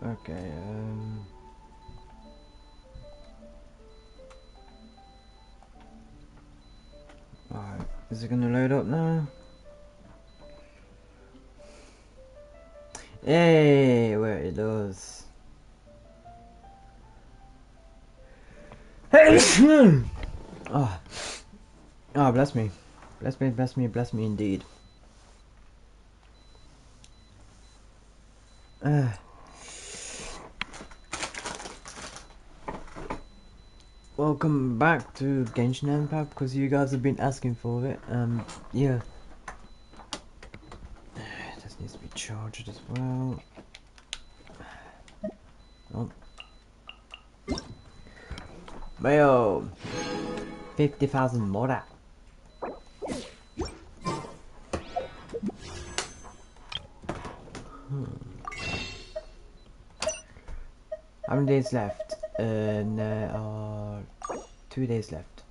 Okay, alright, is it gonna load up now? Hey, where it does. Oh, oh, bless me. Bless me, bless me, bless me indeed. Welcome back to Genshin Impact, because you guys have been asking for it. Yeah. This needs to be charged as well. Oh. Mayo! 50,000 more. How many days left? There are 2 days left.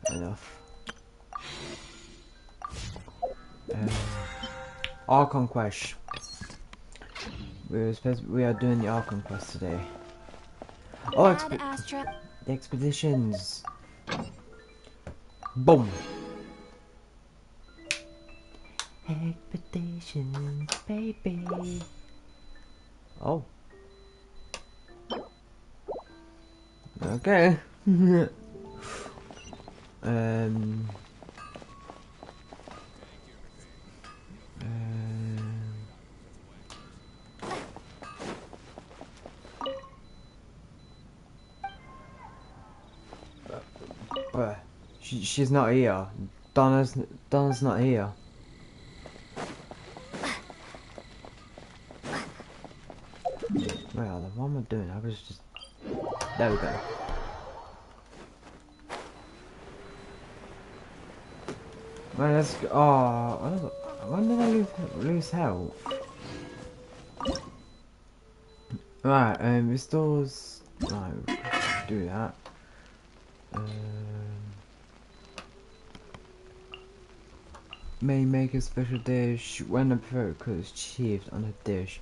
Enough. Archon quest. We are doing the Archon quest today. Oh, the expeditions. Boom. Expeditions, baby. Oh. Okay. She's not here. Donna's not here. Well, what am I doing? I was just... There we go. Well, let's go. Oh, when did I lose health? Right, restores... No, do that. May make a special dish when a focus is achieved on a dish.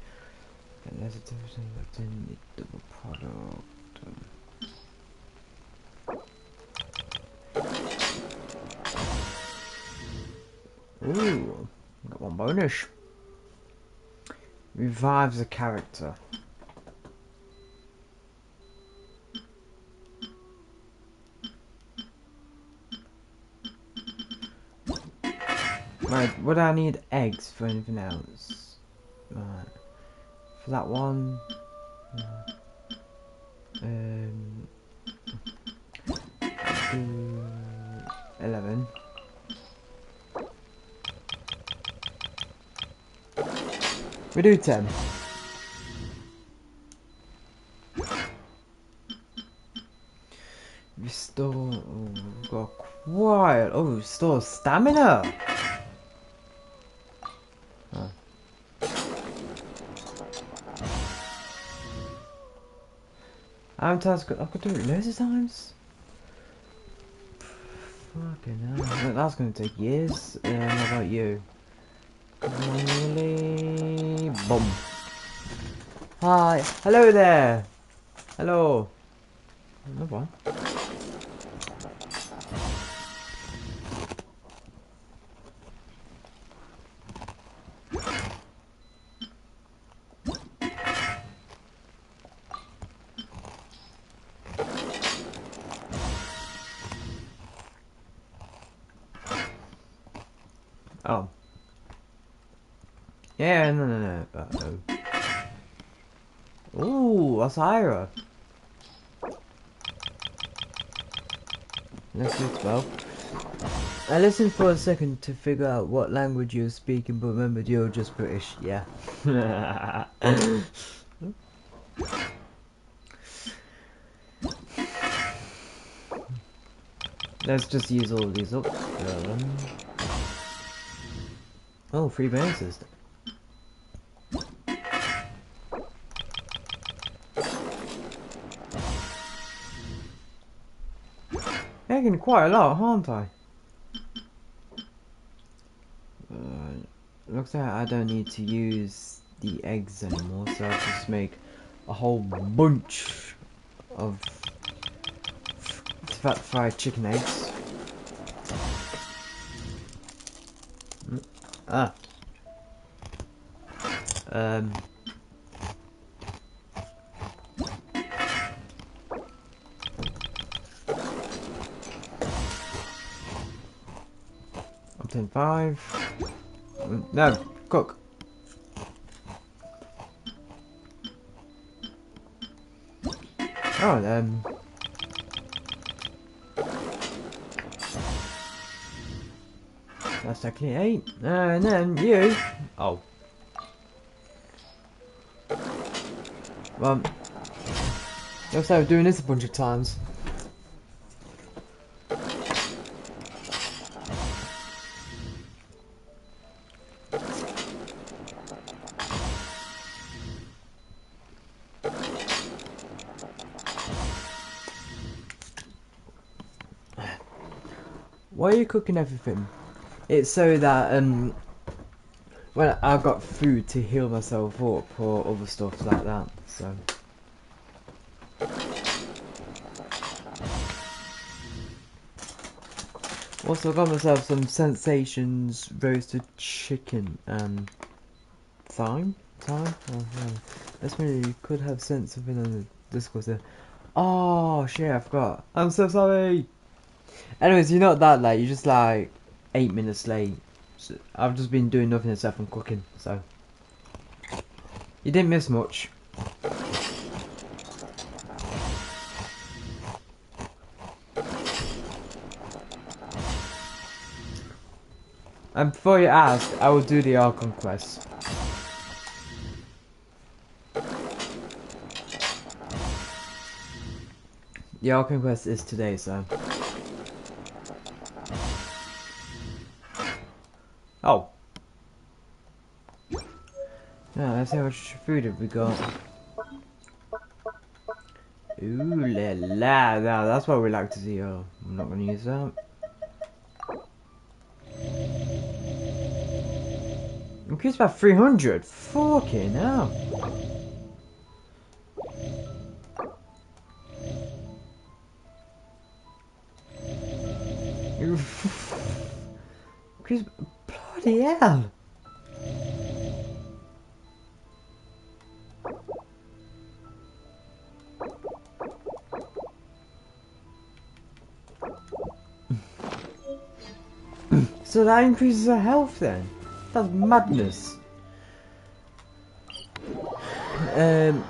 And there's a difference in the double product. Ooh, got one bonus. Revives a character. Right, would I need eggs for anything else? Right, for that one. 11. We do 10. Restore. Oh, we've got quite. Oh, restore stamina. Oh. How many times I could do it loads of times? Fucking hell. That's gonna take years. What about you? Really? Boom. Hi. Hello there. Hello. Another one. Oh. Yeah, no. Ooh, Osira. Let's do 12. I listened for a second to figure out what language you were speaking, but remembered you're just British. Yeah. Let's just use all of these up. Oh, 3 bonuses. Making quite a lot, aren't I? Looks like I don't need to use the eggs anymore, so I'll just make a whole bunch of fat fried chicken eggs. Ah. I'm 10-5. No, cook. Oh, that's actually 8. And then you. Oh. Well, looks like we're doing this a bunch of times. Why are you cooking everything? It's so that well, I've got food to heal myself up or other stuff like that. So. Also, I got myself some Sensations roasted chicken and thyme. Oh, yeah. That's when you could have sent something on the Discord there. Oh shit, I forgot. I'm so sorry. Anyways, you're not that late. You're just like 8 minutes late. So I've just been doing nothing except from cooking. So you didn't miss much. And before you ask, I will do the Archon quest. The Archon quest is today, so. Oh. Yeah, let's see how much food have we got. Ooh la la, that's what we like to see. Oh, I'm not gonna use that. Increased by 300. Fucking hell. Increased. Bloody hell. So that increases her health then? That's madness.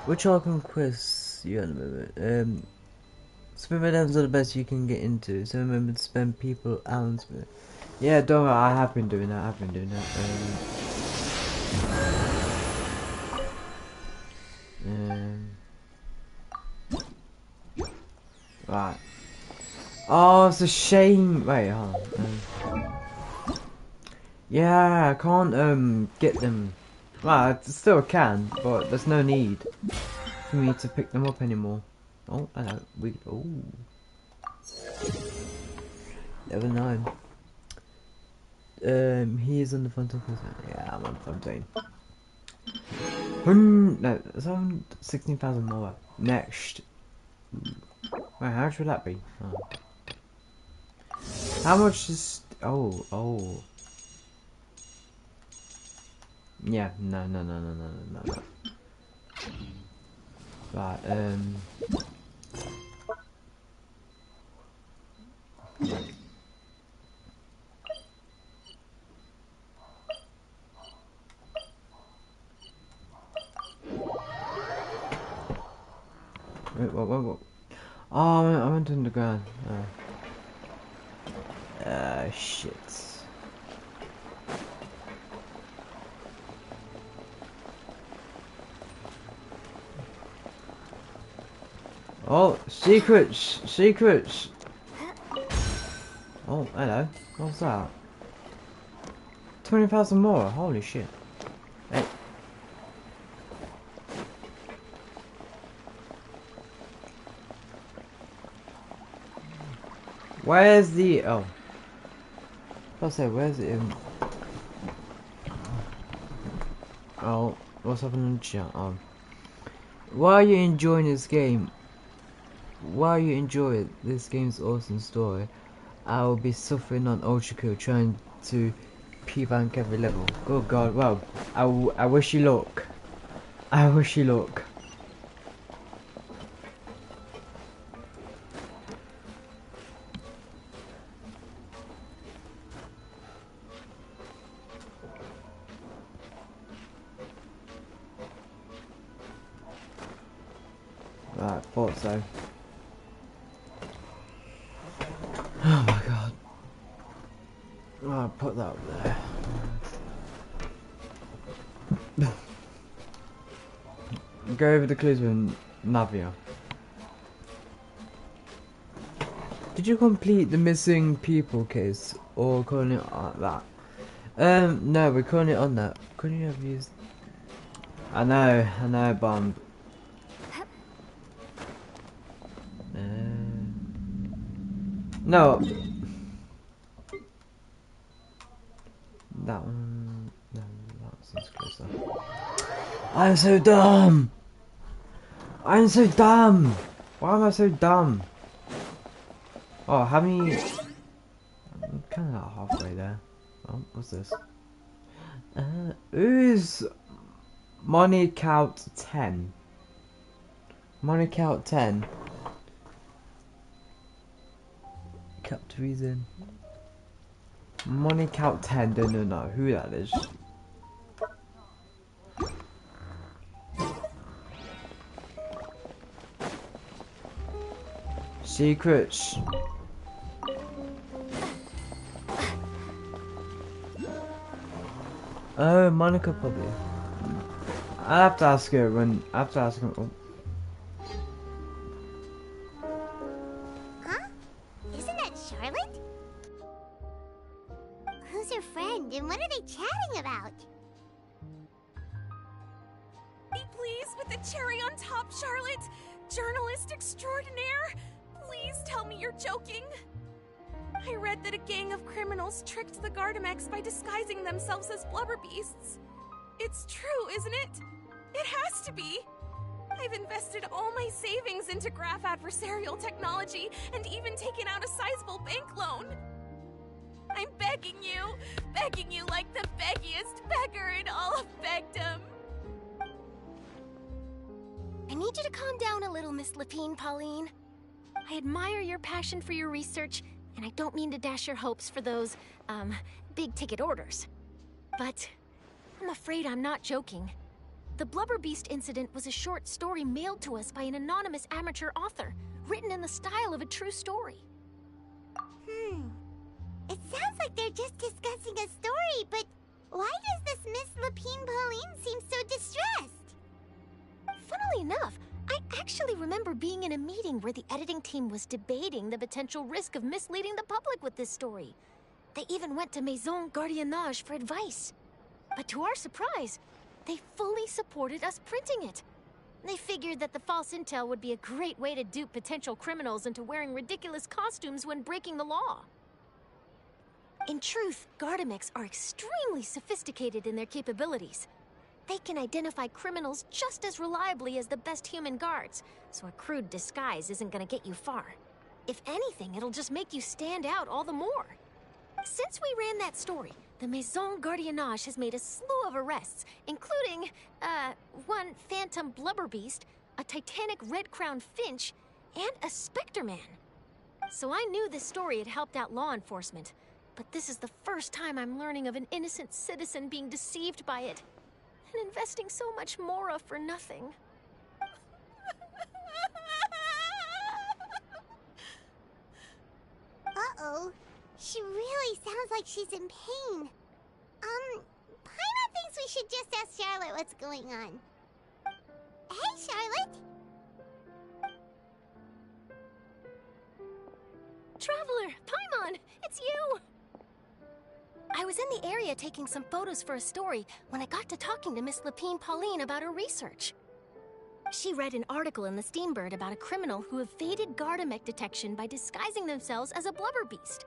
Which Archon quests you at the moment? Spin items are the best you can get into, so remember to spend people hours with it. Yeah, don't worry, I have been doing that, right. Oh, it's a shame. Wait, hold on. Yeah, I can't get them. Well, I still can, but there's no need for me to pick them up anymore. Oh, hello. Oh, level 9. He is on the fontaine. Yeah, I'm on fontaine. No, it's on 16,000 more. Next. Wait, how much would that be? Oh. How much is? Oh. Yeah, no. Right, wait, what? Oh, I went underground. Shit. Oh, secrets. Oh, hello. What's that? 20,000 more. Holy shit. Hey. Where's the? Oh. I'll say, where's it in? Oh, What's happening in the chat? Why are you enjoying this game? Why you enjoy it? This game's awesome story. I will be suffering on ultra kill trying to P-rank every level. Good god, well, I wish you luck. I wish you luck. Right, thought so. Oh my god. I'll put that up there. Go over the clues with Navia. Did you complete the missing people case or calling it that? No, we're calling it on that. Couldn't you have used? I know, Bomb. No. That one. No, that seems closer. I'm so dumb. I'm so dumb. Why am I so dumb? Oh, how many? I'm kind of halfway there. Oh, what's this? Who's money count 10? Money count 10. Kept reason. Money count 10. Don't know who that is. Secrets. Oh, Monica probably. I have to ask her when. I have to ask her. Oh. Huh? Isn't that Charlotte? Who's her friend and what are they chatting about? Be pleased with the cherry on top, Charlotte. Journalist extraordinaire. Please tell me you're joking. I read that a gang of criminals tricked the Gardamex by disguising themselves as blubber beasts. It's true, isn't it? It has to be. I've invested all my savings into graph adversarial technology and even taken out a sizable bank loan. I'm begging you like the beggiest beggar in all of begdom. I need you to calm down a little, Miss Lapine, Pauline. I admire your passion for your research, and I don't mean to dash your hopes for those, big-ticket orders. But I'm afraid I'm not joking. The Blubber Beast incident was a short story mailed to us by an anonymous amateur author, written in the style of a true story. It sounds like they're just discussing a story, but why does this Miss Lapine Pauline seem so distressed? Funnily enough, I actually remember being in a meeting where the editing team was debating the potential risk of misleading the public with this story. They even went to Maison Gardiennage for advice. But to our surprise, they fully supported us printing it. They figured that the false intel would be a great way to dupe potential criminals into wearing ridiculous costumes when breaking the law. In truth, Gardamex are extremely sophisticated in their capabilities. They can identify criminals just as reliably as the best human guards, so a crude disguise isn't gonna get you far. If anything, it'll just make you stand out all the more. Since we ran that story, the Maison Gardiennage has made a slew of arrests, including, one phantom blubber beast, a titanic red-crowned finch, and a Spectre Man. So I knew this story had helped out law enforcement, but this is the first time I'm learning of an innocent citizen being deceived by it. And investing so much Mora for nothing. Uh-oh. She really sounds like she's in pain. Paimon thinks we should just ask Charlotte what's going on. Hey, Charlotte! Traveler, Paimon, it's you! I was in the area taking some photos for a story when I got to talking to Miss Lapine Pauline about her research. She read an article in the Steambird about a criminal who evaded Gardamex detection by disguising themselves as a blubber beast.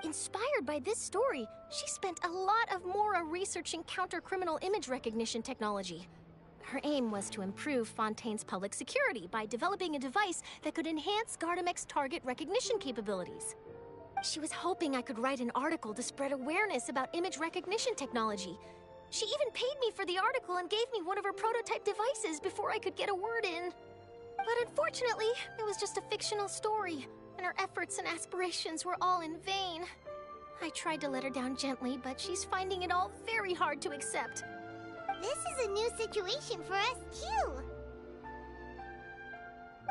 Inspired by this story, she spent a lot of Mora researching counter-criminal image recognition technology. Her aim was to improve Fontaine's public security by developing a device that could enhance Gardamek's target recognition capabilities. She was hoping I could write an article to spread awareness about image recognition technology. She even paid me for the article and gave me one of her prototype devices before I could get a word in. But unfortunately, it was just a fictional story, and her efforts and aspirations were all in vain. I tried to let her down gently, but she's finding it all very hard to accept. This is a new situation for us, too.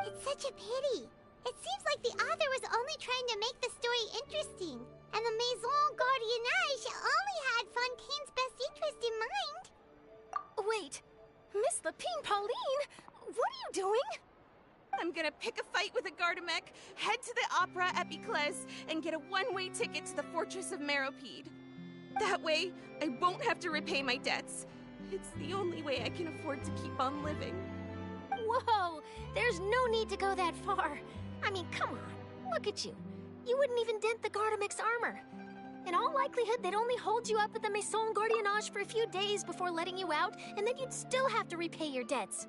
It's such a pity. It seems like the author was only trying to make the story interesting, and the Maison Gardiennage only had Fontaine's best interest in mind. Wait, Miss Lapine Pauline, what are you doing? I'm gonna pick a fight with a Gardamek, head to the opera at Biclès, and get a one-way ticket to the Fortress of Meropide. That way, I won't have to repay my debts. It's the only way I can afford to keep on living. Whoa, there's no need to go that far. I mean, come on, look at you. You wouldn't even dent the Gardamek's armor. In all likelihood, they'd only hold you up at the Maison Gardiennage for a few days before letting you out, and then you'd still have to repay your debts.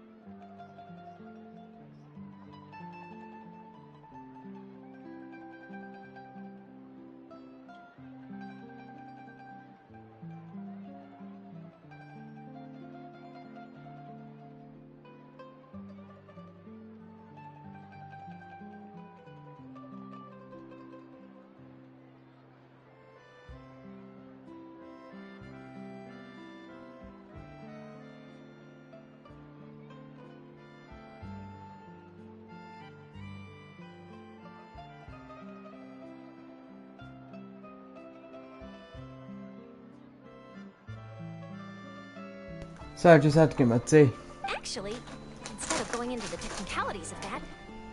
So I just had to get my tea. Actually, instead of going into the technicalities of that,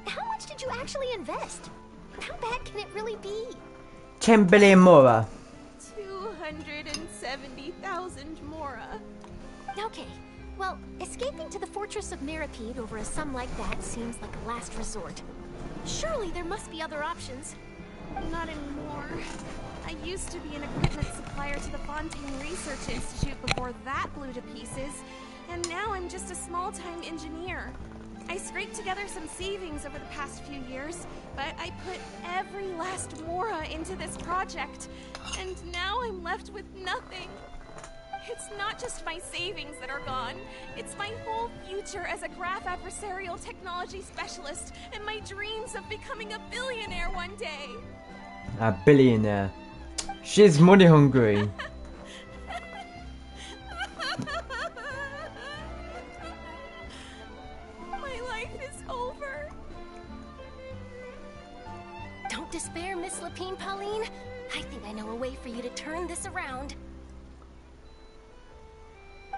how much did you actually invest? How bad can it really be? 10 billion Mora. 270,000 Mora. Okay, well, escaping to the Fortress of Meropide over a sum like that seems like a last resort. Surely there must be other options. Not anymore. I used to be an equipment supplier to the Fontaine Research Institute before that blew to pieces, and now I'm just a small-time engineer. I scraped together some savings over the past few years, but I put every last Mora into this project, and now I'm left with nothing. It's not just my savings that are gone, it's my whole future as a graph adversarial technology specialist and my dreams of becoming a billionaire one day. A billionaire. She's money hungry. My life is over. Don't despair, Miss Lapine Pauline. I think I know a way for you to turn this around.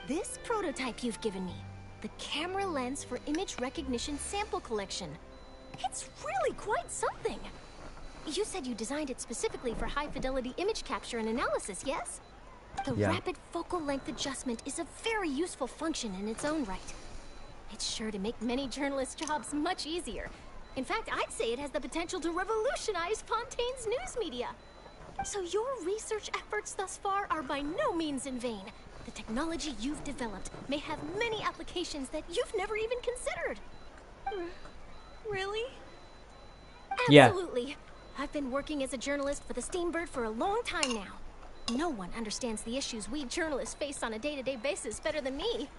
This prototype you've given me, the camera lens for image recognition sample collection. It's really quite something. You said you designed it specifically for high-fidelity image capture and analysis, yes? The rapid focal length adjustment is a very useful function in its own right. It's sure to make many journalists' jobs much easier. In fact, I'd say it has the potential to revolutionize Fontaine's news media. So your research efforts thus far are by no means in vain. The technology you've developed may have many applications that you've never even considered. Really? Absolutely. Yeah. I've been working as a journalist for the Steambird for a long time now. No one understands the issues we journalists face on a day-to-day basis better than me.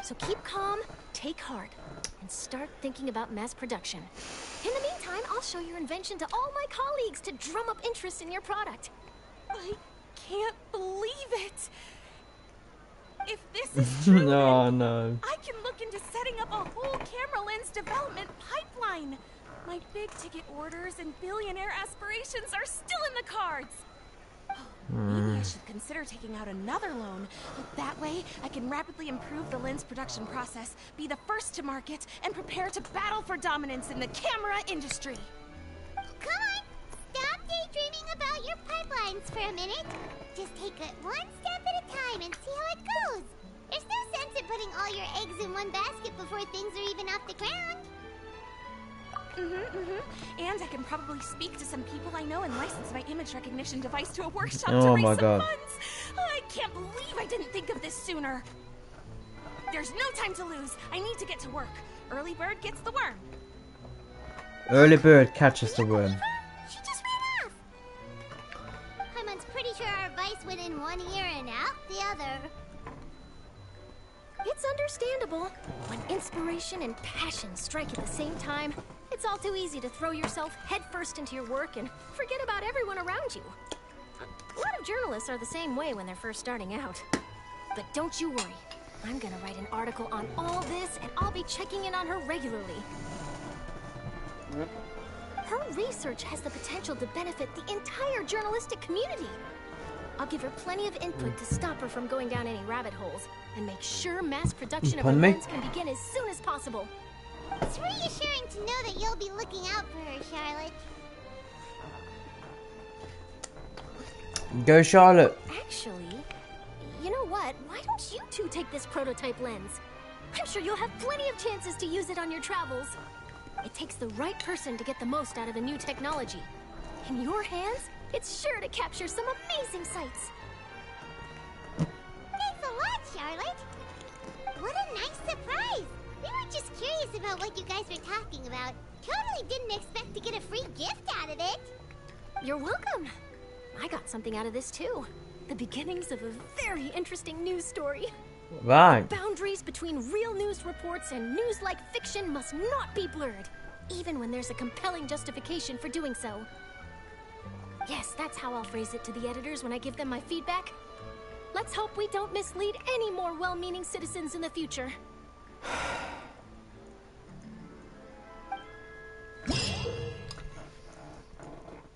So keep calm, take heart, and start thinking about mass production. In the meantime, I'll show your invention to all my colleagues to drum up interest in your product. I can't believe it! If this is true, no. I can look into setting up a whole camera lens development pipeline. My big-ticket orders and billionaire aspirations are still in the cards. Maybe I should consider taking out another loan. But that way, I can rapidly improve the lens production process, be the first to market, and prepare to battle for dominance in the camera industry. Come on! Stop daydreaming about your pipelines for a minute. Just take it one step at a time and see how it goes. There's no sense in putting all your eggs in one basket before things are even off the ground. And I can probably speak to some people I know and license my image recognition device to a workshop to Oh raise my some god. funds. I can't believe I didn't think of this sooner. There's no time to lose. I need to get to work. Early bird gets the worm. Early bird catches the worm. She just ran off. Paimon's pretty sure our advice went in one ear and out the other. It's understandable. When inspiration and passion strike at the same time, it's all too easy to throw yourself headfirst into your work and forget about everyone around you. A lot of journalists are the same way when they're first starting out. But don't you worry. I'm gonna write an article on all this, and I'll be checking in on her regularly. Her research has the potential to benefit the entire journalistic community. I'll give her plenty of input to stop her from going down any rabbit holes, and make sure mass production of her Pardon me? lens can begin as soon as possible. It's reassuring to know that you'll be looking out for her, Charlotte. Go Charlotte. Actually, you know what? Why don't you two take this prototype lens? I'm sure you'll have plenty of chances to use it on your travels. It takes the right person to get the most out of a new technology. In your hands, it's sure to capture some amazing sights. Thanks a lot, Charlotte. What a nice surprise. We were just curious about what you guys were talking about. Totally didn't expect to get a free gift out of it. You're welcome. I got something out of this too. The beginnings of a very interesting news story. Right. Boundaries between real news reports and news-like fiction must not be blurred, even when there's a compelling justification for doing so. Yes, that's how I'll phrase it to the editors when I give them my feedback. Let's hope we don't mislead any more well-meaning citizens in the future.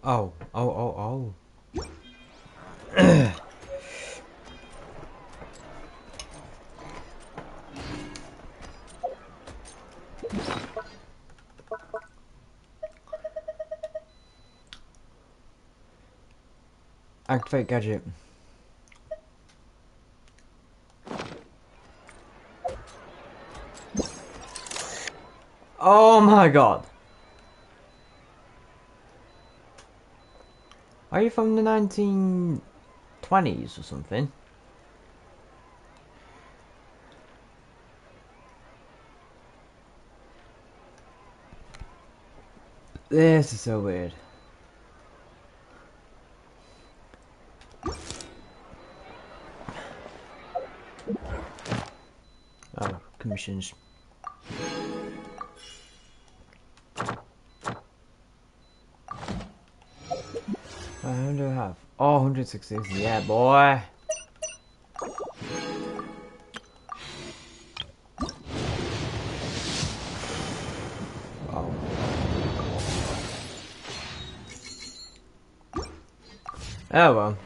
Oh. Activate gadget. Oh my god. Are you from the 1920s or something? This is so weird. Oh, commissions. How do I have? Oh, 160. Yeah, boy. Oh. Oh well.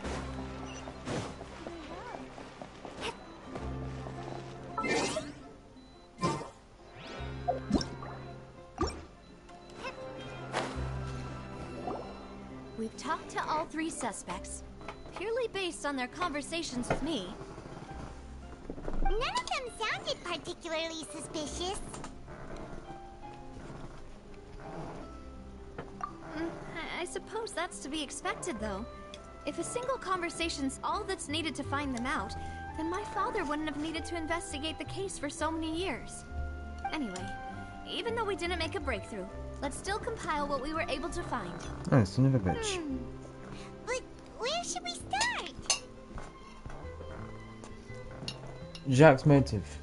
We've talked to all three suspects, purely based on their conversations with me. None of them sounded particularly suspicious. I suppose that's to be expected, though. If a single conversation's all that's needed to find them out, then my father wouldn't have needed to investigate the case for so many years. Anyway, even though we didn't make a breakthrough, let's still compile what we were able to find. Oh, son of a bitch. But where should we start? Jacques' motive.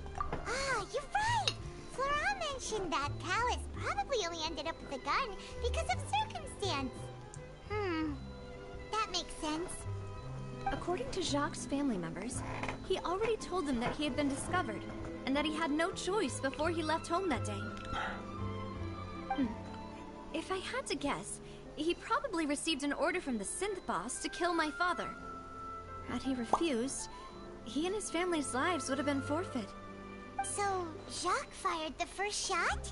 Ah, you're right. Flora mentioned that Callus probably only ended up with a gun because of circumstance. That makes sense. According to Jacques' family members, he already told them that he had been discovered, and that he had no choice before he left home that day. If I had to guess, he probably received an order from the synth boss to kill my father. Had he refused, he and his family's lives would have been forfeit. So, Jacques fired the first shot?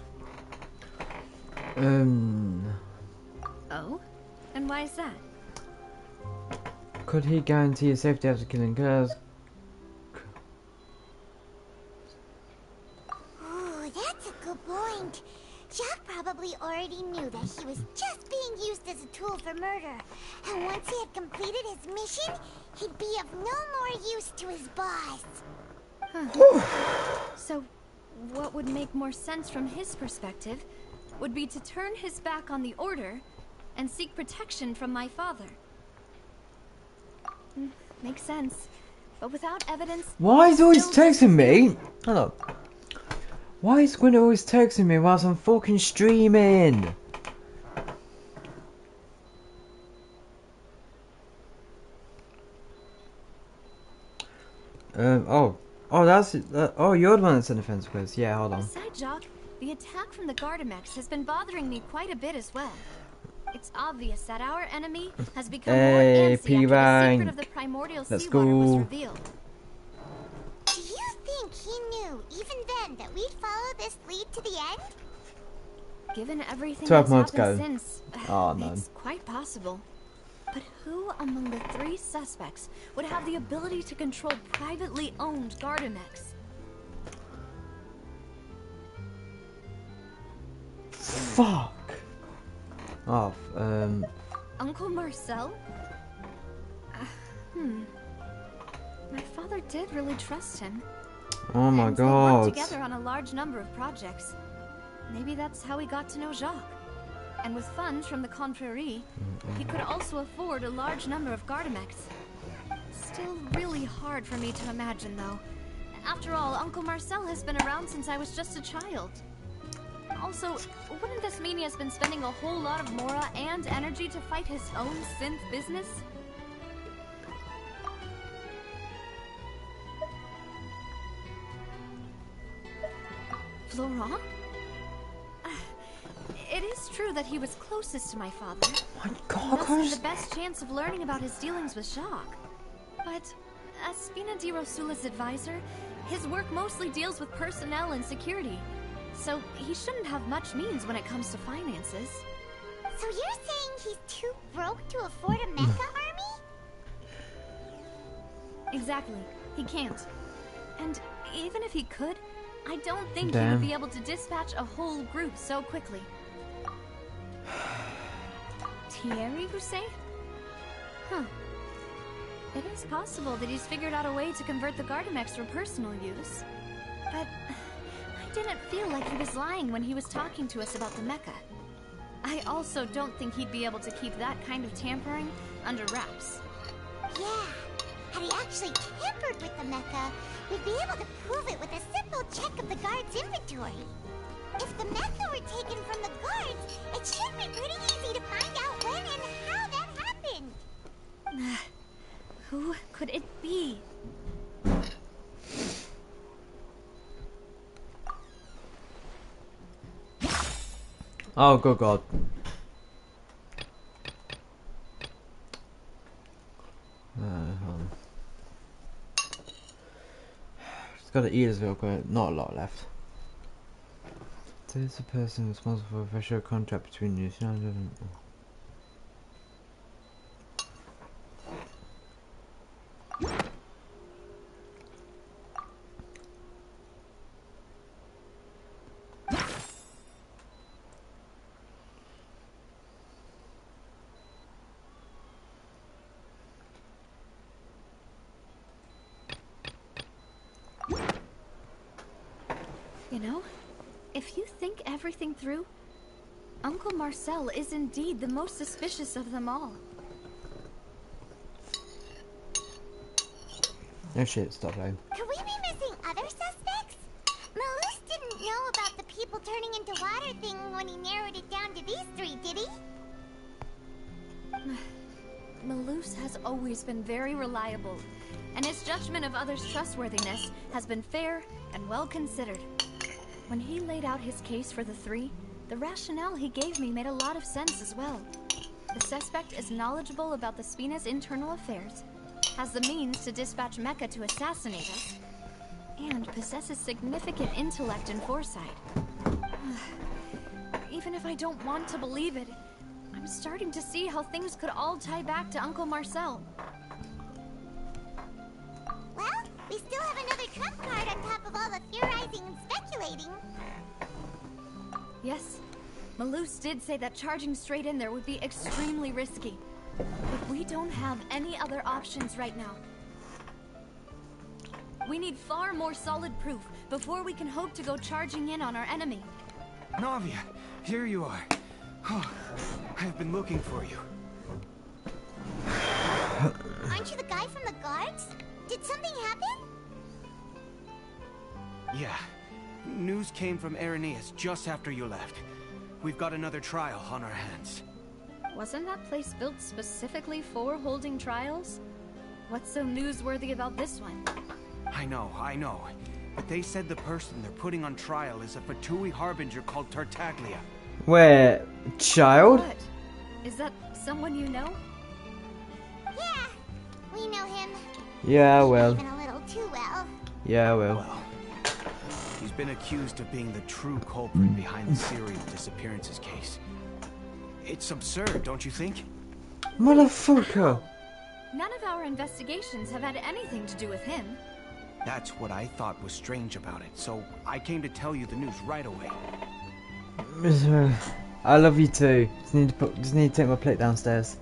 Oh? And why is that? Could he guarantee his safety after killing Callus? Ooh, that's a good point. Jack probably already knew that he was just being used as a tool for murder. And once he had completed his mission, he'd be of no more use to his boss. So, what would make more sense from his perspective would be to turn his back on the Order and seek protection from my father. Makes sense. But without evidence... Why is he always texting me? Hello. Why is Gwen always texting me whilst I'm fucking streaming? Oh, that's it. Oh, you're the one that sent the fence quiz. Yeah, hold on. Aside, Jock, the attack from the Gardamex has been bothering me quite a bit as well. It's obvious that our enemy has become more antsy after the secret of the primordial seawater was revealed. Do you think he knew, even then, that we'd follow this lead to the end? Given everything 12 that's months happened ago. since, Oh, no. it's quite possible. But who among the 3 suspects would have the ability to control privately owned Gardamex? Fuck. Oh, Uncle Marcel? My father did really trust him. Oh my and god. They worked together on a large number of projects. Maybe that's how he got to know Jacques. And with funds from the Confrérie, he could also afford a large number of Gardamex. Still really hard for me to imagine, though. After all, Uncle Marcel has been around since I was just a child. Also, wouldn't this mean he has been spending a whole lot of mora and energy to fight his own synth business? Florent? It is true that he was closest to my father. My god, Thus had the best chance of learning about his dealings with Jacques. But as Spina di Rosula's advisor, his work mostly deals with personnel and security. So he shouldn't have much means when it comes to finances. So you're saying he's too broke to afford a mecha army? Exactly. He can't. And even if he could, I don't think he Damn. would be able to dispatch a whole group so quickly. Thierry, you say? Huh. It is possible that he's figured out a way to convert the Gardamex for personal use. But I didn't feel like he was lying when he was talking to us about the mecha. I also don't think he'd be able to keep that kind of tampering under wraps. Yeah. Had he actually tampered with the mecha, we'd be able to prove it with a simple check of the guard's inventory. If the mecha were taken from the guards, it should be pretty easy to find out when and how that happened. Who could it be? Oh, good god. Hold on. Just gotta eat this real quick. Not a lot left. There's the person responsible for a official contract between you. You know, if you think everything through, Uncle Marcel is indeed the most suspicious of them all. Oh shit, stop playing. Could we be missing other suspects? Malus didn't know about the people turning into water thing when he narrowed it down to these 3, did he? Malus has always been very reliable, and his judgment of others' trustworthiness has been fair and well considered. When he laid out his case for the 3, the rationale he gave me made a lot of sense as well. The suspect is knowledgeable about the Spina's internal affairs, has the means to dispatch Mecha to assassinate us, and possesses significant intellect and foresight. Even if I don't want to believe it, I'm starting to see how things could all tie back to Uncle Marcel. Well, we still have another trump card on top of all the theorizing and speculating. Yes, Malus did say that charging straight in there would be extremely risky. But we don't have any other options right now. We need far more solid proof before we can hope to go charging in on our enemy. Navia, here you are. Oh, I've been looking for you. Aren't you the guy from the guards? Did something happen? Yeah. News came from Irenaeus just after you left. We've got another trial on our hands. Wasn't that place built specifically for holding trials? What's so newsworthy about this one? I know. But they said the person they're putting on trial is a Fatui harbinger called Tartaglia. Where? Child? What? Is that someone you know? Yeah, we know him. Yeah, well. Even a little too well. Yeah, well. Well, he's been accused of being the true culprit behind the serial disappearances case. It's absurd, don't you think? Motherfucker! None of our investigations have had anything to do with him. That's what I thought was strange about it, so I came to tell you the news right away. I love you too. Just need to take my plate downstairs.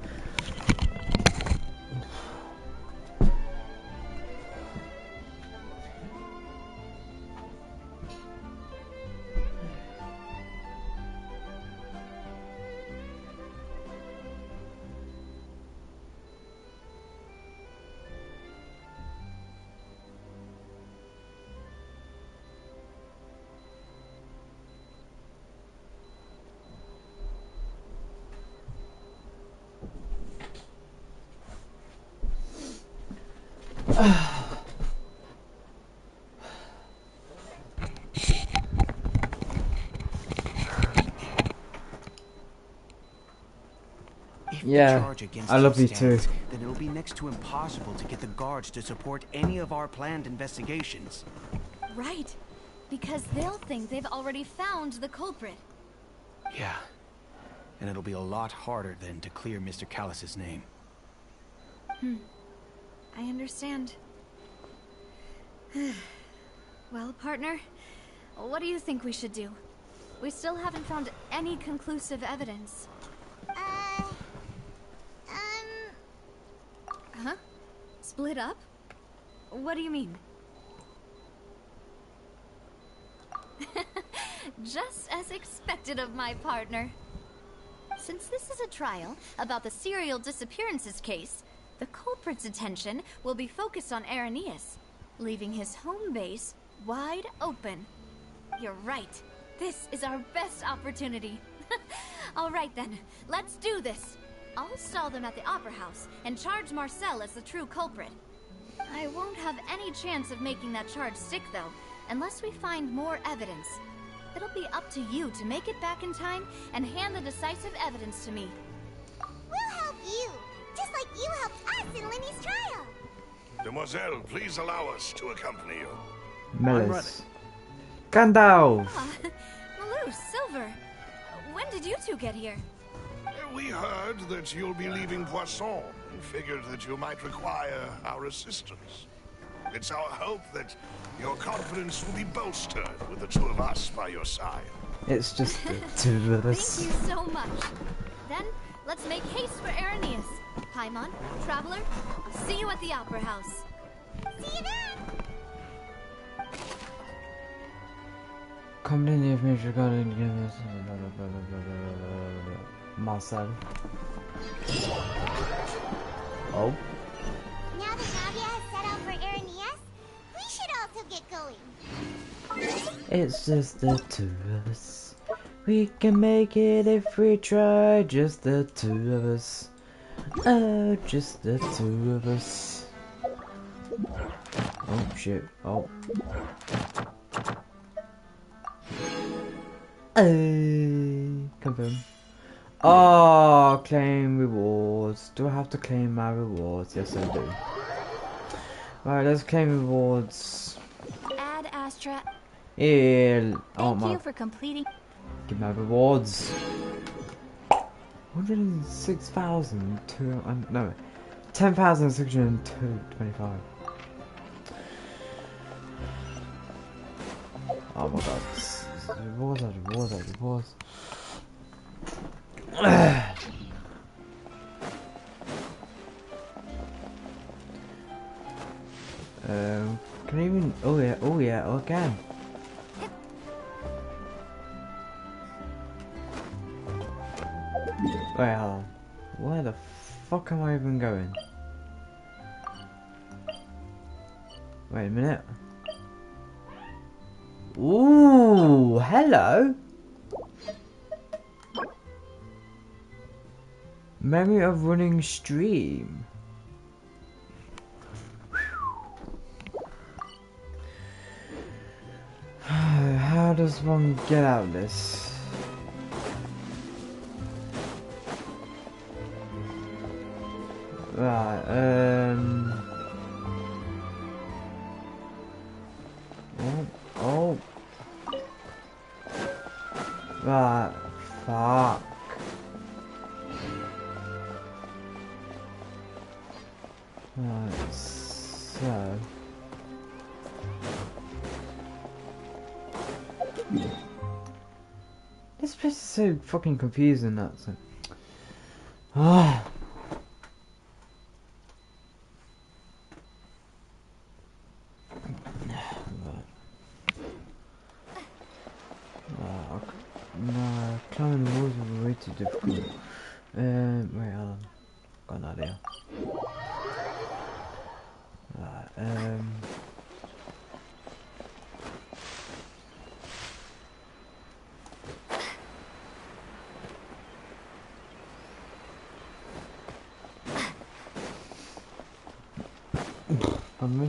If Yeah, the charge against I love him you too. stands, then it'll be next to impossible to get the guards to support any of our planned investigations. Right. Because they'll think they've already found the culprit. Yeah. And it'll be a lot harder then to clear Mr. Callus's name. I understand. Well, partner, what do you think we should do? We still haven't found any conclusive evidence. Huh? Split up? What do you mean? Just as expected of my partner. Since this is a trial about the serial disappearances case, the culprit's attention will be focused on Irenaeus, leaving his home base wide open. You're right. This is our best opportunity. All right then, let's do this. I'll stall them at the Opera House and charge Marcel as the true culprit. I won't have any chance of making that charge stick, though, unless we find more evidence. It'll be up to you to make it back in time and hand the decisive evidence to me. We'll help you, just like you helped us in Lenny's trial. Demoiselle, please allow us to accompany you. Melis. Gandalf! Ah, Malus, Silver, when did you two get here? We heard that you'll be leaving Poisson and figured that you might require our assistance. It's our hope that your confidence will be bolstered with the two of us by your side. It's just the two of us. Thank you so much. Then, let's make haste for Irenaeus. Paimon, Traveler, I'll see you at the Opera House. See you then! Company of Major Garden Marcel. Oh. Now that Navia has set out for Irenaeus, we should also get going. It's just the two of us. We can make it if we try. Just the two of us. Oh, just the two of us. Oh shit. Oh. Confirm. Oh, claim rewards. Do I have to claim my rewards? Yes, I do. Right, let's claim rewards. Ad Astra. Yeah. Oh Thank my. you for completing. Give my rewards. 106,000. No, 10,625. Oh my god. Divorce. Can I even? Oh yeah, I can. Wait, hold on. Where the fuck am I even going? Wait a minute. Ooh, hello. Memory of running stream. How does one get out of this? Right, oh. Right, fuck. Right, so. This place is so fucking confusing, that's it. Ah. No, climbing the walls was way too difficult. Wait, hold on. Got an idea. Right, pardon me?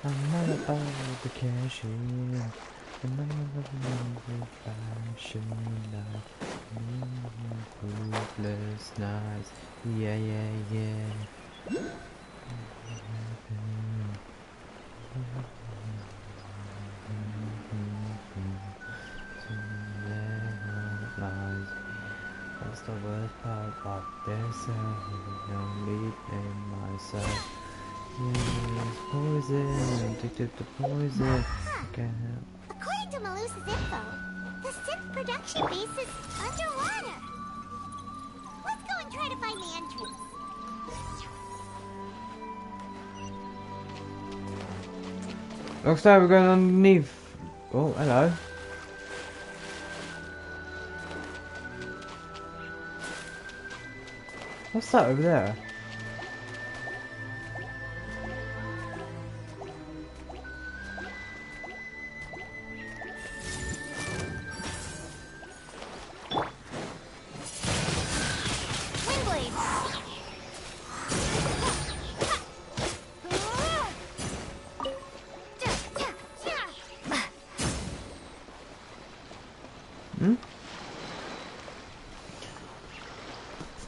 I'm not about the cashing. I'm not about the fashion life. Hopeless nights. Yeah. That's the worst part of this. No lead in myself. Yes, poison. Addicted to poison. Okay. According to Malusa's info, the synth production base is underwater. Let's go and try to find the entrance. Looks like we're going underneath. Oh, hello. What's that over there?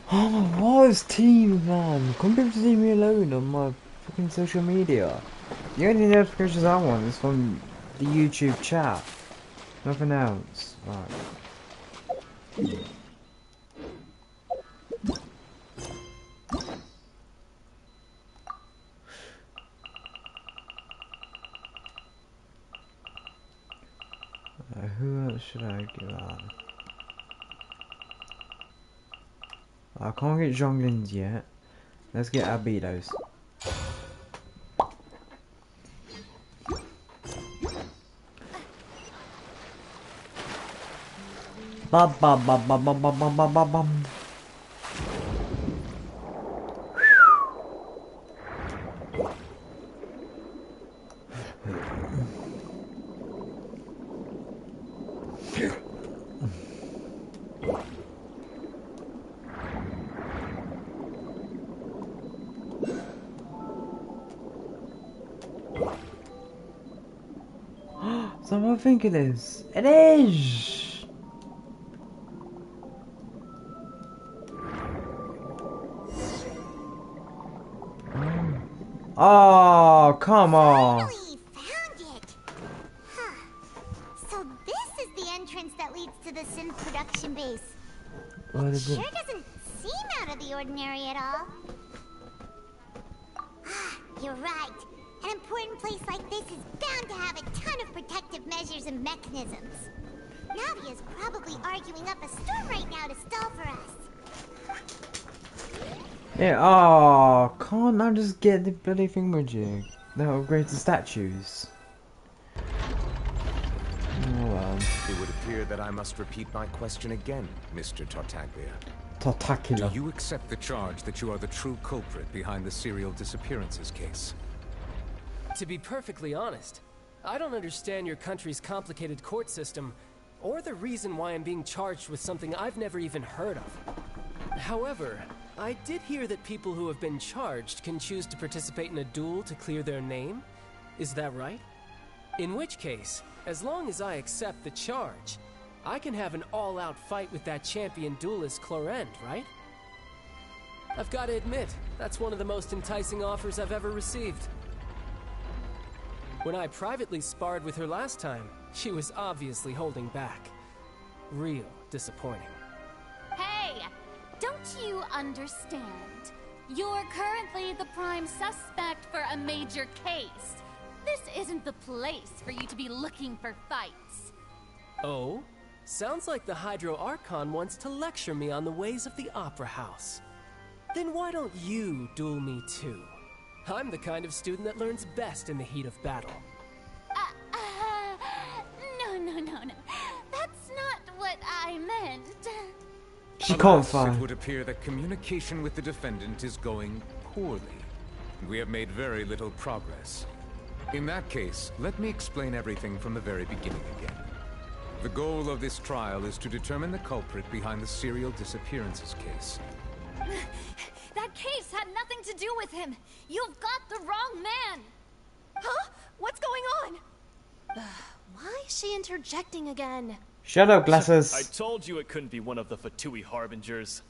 Oh my wise team, man! Come people to leave me alone on my fucking social media. The only notifications I want is from the YouTube chat. Nothing else. Right. Who else should I give out? I can't get Zhonglins yet. Let's get Albedos. Ba ba ba ba ba ba ba ba ba bum. So what I think it is. It is! Oh, come on! Finally found it! Huh. So this is the entrance that leads to the synth production base. What It is it? sure doesn't seem out of the ordinary at all. You're right. An important place like this is bound to have a ton of protective measures and mechanisms. Navia's probably arguing up a storm right now to stall for us. Yeah, oh, can't I just get the bloody thingamajig? That upgrades the statues. Oh well. It would appear that I must repeat my question again, Mr. Tartaglia. Tartacula. Do you accept the charge that you are the true culprit behind the serial disappearances case? To be perfectly honest, I don't understand your country's complicated court system, or the reason why I'm being charged with something I've never even heard of. However, I did hear that people who have been charged can choose to participate in a duel to clear their name. Is that right? In which case, as long as I accept the charge, I can have an all-out fight with that champion duelist Clorend, right? I've got to admit, that's one of the most enticing offers I've ever received. When I privately sparred with her last time, she was obviously holding back. Real disappointing. Hey! Don't you understand? You're currently the prime suspect for a major case. This isn't the place for you to be looking for fights. Oh? Sounds like the Hydro Archon wants to lecture me on the ways of the Opera House. Then why don't you duel me too? I'm the kind of student that learns best in the heat of battle. No. That's not what I meant. She can't Alas, find. It would appear that communication with the defendant is going poorly. We have made very little progress. In that case, let me explain everything from the very beginning again. The goal of this trial is to determine the culprit behind the serial disappearances case. That case had nothing to do with him. You've got the wrong man. Huh? What's going on? Why is she interjecting again? Shut up, I glasses. told you it couldn't be one of the Fatui Harbingers.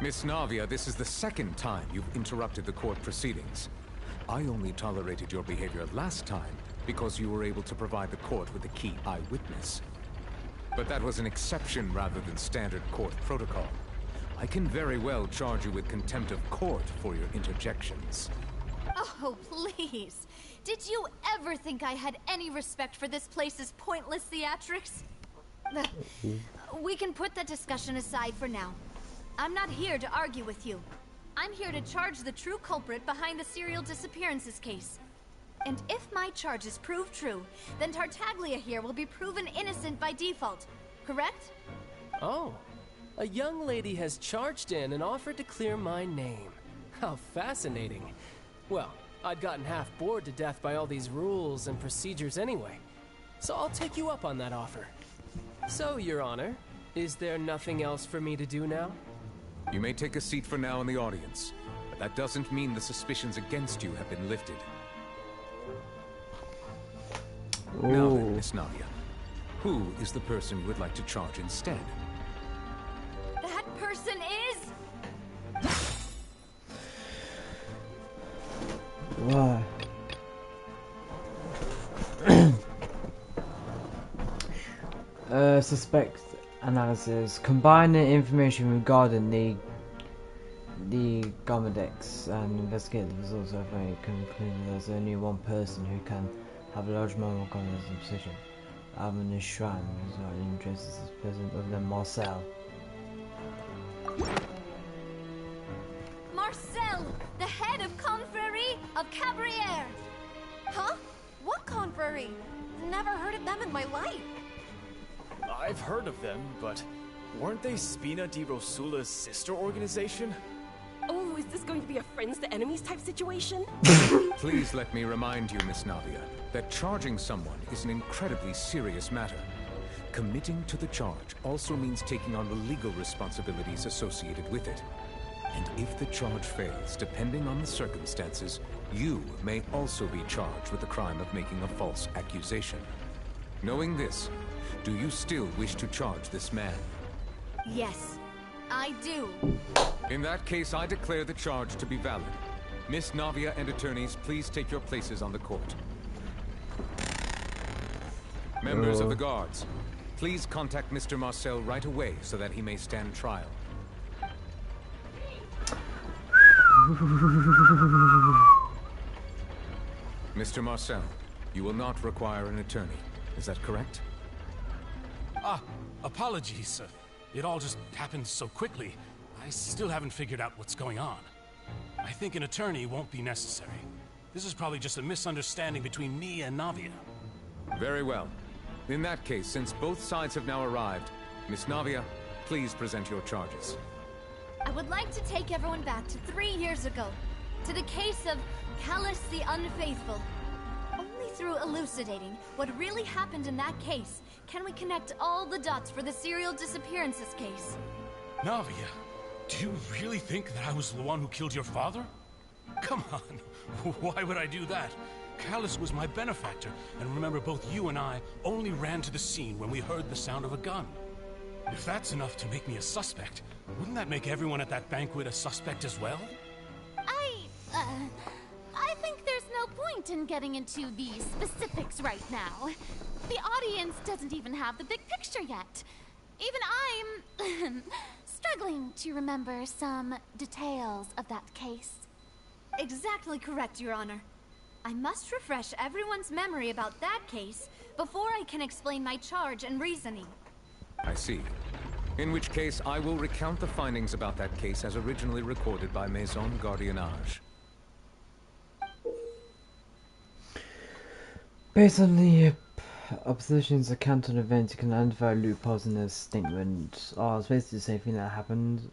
Miss Navia, this is the second time you've interrupted the court proceedings. I only tolerated your behavior last time because you were able to provide the court with a key eyewitness. But that was an exception rather than standard court protocol. I can very well charge you with contempt of court for your interjections. Oh, please. Did you ever think I had any respect for this place's pointless theatrics? We can put that discussion aside for now. I'm not here to argue with you. I'm here to charge the true culprit behind the serial disappearances case. And if my charges prove true, then Tartaglia here will be proven innocent by default, correct? Oh, a young lady has charged in and offered to clear my name. How fascinating. Well, I'd gotten half bored to death by all these rules and procedures anyway, so I'll take you up on that offer. So, Your Honor, is there nothing else for me to do now? You may take a seat for now in the audience, but that doesn't mean the suspicions against you have been lifted. Now then, Miss Navia, who is the person you would like to charge instead? That person is... Why? Suspect analysis. Combine the information regarding the Gomedex and investigate the results of a conclusion there's only one person who can have a large amount of Gomedex in position. Alvin is Shrine is not interested as president other than Marcel. Marcel, the head of Confrérie of Cabriere. Huh? What confrérie? Never heard of them in my life. I've heard of them, but weren't they Spina di Rosula's sister organization? Oh, is this going to be a friends to enemies type situation? Please let me remind you, Miss Navia, that charging someone is an incredibly serious matter. Committing to the charge also means taking on the legal responsibilities associated with it. And if the charge fails, depending on the circumstances, you may also be charged with the crime of making a false accusation. Knowing this, do you still wish to charge this man? Yes, I do. In that case, I declare the charge to be valid. Miss Navia and attorneys, please take your places on the court. Members of the guards, please contact Mr. Marcel right away so that he may stand trial. Mr. Marcel, you will not require an attorney. Is that correct? Ah, apologies. It all just happened so quickly. I still haven't figured out what's going on. I think an attorney won't be necessary. This is probably just a misunderstanding between me and Navia. Very well. In that case, since both sides have now arrived, Miss Navia, please present your charges. I would like to take everyone back to 3 years ago, to the case of Callus the Unfaithful. Only through elucidating what really happened in that case can we connect all the dots for the serial disappearances case. Navia, do you really think that I was the one who killed your father? Come on, why would I do that? Callus was my benefactor, and remember, both you and I only ran to the scene when we heard the sound of a gun. If that's enough to make me a suspect, wouldn't that make everyone at that banquet a suspect as well? I think there's no point in getting into the specifics right now. The audience doesn't even have the big picture yet. Even I'm struggling to remember some details of that case. Exactly correct, Your Honor. I must refresh everyone's memory about that case before I can explain my charge and reasoning. I see. In which case, I will recount the findings about that case as originally recorded by Maison Gardiennage. Based on the opposition's account on events, you can identify loopholes in this statement. Oh, it's basically the same thing that happened.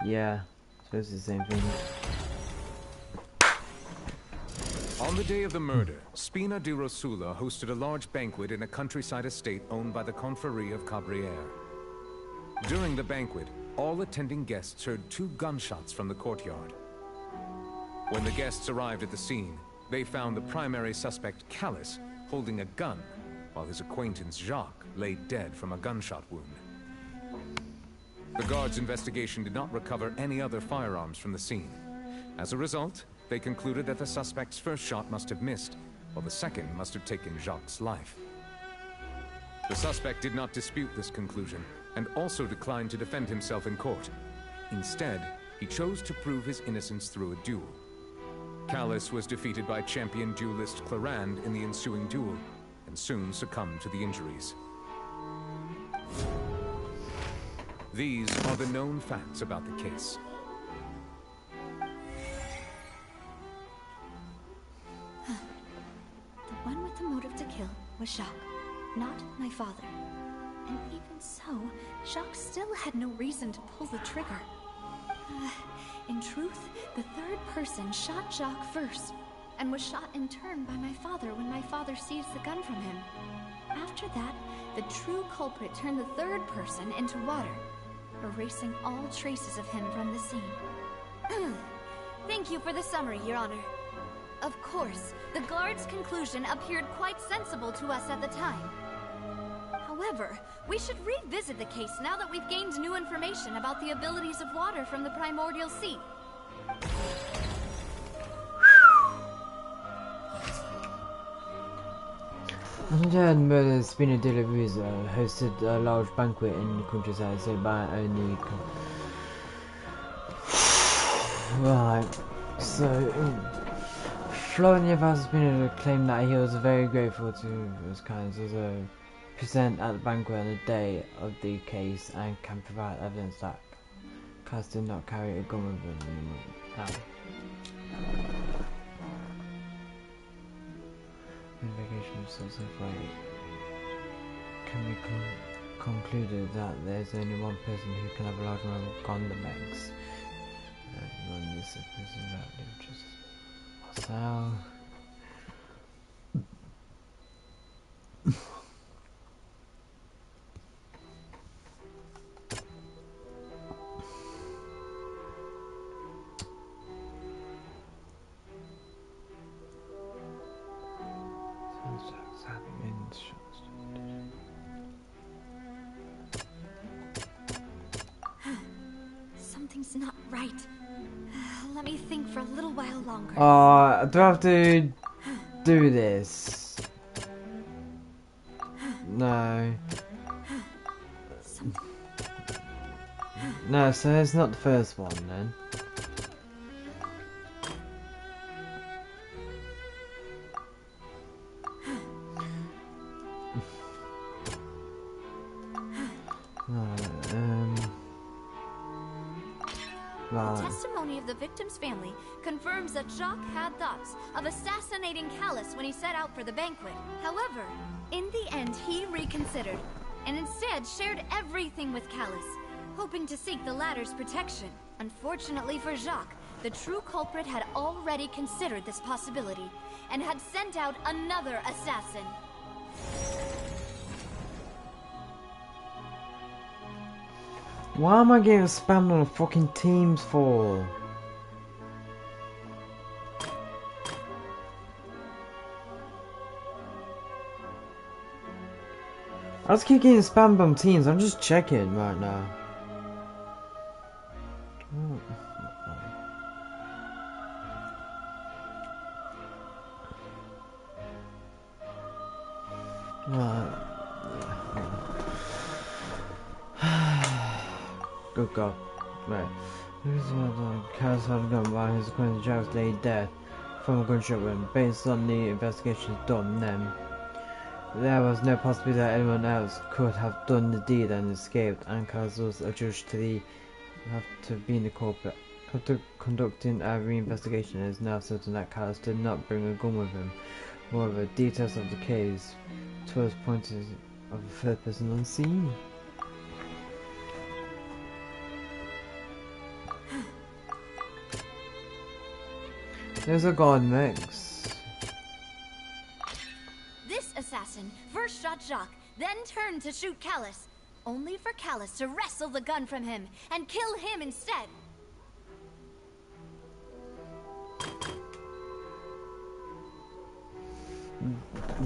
Yeah, it's basically the same thing. On the day of the murder, Spina di Rosula hosted a large banquet in a countryside estate owned by the Confrérie of Cabrières. During the banquet, all attending guests heard 2 gunshots from the courtyard. When the guests arrived at the scene, they found the primary suspect, Callus, holding a gun, while his acquaintance, Jacques, lay dead from a gunshot wound. The guards' investigation did not recover any other firearms from the scene. As a result, they concluded that the suspect's first shot must have missed, while the second must have taken Jacques' life. The suspect did not dispute this conclusion, and also declined to defend himself in court. Instead, he chose to prove his innocence through a duel. Callus was defeated by champion duelist Clarand in the ensuing duel, and soon succumbed to the injuries. These are the known facts about the case. The one with the motive to kill was Jacques, not my father. And even so, Jacques still had no reason to pull the trigger. In truth, the third person shot Jacques first, and was shot in turn by my father when my father seized the gun from him. After that, the true culprit turned the third person into water, erasing all traces of him from the scene. Thank you for the summary, Your Honor. Of course, the guard's conclusion appeared quite sensible to us at the time. However, we should revisit the case now that we've gained new information about the abilities of water from the primordial sea. Undead murder Spina di Rosula hosted a large banquet in the countryside, so by only. Right, so. Florian Vaz Spina claimed that he was very grateful to his clients as a present at the banquet on the day of the case and can provide evidence that Cass did not carry a gun with him. Investigation results can be concluded that there's only one person who can have a large number of condom eggs. And this is just so. Something's not right. Let me think for a little while longer. Do I have to do this? No. No, so it's not the first one then. Right. The testimony of the victim's family confirms that Jacques had thoughts of assassinating Callus when he set out for the banquet. However, in the end, he reconsidered and instead shared everything with Callus, hoping to seek the latter's protection. Unfortunately for Jacques, the true culprit had already considered this possibility and had sent out another assassin. Why am I getting spammed on fucking Teams for? I just keep getting spammed on Teams. I'm just checking right now. Good God. Right. Callus had gone by his acquaintance Jack's laid death from a gunshot wound. Based on the investigations done then, there was no possibility that anyone else could have done the deed and escaped, and Callus was adjudged to have been the culprit. After conducting a re-investigation, it is now certain that Callus did not bring a gun with him. However, details of the case towards pointed of a third person unseen. There's a god mix. This assassin first shot Jacques, then turned to shoot Callus, only for Callus to wrestle the gun from him and kill him instead.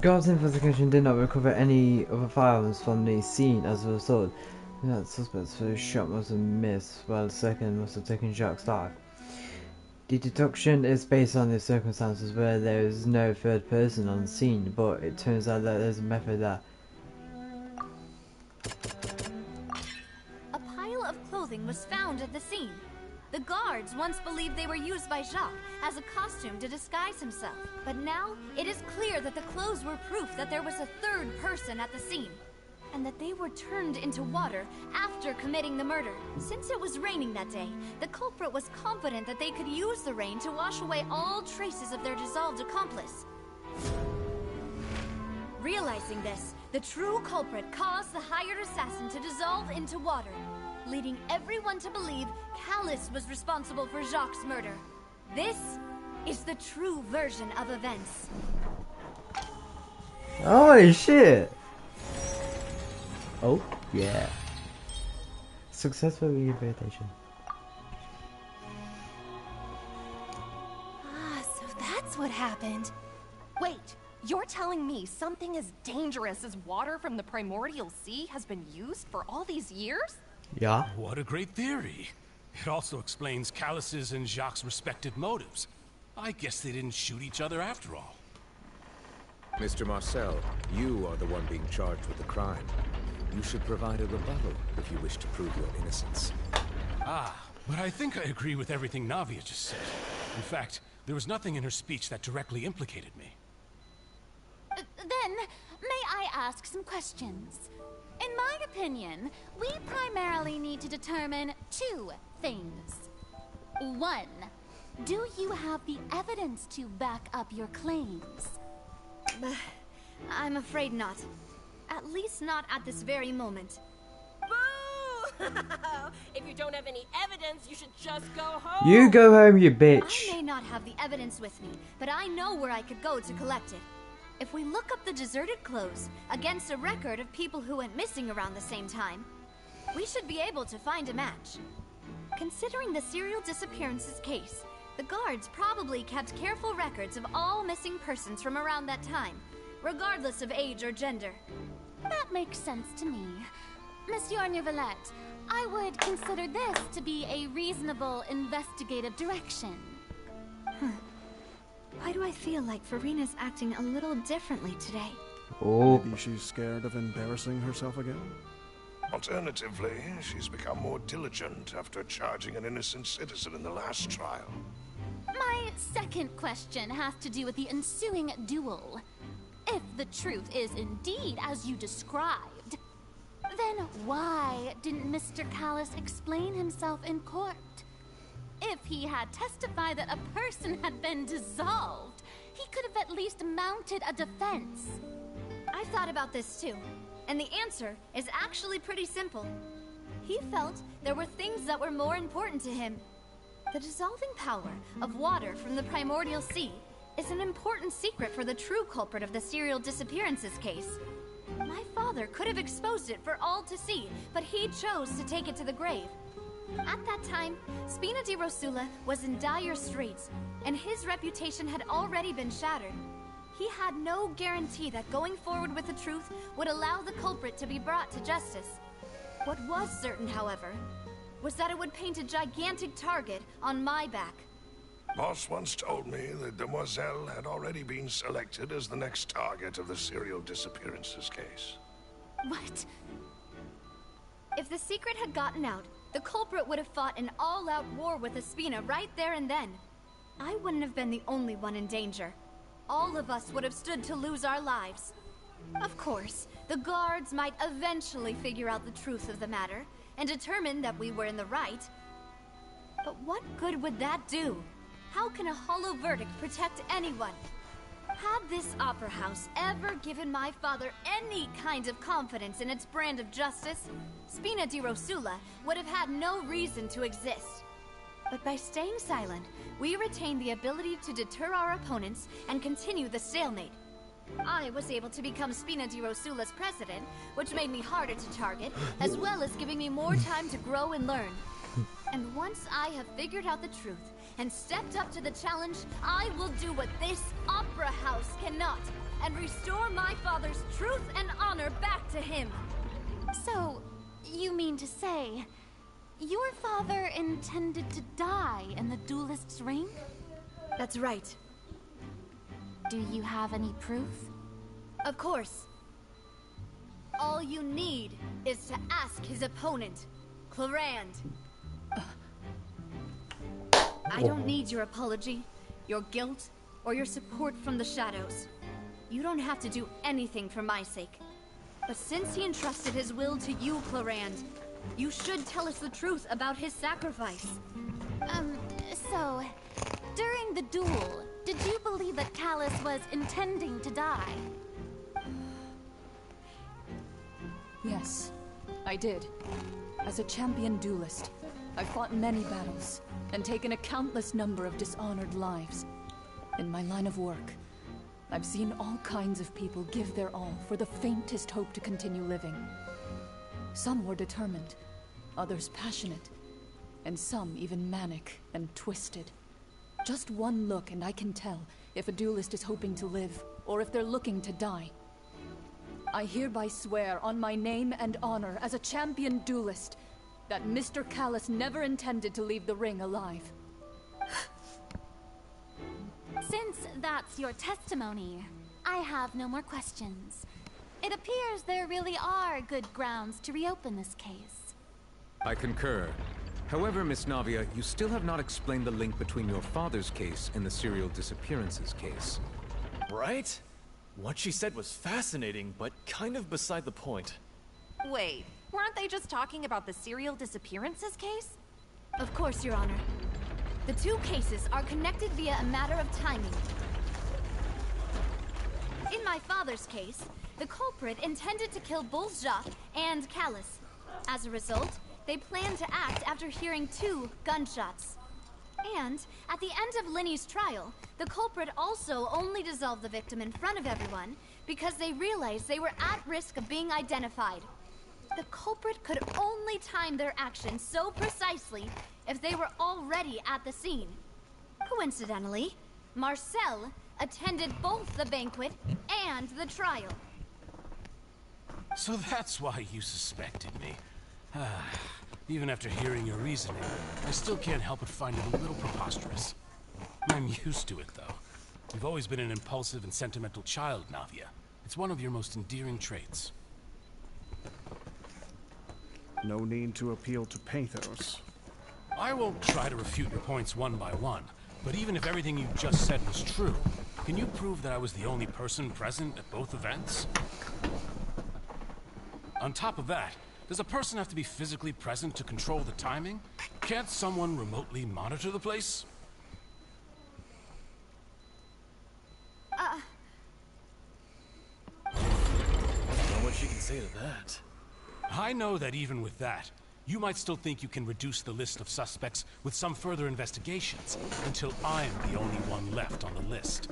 God's investigation did not recover any other firearms from the scene as a result. That suspect's first shot must have missed, while the second must have taken Jacques' life. The deduction is based on the circumstances where there is no third person on the scene, but it turns out that there's a method that... A pile of clothing was found at the scene. The guards once believed they were used by Jacques as a costume to disguise himself. But now, it is clear that the clothes were proof that there was a third person at the scene, and that they were turned into water after committing the murder. Since it was raining that day, the culprit was confident that they could use the rain to wash away all traces of their dissolved accomplice. Realizing this, the true culprit caused the hired assassin to dissolve into water, leading everyone to believe Callus was responsible for Jacques' murder. This is the true version of events. Holy shit! Oh, yeah. Successful rehabilitation. Ah, so that's what happened. Wait, you're telling me something as dangerous as water from the primordial sea has been used for all these years? Yeah. What a great theory. It also explains Callus's and Jacques' respective motives. I guess they didn't shoot each other after all. Mr. Marcel, you are the one being charged with the crime. You should provide a rebuttal if you wish to prove your innocence. Ah, but I think I agree with everything Navia just said. In fact, there was nothing in her speech that directly implicated me. Then, may I ask some questions? In my opinion, we primarily need to determine two things. One, do you have the evidence to back up your claims? I'm afraid not. At least not at this very moment. Boo! If you don't have any evidence, you should just go home. You go home, you bitch. I may not have the evidence with me, but I know where I could go to collect it. If we look up the deserted clothes against a record of people who went missing around the same time, we should be able to find a match. Considering the serial disappearances case, the guards probably kept careful records of all missing persons from around that time, regardless of age or gender. That makes sense to me. Monsieur Neuvillette, I would consider this to be a reasonable investigative direction. Why do I feel like Farina's acting a little differently today? Oh. Maybe she's scared of embarrassing herself again? Alternatively, she's become more diligent after charging an innocent citizen in the last trial. My second question has to do with the ensuing duel. If the truth is indeed as you described, Then why didn't Mr. Callis explain himself in court? If he had testified that a person had been dissolved, he could have at least mounted a defense. I've thought about this too, and the answer is actually pretty simple. He felt there were things that were more important to him. The dissolving power of water from the primordial sea is an important secret for the true culprit of the serial disappearances case. My father could have exposed it for all to see, but he chose to take it to the grave. At that time, Spina di Rosula was in dire straits, and his reputation had already been shattered. He had no guarantee that going forward with the truth would allow the culprit to be brought to justice. What was certain, however, was that it would paint a gigantic target on my back. Boss once told me that Demoiselle had already been selected as the next target of the serial disappearances case. What? If the secret had gotten out, the culprit would have fought an all-out war with Espina right there and then. I wouldn't have been the only one in danger. All of us would have stood to lose our lives. Of course, the guards might eventually figure out the truth of the matter and determine that we were in the right. But what good would that do? How can a hollow verdict protect anyone? Had this opera house ever given my father any kind of confidence in its brand of justice, Spina di Rosula would have had no reason to exist. But by staying silent, we retained the ability to deter our opponents and continue the stalemate. I was able to become Spina di Rosula's president, which made me harder to target, as well as giving me more time to grow and learn. And once I have figured out the truth and stepped up to the challenge, I will do what this opera house cannot, and restore my father's truth and honor back to him. So, you mean to say, your father intended to die in the duelist's ring? That's right. Do you have any proof? Of course. All you need is to ask his opponent, Clarand. I don't need your apology, your guilt, or your support from the shadows. You don't have to do anything for my sake. But since he entrusted his will to you, Clarand, you should tell us the truth about his sacrifice. So, during the duel, did you believe that Callis was intending to die? Yes, I did. As a champion duelist, I fought many battles and taken a countless number of dishonored lives. In my line of work, I've seen all kinds of people give their all for the faintest hope to continue living. Some were determined, others passionate, and some even manic and twisted. Just one look and I can tell if a duelist is hoping to live or if they're looking to die. I hereby swear on my name and honor as a champion duelist that Mr. Callis never intended to leave the ring alive. Since that's your testimony, I have no more questions. It appears there really are good grounds to reopen this case. I concur. However, Miss Navia, you still have not explained the link between your father's case and the serial disappearances case. Right? What she said was fascinating, but kind of beside the point. Wait, weren't they just talking about the serial disappearances case? Of course, Your Honor. The two cases are connected via a matter of timing. In my father's case, the culprit intended to kill both Jacques and Callis. As a result, they planned to act after hearing 2 gunshots. And at the end of Linny's trial, the culprit also only dissolved the victim in front of everyone because they realized they were at risk of being identified. The culprit could only time their actions so precisely if they were already at the scene. Coincidentally, Marcel attended both the banquet and the trial. So that's why you suspected me. Even after hearing your reasoning, I still can't help but find it a little preposterous. I'm used to it, though. You've always been an impulsive and sentimental child, Navia. It's one of your most endearing traits. No need to appeal to pathos. I won't try to refute your points one by one, but even if everything you just said was true, can you prove that I was the only person present at both events? On top of that, Does a person have to be physically present to control the timing? Can't someone remotely monitor the place? I don't know what she can say to that. I know that even with that, you might still think you can reduce the list of suspects with some further investigations, until I'm the only one left on the list.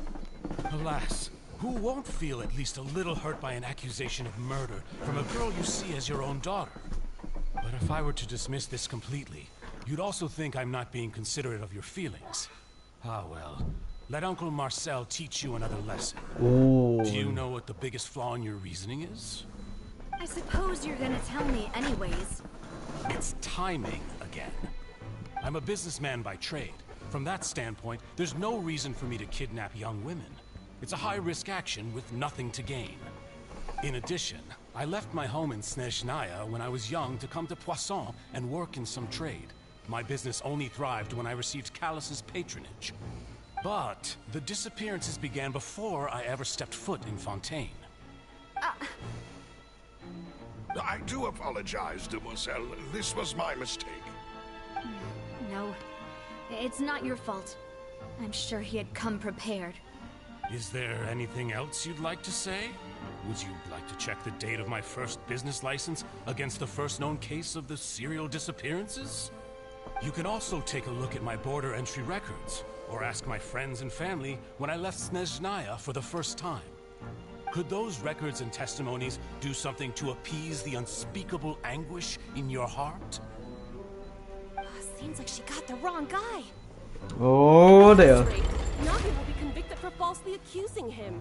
Alas, who won't feel at least a little hurt by an accusation of murder from a girl you see as your own daughter? But if I were to dismiss this completely, you'd also think I'm not being considerate of your feelings. Ah well, let Uncle Marcel teach you another lesson. Oh. Do you know what the biggest flaw in your reasoning is? I suppose you're gonna tell me anyways. It's timing again. I'm a businessman by trade. From that standpoint, there's no reason for me to kidnap young women. It's a high-risk action with nothing to gain. In addition, I left my home in Snezhnaya when I was young to come to Poisson and work in some trade. My business only thrived when I received Callus's patronage. But the disappearances began before I ever stepped foot in Fontaine. I do apologize, demoiselle. This was my mistake. No, it's not your fault. I'm sure he had come prepared. Is there anything else you'd like to say? Would you like to check the date of my first business license against the first known case of the serial disappearances? You can also take a look at my border entry records, or ask my friends and family when I left Snezhnaya for the first time. Could those records and testimonies do something to appease the unspeakable anguish in your heart? Seems like she got the wrong guy. Oh dear. Navi will be convicted for falsely accusing him.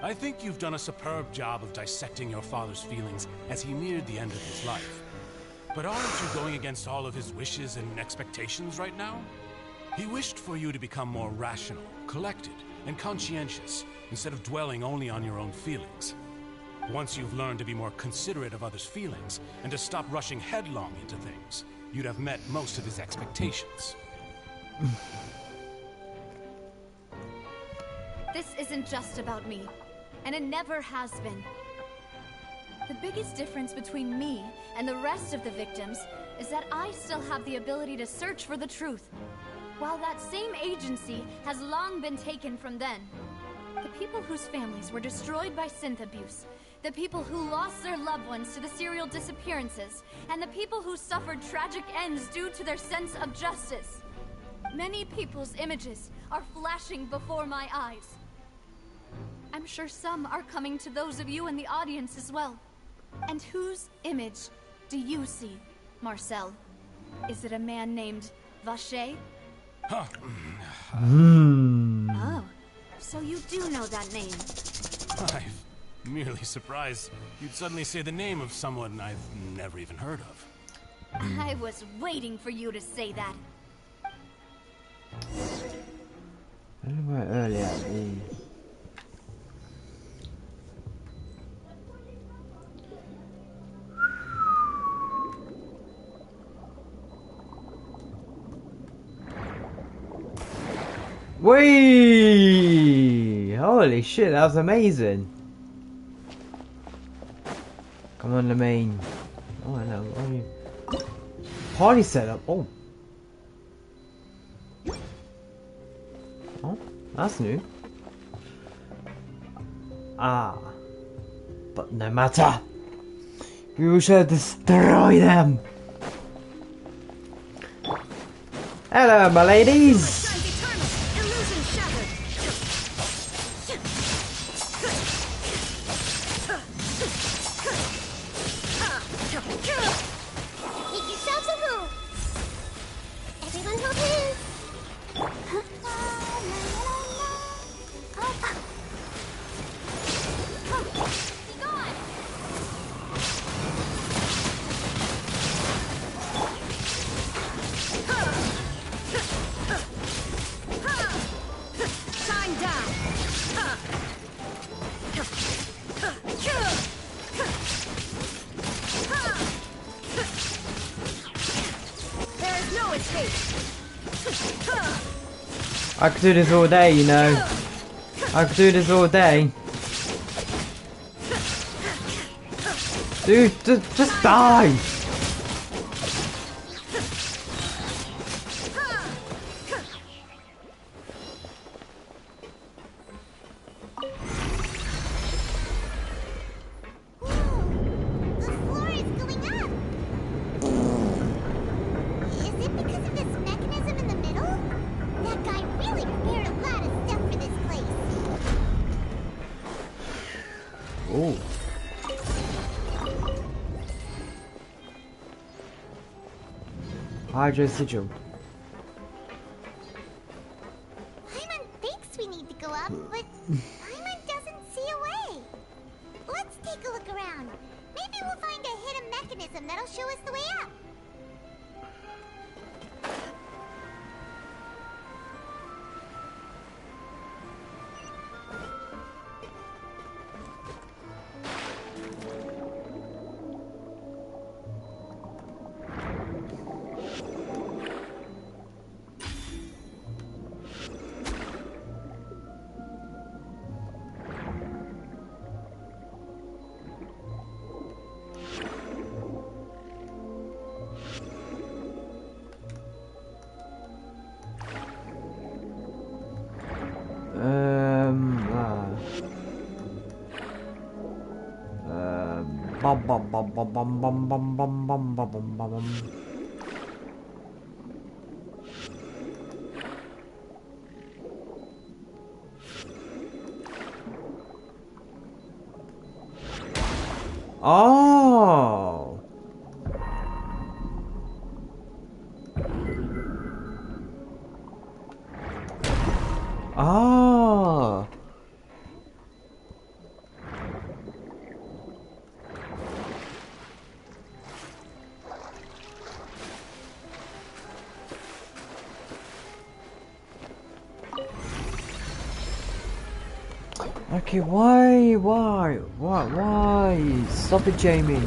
I think you've done a superb job of dissecting your father's feelings as he neared the end of his life. But aren't you going against all of his wishes and expectations right now? He wished for you to become more rational, collected, and conscientious, instead of dwelling only on your own feelings. Once you've learned to be more considerate of others' feelings, and to stop rushing headlong into things, you'd have met most of his expectations. This isn't just about me, and it never has been. The biggest difference between me and the rest of the victims is that I still have the ability to search for the truth, while that same agency has long been taken from them. The people whose families were destroyed by synth abuse, the people who lost their loved ones to the serial disappearances, and the people who suffered tragic ends due to their sense of justice. Many people's images are flashing before my eyes. I'm sure some are coming to those of you in the audience as well. And whose image do you see, Marcel? Is it a man named Vacher? Huh. Oh, so you do know that name. I'm merely surprised you'd suddenly say the name of someone I've never even heard of. I was waiting for you to say that. I don't know where earlier Whee! Holy shit, that was amazing. Come on, the main. Oh, hello. What are you? Party setup. Oh. Oh, that's new. Ah. But no matter. We shall destroy them. Hello, my ladies. I could do this all day, you know. I could do this all day. Dude, just die! Hydro sigil. Paimon thinks we need to go up, but Paimon doesn't see a way. Let's take a look around. Maybe we'll find a hidden mechanism that'll show us the way up. Bum bum bum bum bum bum bum bum bum bum bum bum. Oh. Ah. Okay, why? Stop it, Jamie.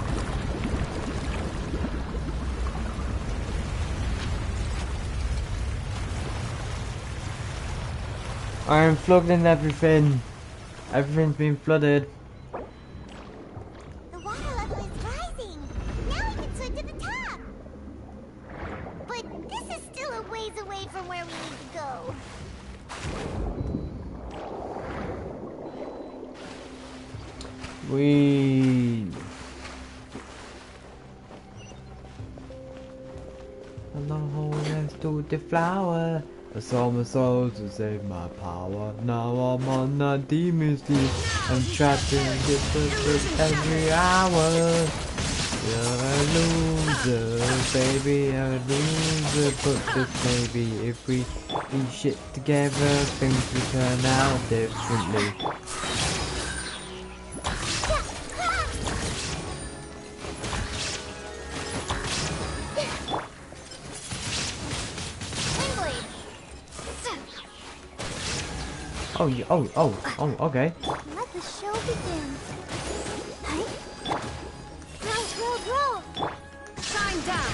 I'm flooding everything. Everything's been flooded. The water level is rising. Now we can swim to the top. But this is still a ways away from where we need to go. Hello, let's do the flower. I sold my soul to save my power. Now I'm on a demon steed. I'm trapped in this every hour. You're a loser, baby, a loser. But this maybe if we eat shit together, things will turn out differently. Oh, okay. Let the show begin. Hey? Roll. Shine down.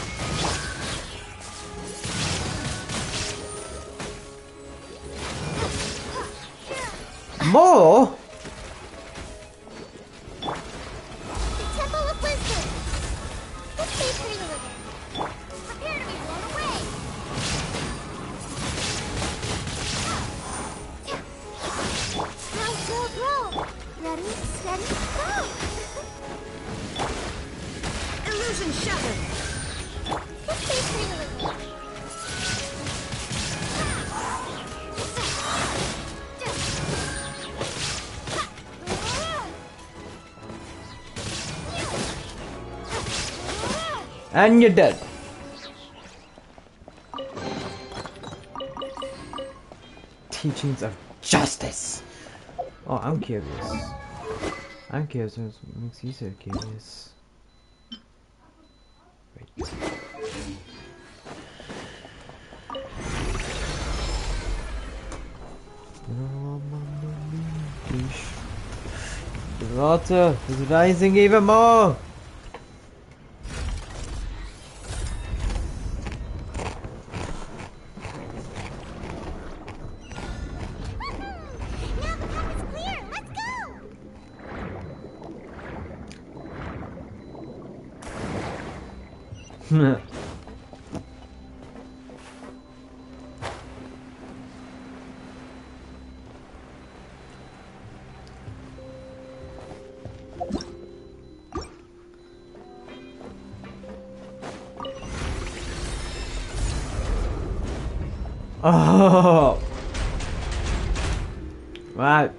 More? The Temple of Wisdom. This may pretty little. Prepare to be blown away. Roll. Ready, steady, go! Illusion shattered. This may pretty little. And you're dead. Teachings of justice. Oh, I'm curious. What makes you so curious? Wait. The water is rising even more. Oh, right.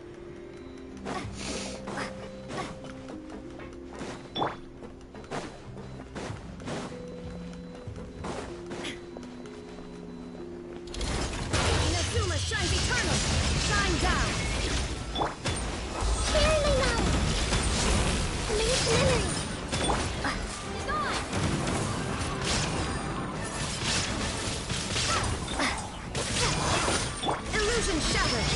Inazuma shines eternal. Shine down. Clearly now. Committed to memory. Illusion shattered.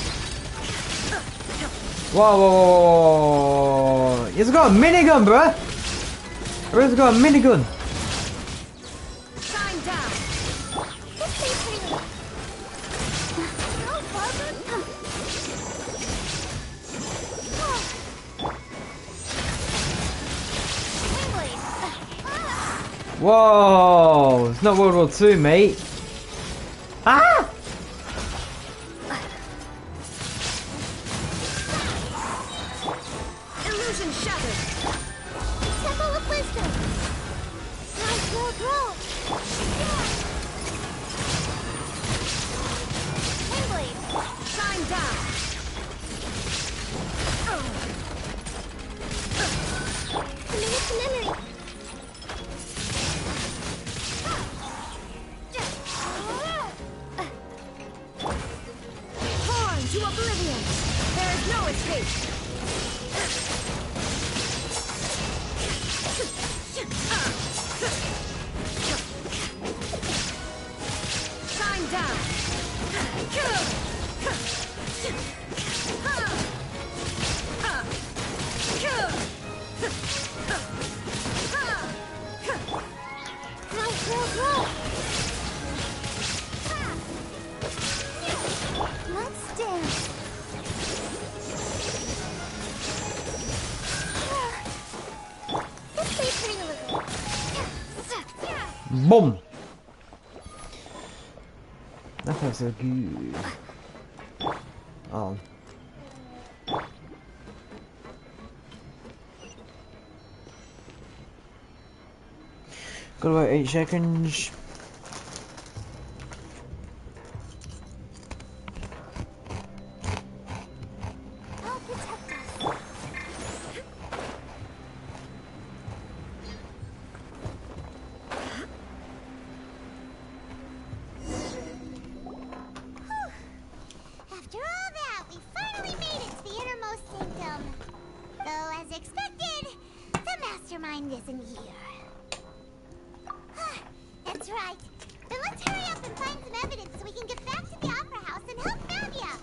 Whoa, whoa, whoa, whoa. He's got a minigun, bruh. He's got a minigun. Shine down. This way for you. No, Barbara. Whoa, it's not World War II, mate. Ah! Illusion shattered. Temple of Wisdom. Nice, grow. Windblade. Shine down. Committed to memory. Torn to oblivion. There is no escape. Shine down. Nice, grow. Let's dance. This way pretty little. Boom. That felt so good. Oh. Got about 8 seconds. I'll protect us. After all that, we finally made it to the innermost sanctum. Though, as expected, the mastermind isn't here. That's right. Then let's hurry up and find some evidence so we can get back to the Opera House and help Navia.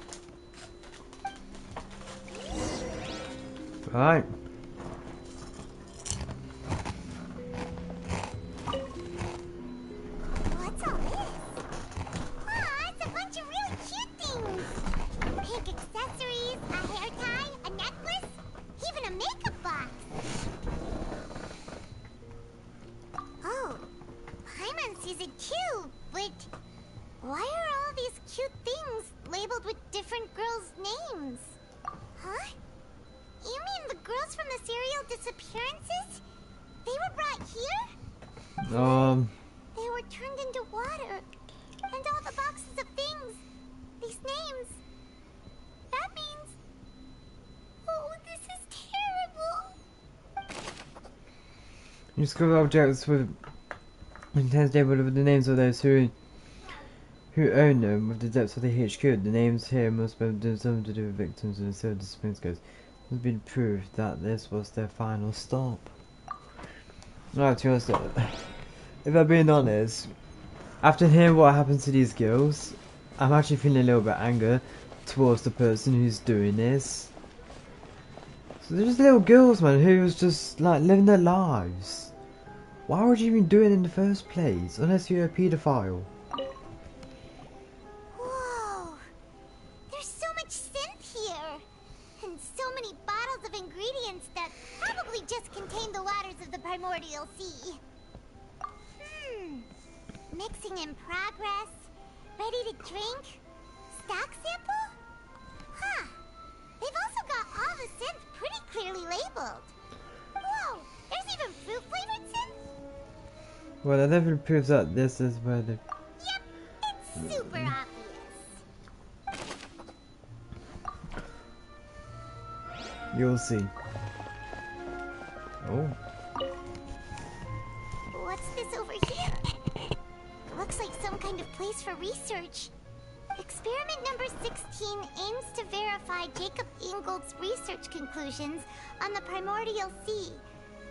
Right. What's all this? Aw, it's a bunch of really cute things. Pink accessories, a hair tie, a necklace, even a makeup box. Oh, Paimon sees it too, but why are all these cute things labeled with different girls' names? Huh? You mean the girls from the serial disappearances? They were brought here? They were turned into water. And all the boxes of things. These names. That means... Oh, this is terrible. You discover objects with intense table with the names of those who own them with the depths of the HQ. The names here must have something to do with victims of the serial disappearance case. It has been proved that this was their final stop. Right, to be honest, if I'm being honest, after hearing what happened to these girls, I'm actually feeling a little bit of anger towards the person who's doing this. So they're just little girls, man, who was just like living their lives. Why would you even do it in the first place, unless you're a paedophile? Whoa. There's so much synth here. And so many bottles of ingredients that probably just contain the waters of the primordial sea. Mixing in progress. Ready to drink? Stock sample? Huh. They've also got all the scents pretty clearly labeled. Whoa, there's even fruit-flavored scents? Well, that definitely proves that this is where the... Yep, it's super obvious. You'll see. Oh. What's this over here? Looks like some kind of place for research. Experiment number 16 aims to verify Jacob Ingold's research conclusions on the primordial sea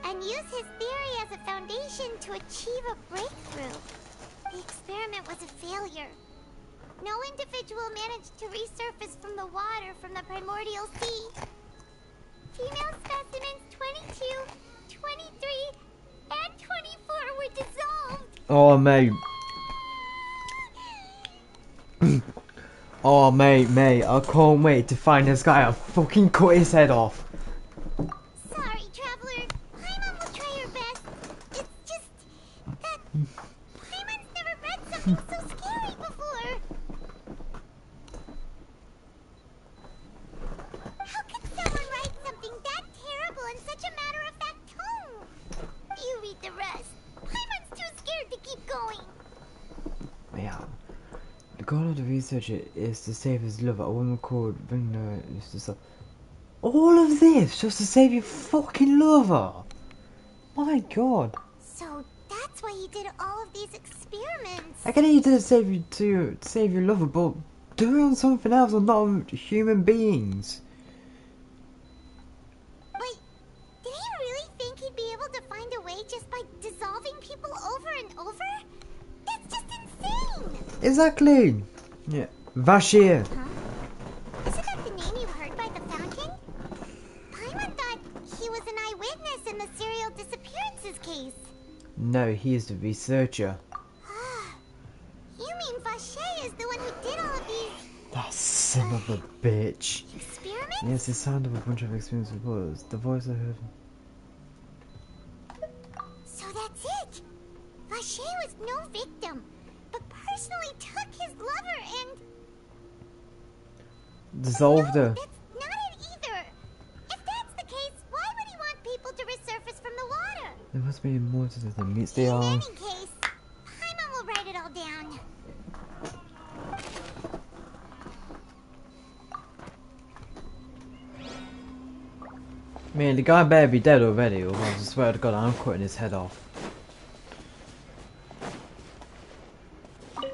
and use his theory as a foundation to achieve a breakthrough. The experiment was a failure. No individual managed to resurface from the water from the primordial sea. Female specimens 22, 23, and 24 were dissolved. Oh, mate. Oh, mate, I can't wait to find this guy and fucking cut his head off. Sorry, Traveler. Paimon will try her best. It's just that Paimon's never read something so scary before. How could someone write something that terrible in such a matter-of-fact tone? You read the rest. Paimon's too scared to keep going. Yeah. The goal of the researcher is to save his lover, a woman called Vigna. All of this just to save your fucking lover. My god. So that's why you did all of these experiments. I get it, you did it to save your lover, but do it on something else, on not on human beings. Wait, did he really think he'd be able to find a way just by dissolving people over and over? That's just insane! Exactly. Yeah. Vashir. Huh? Isn't that the name you heard by the fountain? Paimon thought he was an eyewitness in the serial disappearances case. No, he is the researcher. You mean Vache is the one who did all of these... That son of a bitch. Experiments? Yes, the sound of a bunch of experience reporters. The voice I heard. So that's it! Vache was no victim, but personally took his lover and... Dissolved her. That's not it either! If that's the case, why would he want people to resurface from the water? There must be more to this than meets the In eye. any case, Paimon will write it all down. Man, the guy better be dead already, or I swear to God, I'm cutting his head off. Let's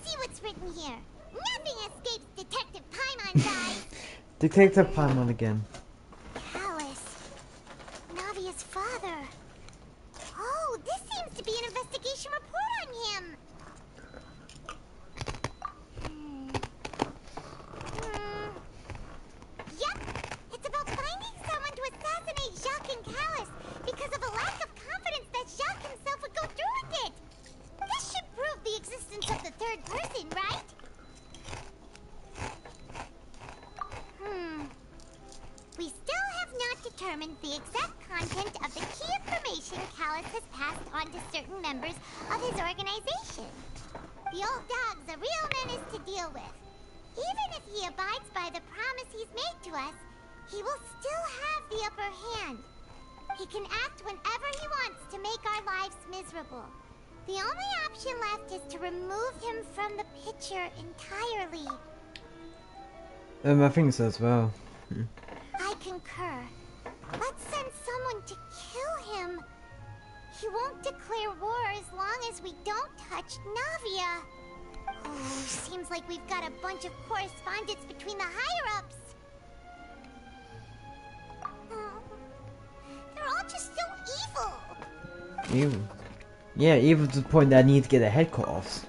see what's written here. Nothing escapes Detective Paimon's eyes. Detective Paimon again. Callus. Navia's father. Oh, this seems to be an investigation report on him. Yep. It's about finding someone to assassinate Jacques and Callus because of a lack of confidence that Jacques himself would go through with it. This should prove the existence of the third person, right? We still have not determined the exact content of the key information Callus has passed on to certain members of his organization. The old dog's a real menace to deal with. Even if he abides by the promise he's made to us, he will still have the upper hand. He can act whenever he wants to make our lives miserable. The only option left is to remove him from the picture entirely. I think so as well. I concur. Let's send someone to kill him. He won't declare war as long as we don't touch Navia. Oh, seems like we've got a bunch of correspondence between the higher-ups. Oh, they're all just so evil. Evil. Yeah, evil to the point that I need to get their head cut off.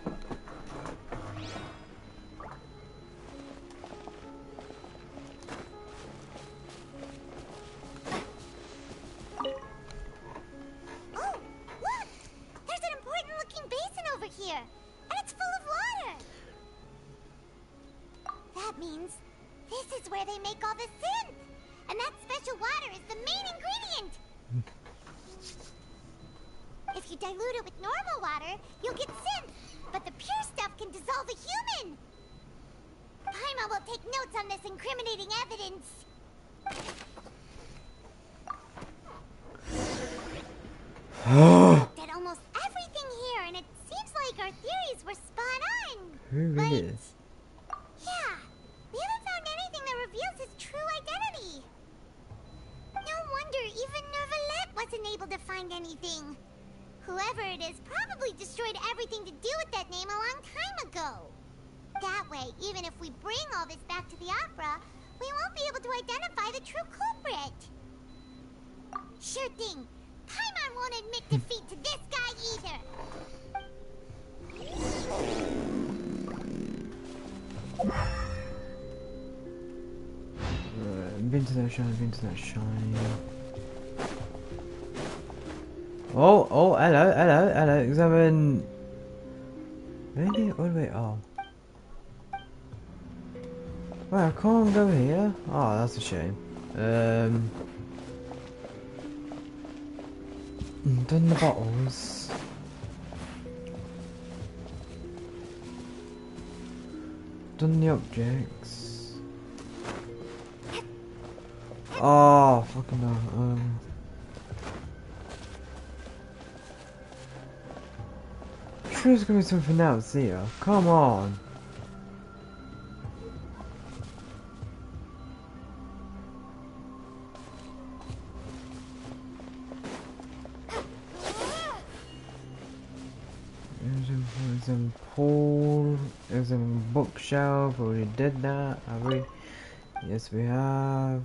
If you dilute it with normal water, you'll get synth. But the pure stuff can dissolve a human. Paimon will take notes on this incriminating evidence. Looked at almost everything here, and it seems like our theories were spot on. Who really is? Yeah, we haven't found anything that reveals his true identity. No wonder even Nervalette wasn't able to find anything. Whoever it is probably destroyed everything to do with that name a long time ago. That way, even if we bring all this back to the opera, we won't be able to identify the true culprit. Sure thing. Paimon won't admit defeat to this guy either. Been to that shine, been to that shine. Oh, hello. Examine. Really? What do we? Oh. Well, I can't go here. Oh, that's a shame. Done the bottles. Done the objects. Oh, fucking no. Sure there's gonna be something else here. Come on. There's a pool. There's a bookshelf. We already did that. Have we? Yes, we have.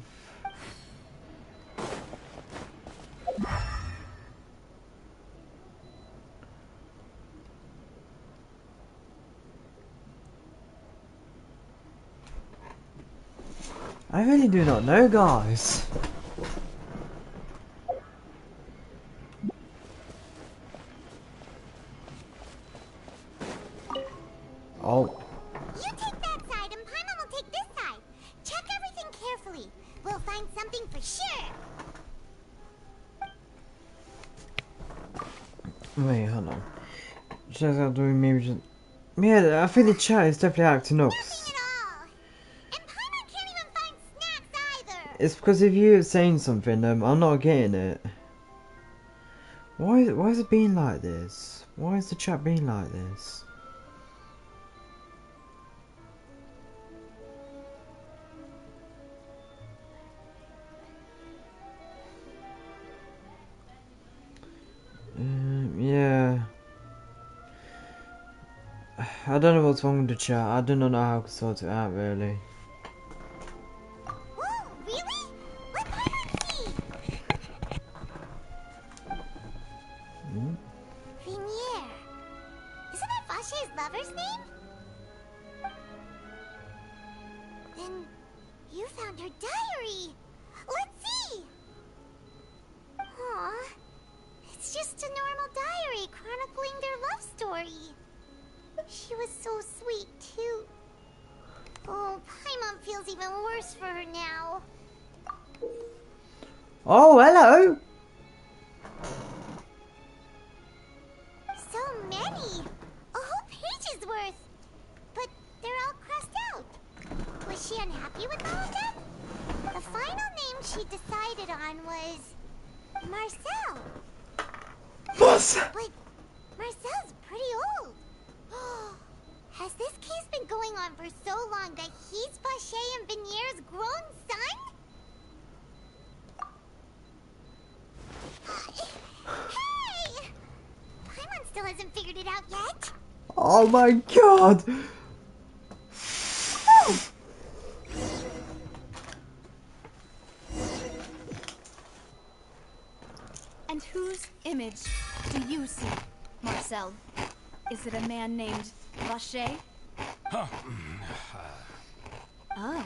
I really do not know, guys. Oh. You take that side and Paimon will take this side. Check everything carefully. We'll find something for sure. Wait, hold on. Just out doing maybe just. Yeah, I think the chat is definitely acting up. It's because if you're saying something, I'm not getting it. Why is it being like this? Why is the chat being like this? Yeah. I don't know what's wrong with the chat. I do not know how to sort it out, really. Whoa, really? Let Paimon see! Vinier. Isn't that Vache's lover's name? Then you found her diary. Let's see! Aw. It's just a normal diary chronicling their love story. She was so sweet, too. Oh, Paimon feels even worse for her now. Oh, hello! So many! A whole page's worth! But they're all crossed out. Was she unhappy with all of them? The final name she decided on was... Marcel. But Marcel's pretty old. Has this case been going on for so long that he's Vache and Vinier's grown son? Hey! Paimon still hasn't figured it out yet. Oh my god! And whose image do you see, Marcel? Is it a man named Vache? Huh. Oh,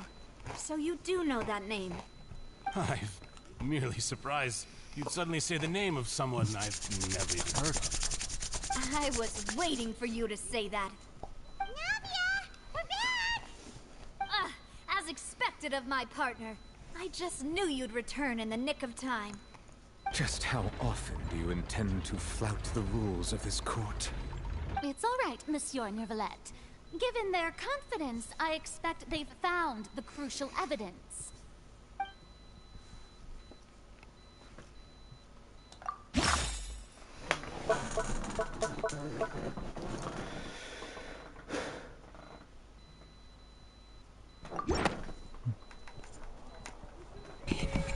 so you do know that name. I'm merely surprised you'd suddenly say the name of someone I've never even heard of. I was waiting for you to say that. Navia! We're back! As expected of my partner. I just knew you'd return in the nick of time. Just how often do you intend to flout the rules of this court? It's all right, Monsieur Neuvillette. Given their confidence, I expect they've found the crucial evidence.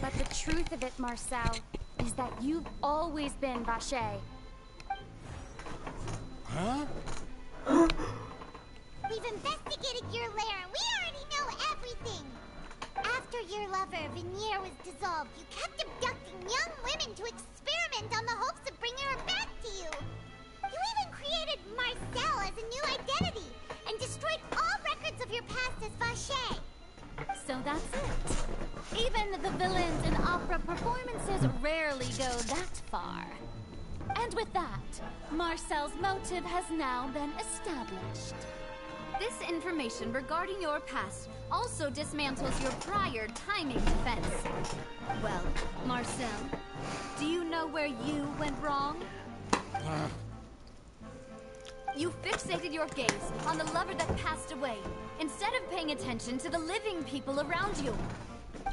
But the truth of it, Marcel, is that you've always been Vacher. Huh? We've investigated your lair and we already know everything. After your lover, Venier, was dissolved, you kept abducting young women to experiment on the hopes of bringing her back to you. You even created Marcel as a new identity and destroyed all records of your past as Vacher. So that's it. Even the villains in opera performances rarely go that far. And with that, Marcel's motive has now been established. This information regarding your past also dismantles your prior timing defense. Well, Marcel, do you know where you went wrong? You fixated your gaze on the lover that passed away, instead of paying attention to the living people around you.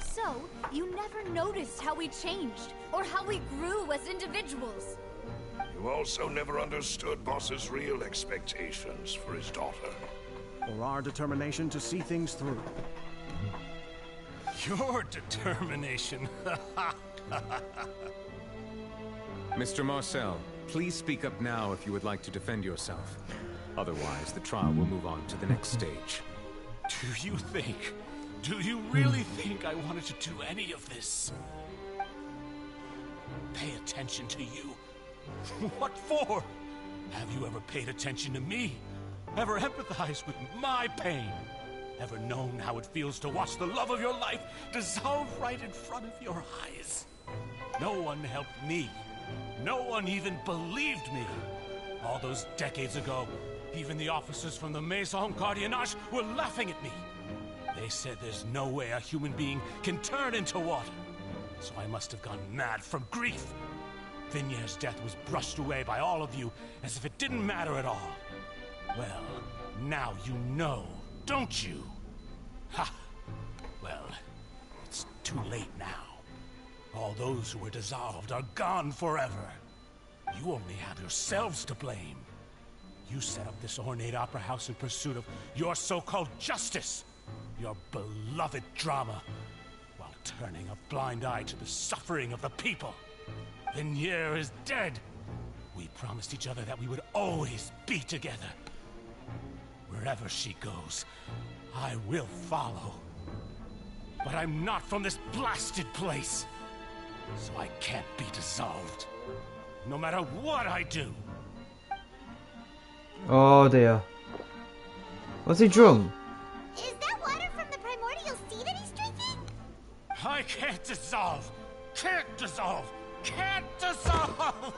So, you never noticed how we changed, or how we grew as individuals. You also never understood Boss's real expectations for his daughter. Or our determination to see things through. Your determination. Mr. Marcel, please speak up now if you would like to defend yourself. Otherwise, the trial will move on to the next stage. Do you really think I wanted to do any of this? Pay attention to you? What for? Have you ever paid attention to me? Ever empathized with my pain? Ever known how it feels to watch the love of your life dissolve right in front of your eyes? No one helped me. No one even believed me. All those decades ago, even the officers from the Maison Gardiennage were laughing at me. They said there's no way a human being can turn into water. So I must have gone mad from grief. Vinier's death was brushed away by all of you as if it didn't matter at all. Well, now you know, don't you? Ha! Well, it's too late now. All those who were dissolved are gone forever. You only have yourselves to blame. You set up this ornate opera house in pursuit of your so-called justice, your beloved drama, while turning a blind eye to the suffering of the people. Venier is dead. We promised each other that we would always be together. Wherever she goes, I will follow. But I'm not from this blasted place, so I can't be dissolved. No matter what I do. Oh dear. Was he drunk? Is that water from the primordial sea that he's drinking? I can't dissolve. Can't dissolve. Can't dissolve.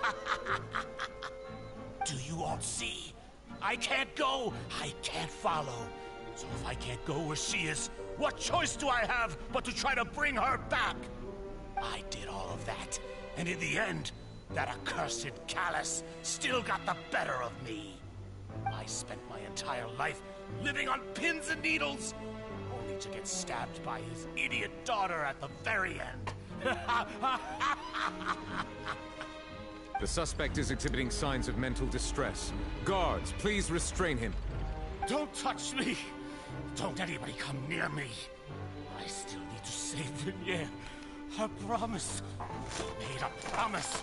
Do you all see? I can't go. I can't follow. So if I can't go where she is, what choice do I have but to try to bring her back? I did all of that, and in the end, that accursed Callus still got the better of me. I spent my entire life living on pins and needles, only to get stabbed by his idiot daughter at the very end. The suspect is exhibiting signs of mental distress. Guards, please restrain him. Don't touch me! Don't anybody come near me! I still need to save Venier. I promise. Made a promise.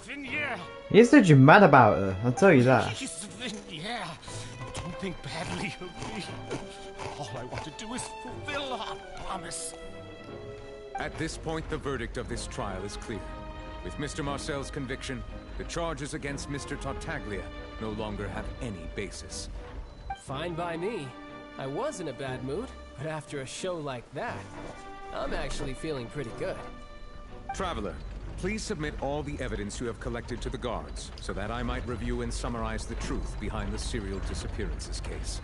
Venier! He said you're mad about her, I'll tell you that. Please, Venier! Don't think badly of me. All I want to do is fulfill our promise. At this point, the verdict of this trial is clear. With Mr. Marcel's conviction, the charges against Mr. Tartaglia no longer have any basis. Fine by me. I was in a bad mood, but after a show like that, I'm actually feeling pretty good. Traveler, please submit all the evidence you have collected to the guards, so that I might review and summarize the truth behind the serial disappearances case.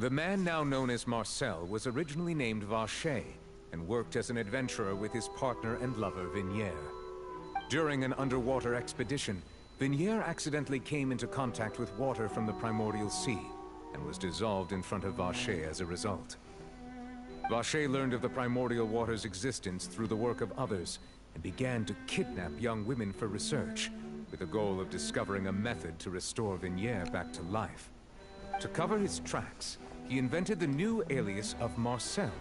The man now known as Marcel was originally named Vacher and worked as an adventurer with his partner and lover Vignier. During an underwater expedition, Vignier accidentally came into contact with water from the primordial sea and was dissolved in front of Vacher as a result. Vacher learned of the primordial water's existence through the work of others and began to kidnap young women for research, with the goal of discovering a method to restore Vignier back to life. To cover his tracks, he invented the new alias of Marcel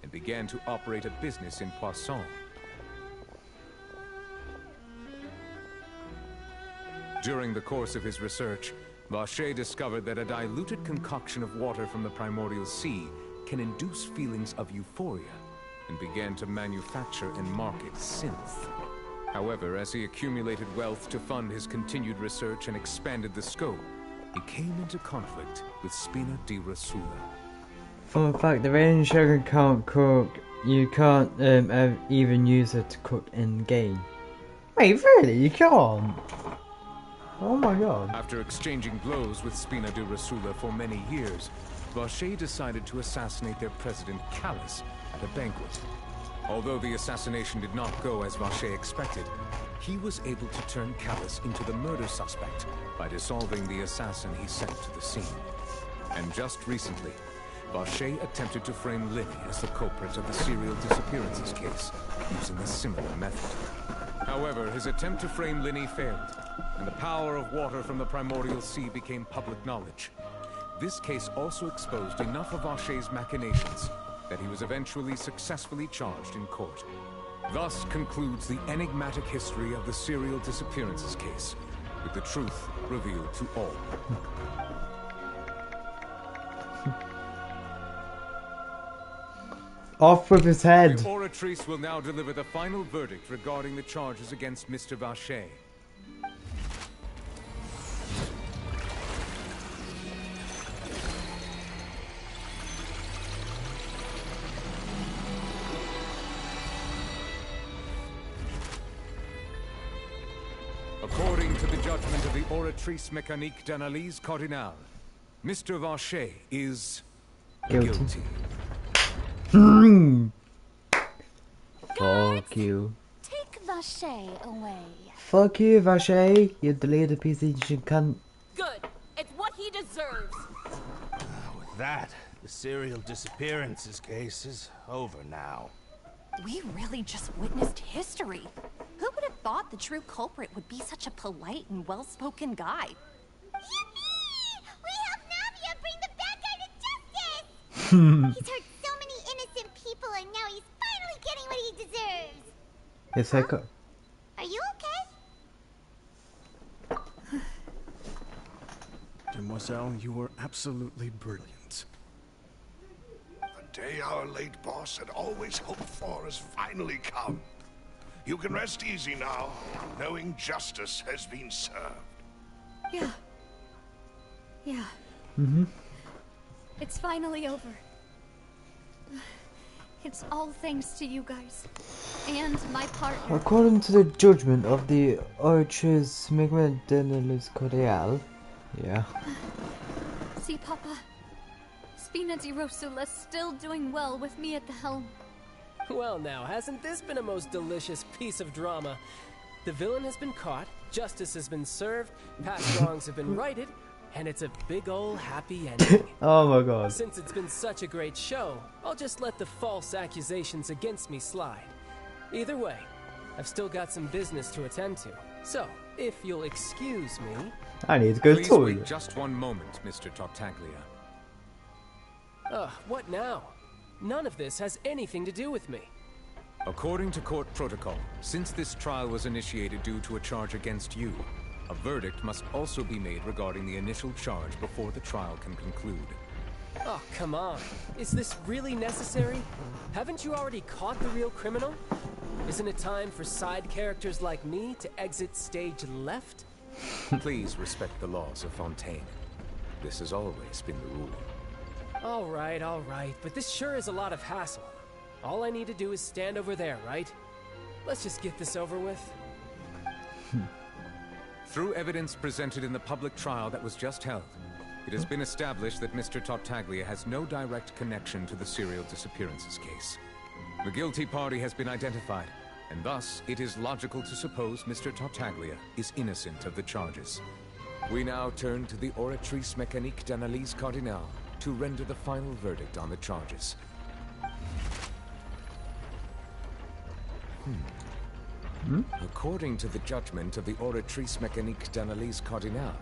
and began to operate a business in Poisson. During the course of his research, Vacher discovered that a diluted concoction of water from the primordial sea can induce feelings of euphoria, and began to manufacture and market synth. However, as he accumulated wealth to fund his continued research and expanded the scope, he came into conflict with Spina di Rosula. Fun fact, the rain sugar can't cook. You can't even use it to cook in game. Wait, really? You can't? Oh my god. After exchanging blows with Spina di Rosula for many years, Vacher decided to assassinate their president, Callus, at a banquet. Although the assassination did not go as Vacher expected, he was able to turn Callus into the murder suspect by dissolving the assassin he sent to the scene. And just recently, Vacher attempted to frame Lily as the culprit of the serial disappearances case, using a similar method. However, his attempt to frame Linny failed, and the power of water from the primordial sea became public knowledge. This case also exposed enough of Vacher's machinations that he was eventually successfully charged in court. Thus concludes the enigmatic history of the serial disappearances case, with the truth revealed to all. Off with his head. The Oratrice will now deliver the final verdict regarding the charges against Mr. Vacher. According to the judgment of the Oratrice Mécanique d'Analyse Cardinale, Mr. Vacher is guilty. Fuck you. Take Vacher away. Fuck you, Vacher. You deleted piece of shit cunt. Good. It's what he deserves. With that, the serial disappearances case is over now. We really just witnessed history. Who would have thought the true culprit would be such a polite and well-spoken guy? Yippee! We helped Navia bring the bad guy to justice! He's hurt so many innocent people, and now he's finally getting what he deserves. Yes, I got. Are you okay? Demoiselle, you were absolutely brilliant. The day our late boss had always hoped for has finally come. You can rest easy now, knowing justice has been served. Yeah. Yeah. It's finally over. It's all thanks to you guys. And my partner. According to the judgment of the Oratrice Mécanique d'Analyse Cardinale. Yeah. See, Papa? Spina di Rosula's still doing well with me at the helm. Well now, hasn't this been a most delicious piece of drama? The villain has been caught, justice has been served, past wrongs have been righted, and it's a big ol' happy ending. Oh my god. Since it's been such a great show, I'll just let the false accusations against me slide. Either way, I've still got some business to attend to. So, if you'll excuse me... I need to go to the toilet. Please wait just one moment, Mr. Tartaglia. What now? None of this has anything to do with me. According to court protocol, since this trial was initiated due to a charge against you, a verdict must also be made regarding the initial charge before the trial can conclude. Oh, come on. Is this really necessary? Haven't you already caught the real criminal? Isn't it time for side characters like me to exit stage left? Please respect the laws of Fontaine. This has always been the rule. All right, but this sure is a lot of hassle. All I need to do is stand over there, right? Let's just get this over with. Through evidence presented in the public trial that was just held, It has been established that Mr. Tartaglia has no direct connection to the serial disappearances case. The guilty party has been identified, and thus it is logical to suppose Mr. Tartaglia is innocent of the charges. We now turn to the Oratrice Mécanique d'Analyse Cardinale to render the final verdict on the charges. According to the judgment of the Oratrice Mécanique d'Analyse Cardinale,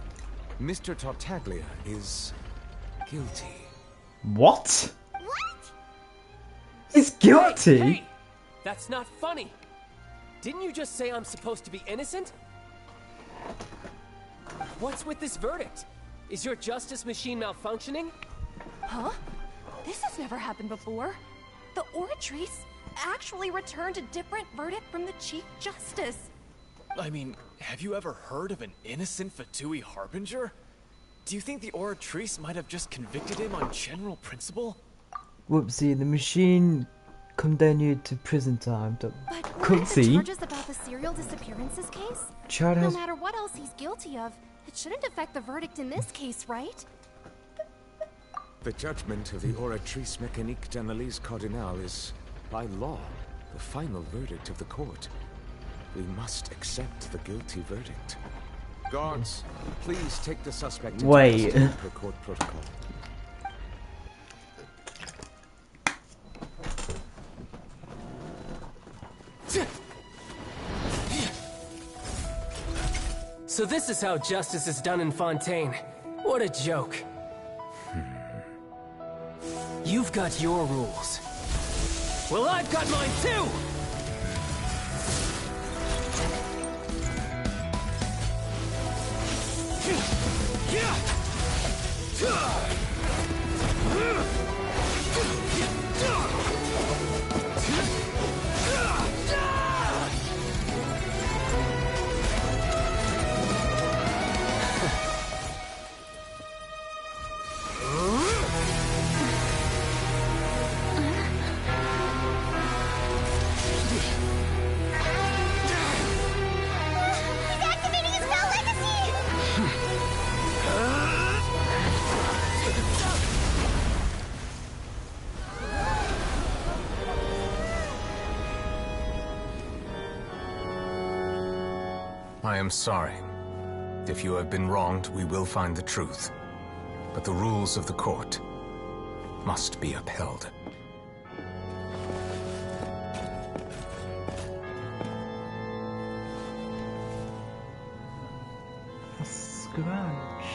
Mr. Tartaglia is guilty. What? He's guilty? Hey, that's not funny. Didn't you just say I'm supposed to be innocent? What's with this verdict? Is your justice machine malfunctioning? Huh? This has never happened before. The Oratrice actually returned a different verdict from the Chief Justice. I mean, have you ever heard of an innocent Fatui Harbinger? Do you think the Oratrice might have just convicted him on general principle? Whoopsie, the machine condemned you to prison time. But Could the see. charges about the serial disappearances case? Child No has... matter what else he's guilty of, it shouldn't affect the verdict in this case, right? The judgment of the Oratrice Mécanique d'Analyse Cardinale is, by law, the final verdict of the court. We must accept the guilty verdict. Guards, please take the suspect into Wait. custody per court protocol. So this is how justice is done in Fontaine. What a joke. You've got your rules. Well, I've got mine too! He's activating his spell legacy! I am sorry. If you have been wronged, we will find the truth. But the rules of the court must be upheld. Scratch.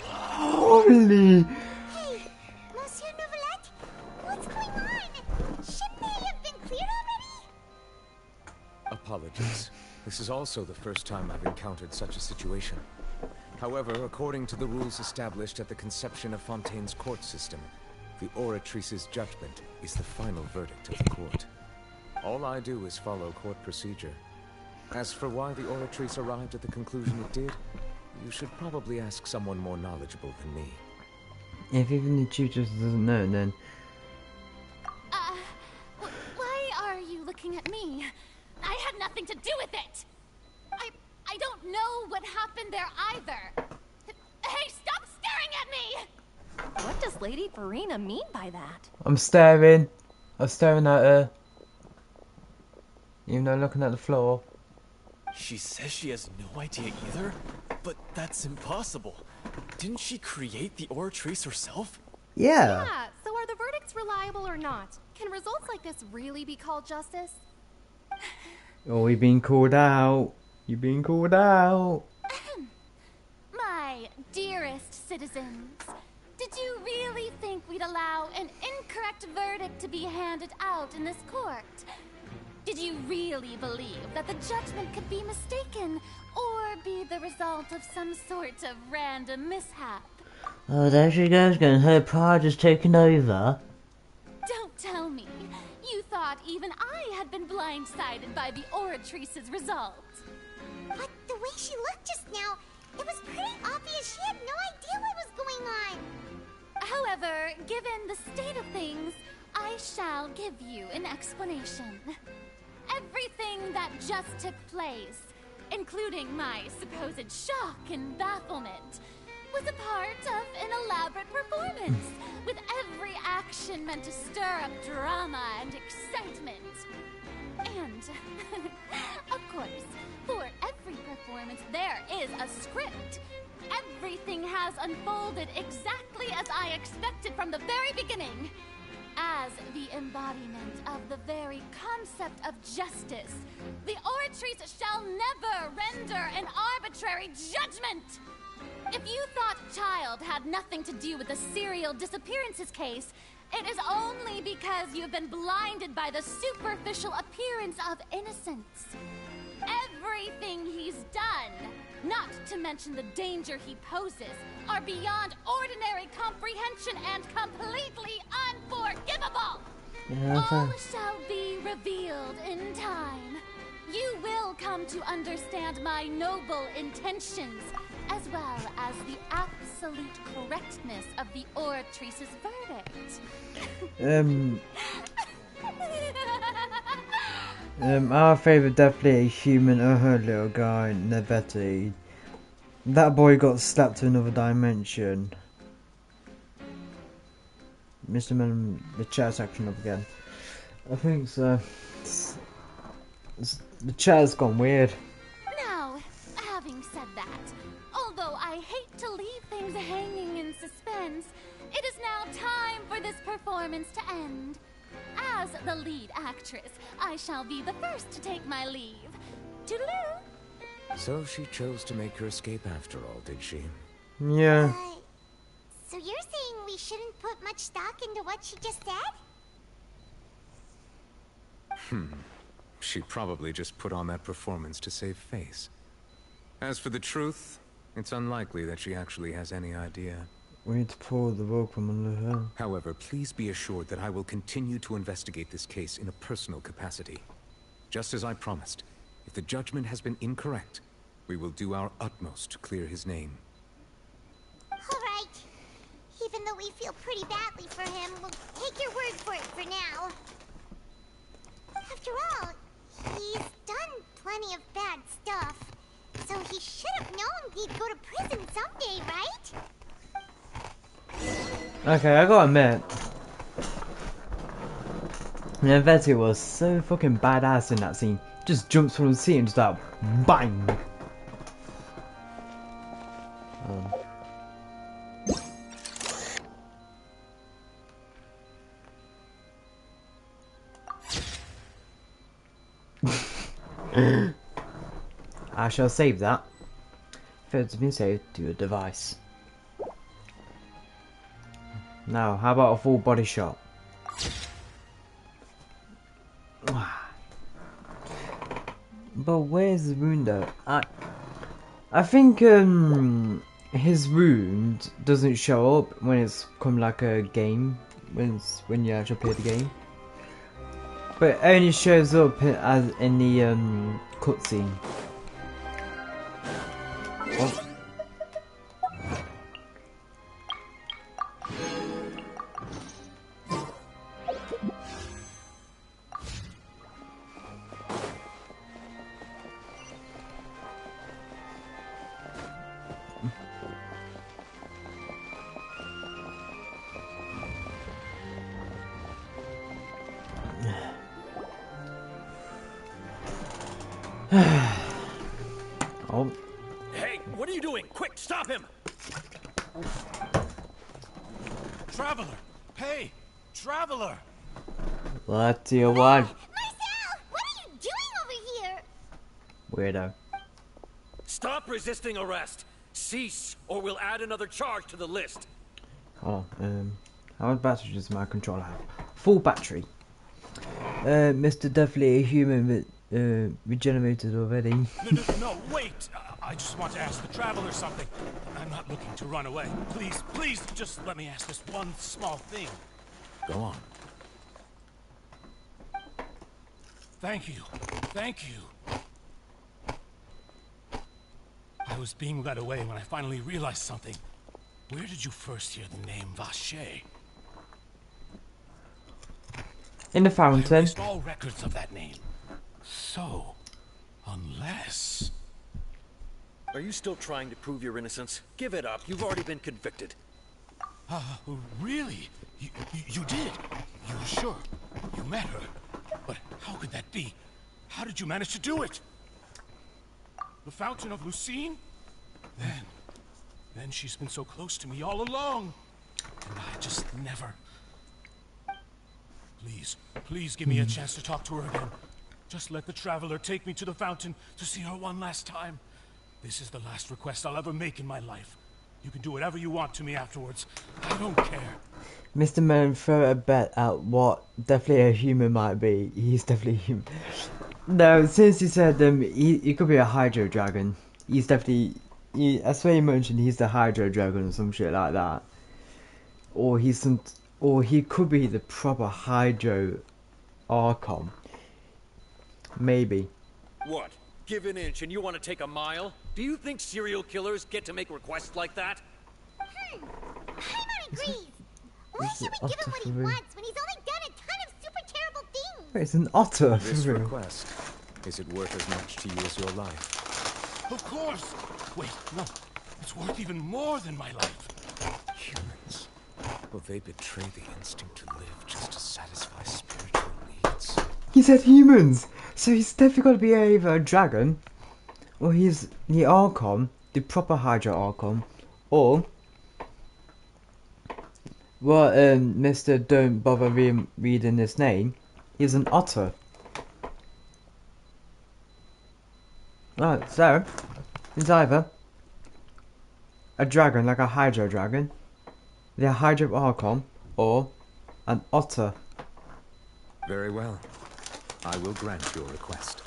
Holy! Hey, Monsieur Novelette, what's going on? Shouldn't they have been cleared already? Apologies. This is also the first time I've encountered such a situation. However, according to the rules established at the conception of Fontaine's court system, the Oratrice's judgment is the final verdict of the court. All I do is follow court procedure. As for why the Oratrice arrived at the conclusion it did, you should probably ask someone more knowledgeable than me. If even the chief justice doesn't know, then... Why are you looking at me? I had nothing to do with it! I don't know what happened there either! Hey, stop staring at me! What does Lady Farina mean by that? I'm staring at her. Even though looking at the floor. She says she has no idea either? But that's impossible. Didn't she create the Oratrice herself? Yeah. Yeah, so are the verdicts reliable or not? Can results like this really be called justice? Oh, you've been called out. You've been called out. My dearest citizens, did you really think we'd allow an incorrect verdict to be handed out in this court? Did you really believe that the judgment could be mistaken or be the result of some sort of random mishap? Oh, there she goes again. Her pride is taking over. Don't tell me. You thought even I had been blindsided by the Oratrice's result. But the way she looked just now, it was pretty obvious she had no idea what was going on. However, given the state of things, I shall give you an explanation. Everything that just took place including my supposed shock and bafflement, was a part of an elaborate performance, with every action meant to stir up drama and excitement. And, of course, for every performance there is a script. Everything has unfolded exactly as I expected from the very beginning. As the embodiment of the very concept of justice, the Oratrice shall never render an arbitrary judgment! If you thought Child had nothing to do with the serial disappearances case, it is only because you've been blinded by the superficial appearance of innocence. Everything he's done, not to mention the danger he poses, are beyond ordinary comprehension and completely unforgivable. All shall be revealed in time. You will come to understand my noble intentions, as well as the absolute correctness of the Oratrice's verdict. Our favourite definitely a human or her little guy, Nevetti. That boy got slapped to another dimension. Mr. Man, the chat section up again. I think so. The chat's gone weird. Now, having said that, although I hate to leave things hanging in suspense, it is now time for this performance to end. As the lead actress, I shall be the first to take my leave. Toodaloo! So she chose to make her escape after all, did she? Yeah. So you're saying we shouldn't put much stock into what she just said? She probably just put on that performance to save face. As for the truth, it's unlikely that she actually has any idea. We need to pull the rug from under her. However, please be assured that I will continue to investigate this case in a personal capacity. Just as I promised, if the judgment has been incorrect, we will do our utmost to clear his name. Alright. Even though we feel pretty badly for him, we'll take your word for it for now. After all, he's done plenty of bad stuff, so he should have known he'd go to prison someday, right? Okay, I gotta admit, Nevetti was so fucking badass in that scene. Just jumps from the seat and just like, bang! I shall save that. If it's been saved to a device. Now, how about a full body shot? But where's the wound though? I think his wound doesn't show up when it's come like a game, when you actually play the game. But it only shows up as in the cutscene. Oh. Oh. Hey, what are you doing? Quick, stop him! Traveler! Hey! Traveler! What do you want? Marcel! What are you doing over here? Weirdo. Stop resisting arrest! Cease, or we'll add another charge to the list. Oh, how much battery does my controller have? Full battery. Mr. Definitely a human with regenerated already. No, wait! I just want to ask the traveler something. I'm not looking to run away. Please, please, just let me ask this one small thing. Go on. Thank you. Thank you. I was being led away when I finally realized something. Where did you first hear the name Vacher? In the fountain. I erased all records of that name. So, unless... Are you still trying to prove your innocence? Give it up. You've already been convicted. Really? You did? You were sure? You met her? But how could that be? How did you manage to do it? The Fountain of Lucine? Then she's been so close to me all along. And I just never... Please give me a chance to talk to her again. Just let the Traveler take me to the fountain to see her one last time. This is the last request I'll ever make in my life. You can do whatever you want to me afterwards. I don't care. Mr. Melon throw a bet at what definitely a human might be. He's definitely human. No, since you said he could be a Hydro Dragon. He's definitely... I swear you mentioned he's the Hydro Dragon or some shit like that. Or he could be the proper Hydro Archon. Maybe. What? Give an inch and you want to take a mile? Do you think serial killers get to make requests like that? Paimon agrees. Why should we give him what he wants when he's only done a ton of super terrible things? It's an otter. This request, is it worth as much to you as your life? Of course! Wait, no. It's worth even more than my life. Humans. Will they betray the instinct to live just to satisfy spiritual needs? He said humans! So he's definitely got to be either a dragon, or he's the Archon, the proper Hydro Archon, or... well, Mr. Don't bother reading his name, he's an otter. Right, so, it's either a dragon, like a Hydro Dragon, the Hydro Archon, or an otter. Very well. I will grant your request.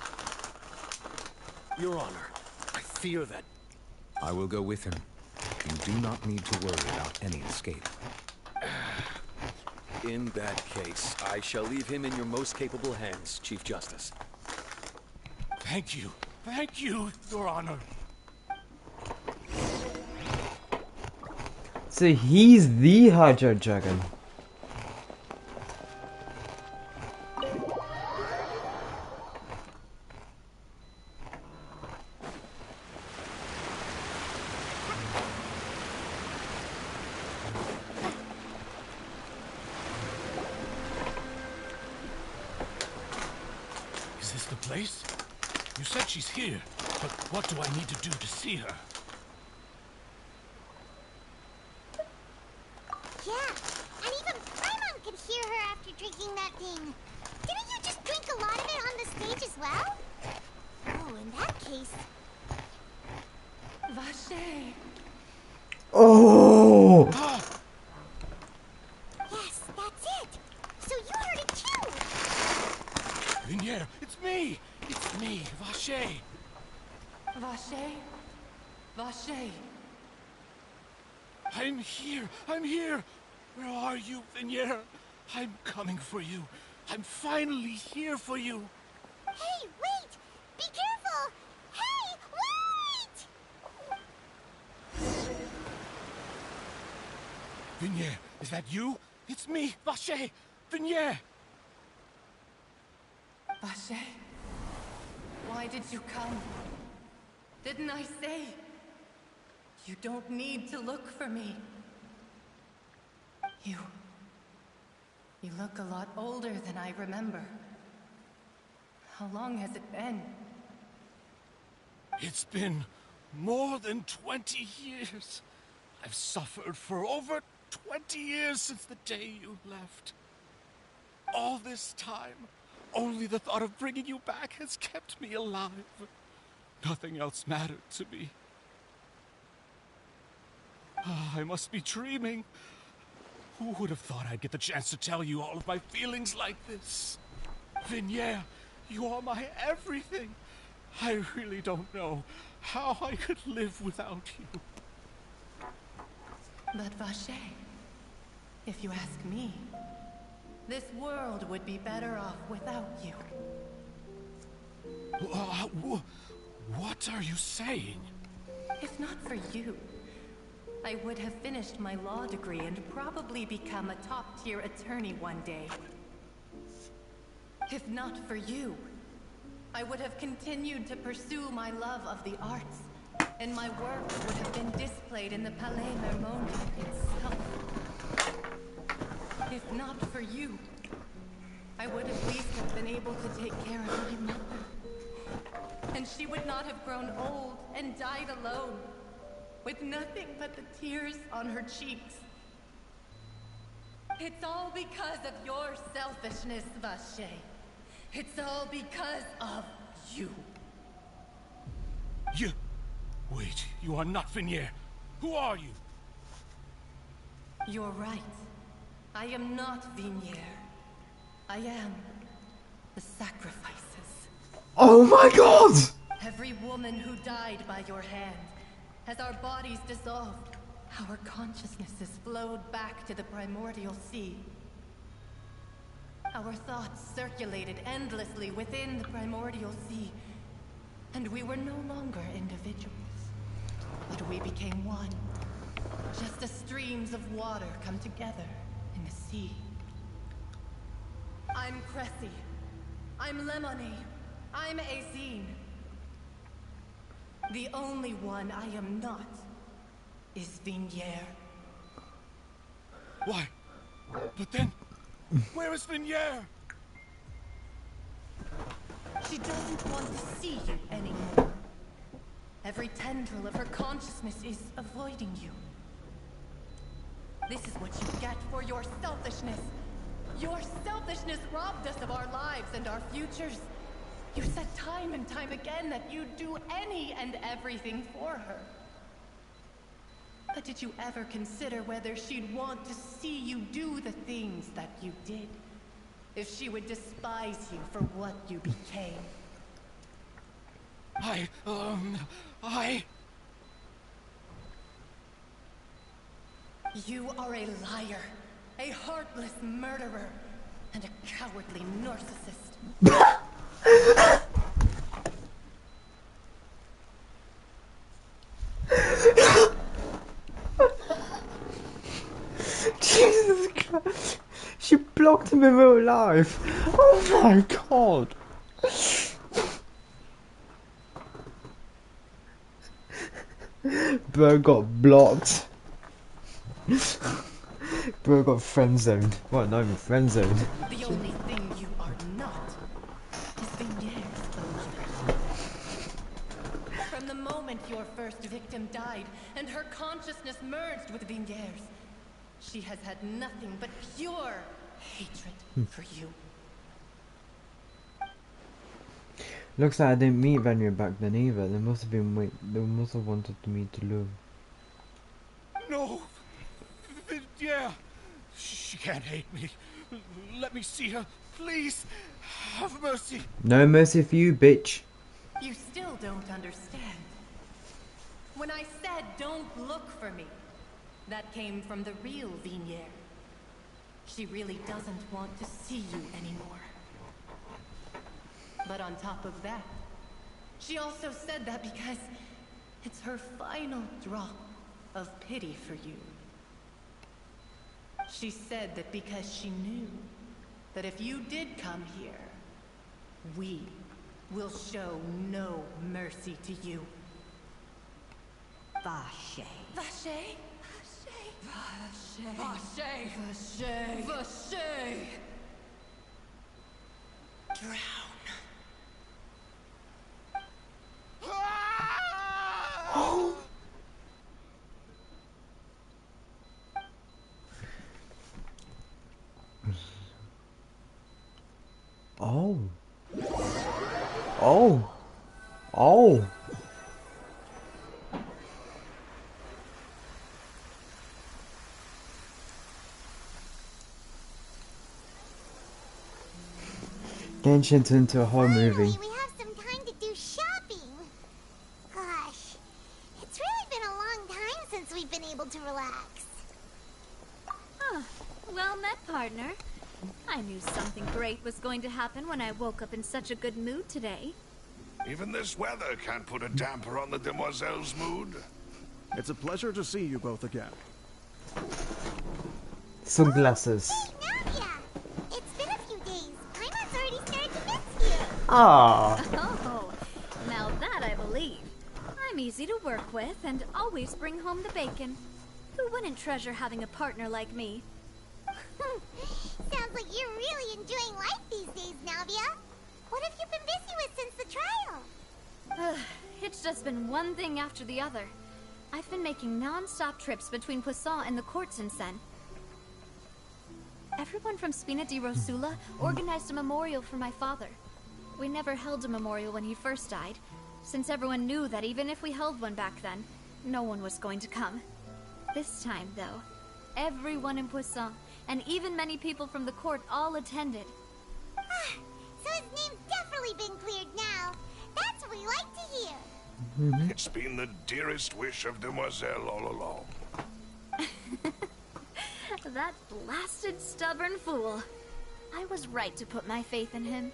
Your Honor, I fear that... I will go with him. You do not need to worry about any escape. In that case, I shall leave him in your most capable hands, Chief Justice. Thank you, Your Honor. So he's the Hydro Dragon. Is this the place? You said she's here, but what do I need to do to see her? Yeah, and even Paimon could hear her after drinking that thing. Didn't you just drink a lot of it on the stage as well? Oh, in that case... Vache! Oh! Yes, that's it! So you heard it too! Vinier, it's me! It's me, Vache! Vache? Vache! I'm here! Where are you, Vinier? I'm coming for you. I'm finally here for you. Hey, wait! Be careful! Hey, wait! Vinier, is that you? It's me, Vache! Vinier! Vache? Why did you come? Didn't I say? You don't need to look for me. You look a lot older than I remember. How long has it been? It's been more than 20 years. I've suffered for over 20 years since the day you left. All this time, only the thought of bringing you back has kept me alive. Nothing else mattered to me. I must be dreaming. Who would have thought I'd get the chance to tell you all of my feelings like this? Vinier, you are my everything. I really don't know how I could live without you. But Vache, if you ask me, this world would be better off without you. What are you saying? If not for you, I would have finished my law degree and probably become a top-tier attorney one day. If not for you, I would have continued to pursue my love of the arts and my works would have been displayed in the Palais Mermone itself. If not for you, I would at least have been able to take care of my mother. And she would not have grown old and died alone, with nothing but the tears on her cheeks. It's all because of your selfishness, Vache. It's all because of you. You... Wait, you are not Vignier. Who are you? You're right. I am not Vignier. I am the sacrifices. Oh my god! Every woman who died by your hand, as our bodies dissolved, our consciousnesses flowed back to the primordial sea. Our thoughts circulated endlessly within the primordial sea, and we were no longer individuals, but we became one, just as streams of water come together in the sea. I'm Cressy. I'm Lemony. I'm Azine. The only one I am not is Vignier. Why? But then, where is Vignier? She doesn't want to see you anymore. Every tendril of her consciousness is avoiding you. This is what you get for your selfishness. Your selfishness robbed us of our lives and our futures. You said time and time again that you'd do any and everything for her. But did you ever consider whether she'd want to see you do the things that you did? If she would despise you for what you became? You are a liar, a heartless murderer, and a cowardly narcissist. Jesus Christ! She blocked him in real life! Oh my god! Bro got blocked. Bro got friend zoned. What, not even friend zoned. The only thing you are not is Vignier's beloved. From the moment your first victim died and her consciousness merged with Vignier's, she has had nothing but pure hatred for you. Looks like I didn't meet Vanya back then either. They must have been they must have wanted me to live. No! Yeah! She can't hate me. Let me see her. Please! Have mercy! No mercy for you, bitch. You still don't understand. When I said don't look for me, that came from the real Vignier. She really doesn't want to see you anymore. But on top of that, she also said that because it's her final drop of pity for you. She said that because she knew that if you did come here, we will show no mercy to you. Vache. Vache? Vache. Vache. Vache. Vache. Drown. Oh. Oh. Oh. Genshin turned into a horror movie. We have some time to do shopping. Gosh, it's really been a long time since we've been able to relax. Huh. Well met, partner. I knew something great was going to happen when I woke up in such a good mood today. Even this weather can't put a damper on the demoiselle's mood. It's a pleasure to see you both again. Sunglasses. Nadia! It's been a few days. Paimon's already started to miss you. Ah. Oh, now that I believe. I'm easy easy to work with and always bring home the bacon. Who wouldn't treasure having a partner like me? Sounds like you're really enjoying life these days, Navia. What have you been busy with since the trial? It's just been one thing after the other. I've been making non-stop trips between Poisson and the courts in Sen. Everyone from Spina di Rosula organized a memorial for my father. We never held a memorial when he first died, since everyone knew that even if we held one back then, no one was going to come. This time, though, everyone in Poisson, and even many people from the court, all attended. So his name's definitely been cleared now. That's what we like to hear. It's been the dearest wish of Demoiselle all along. That blasted stubborn fool. I was right to put my faith in him.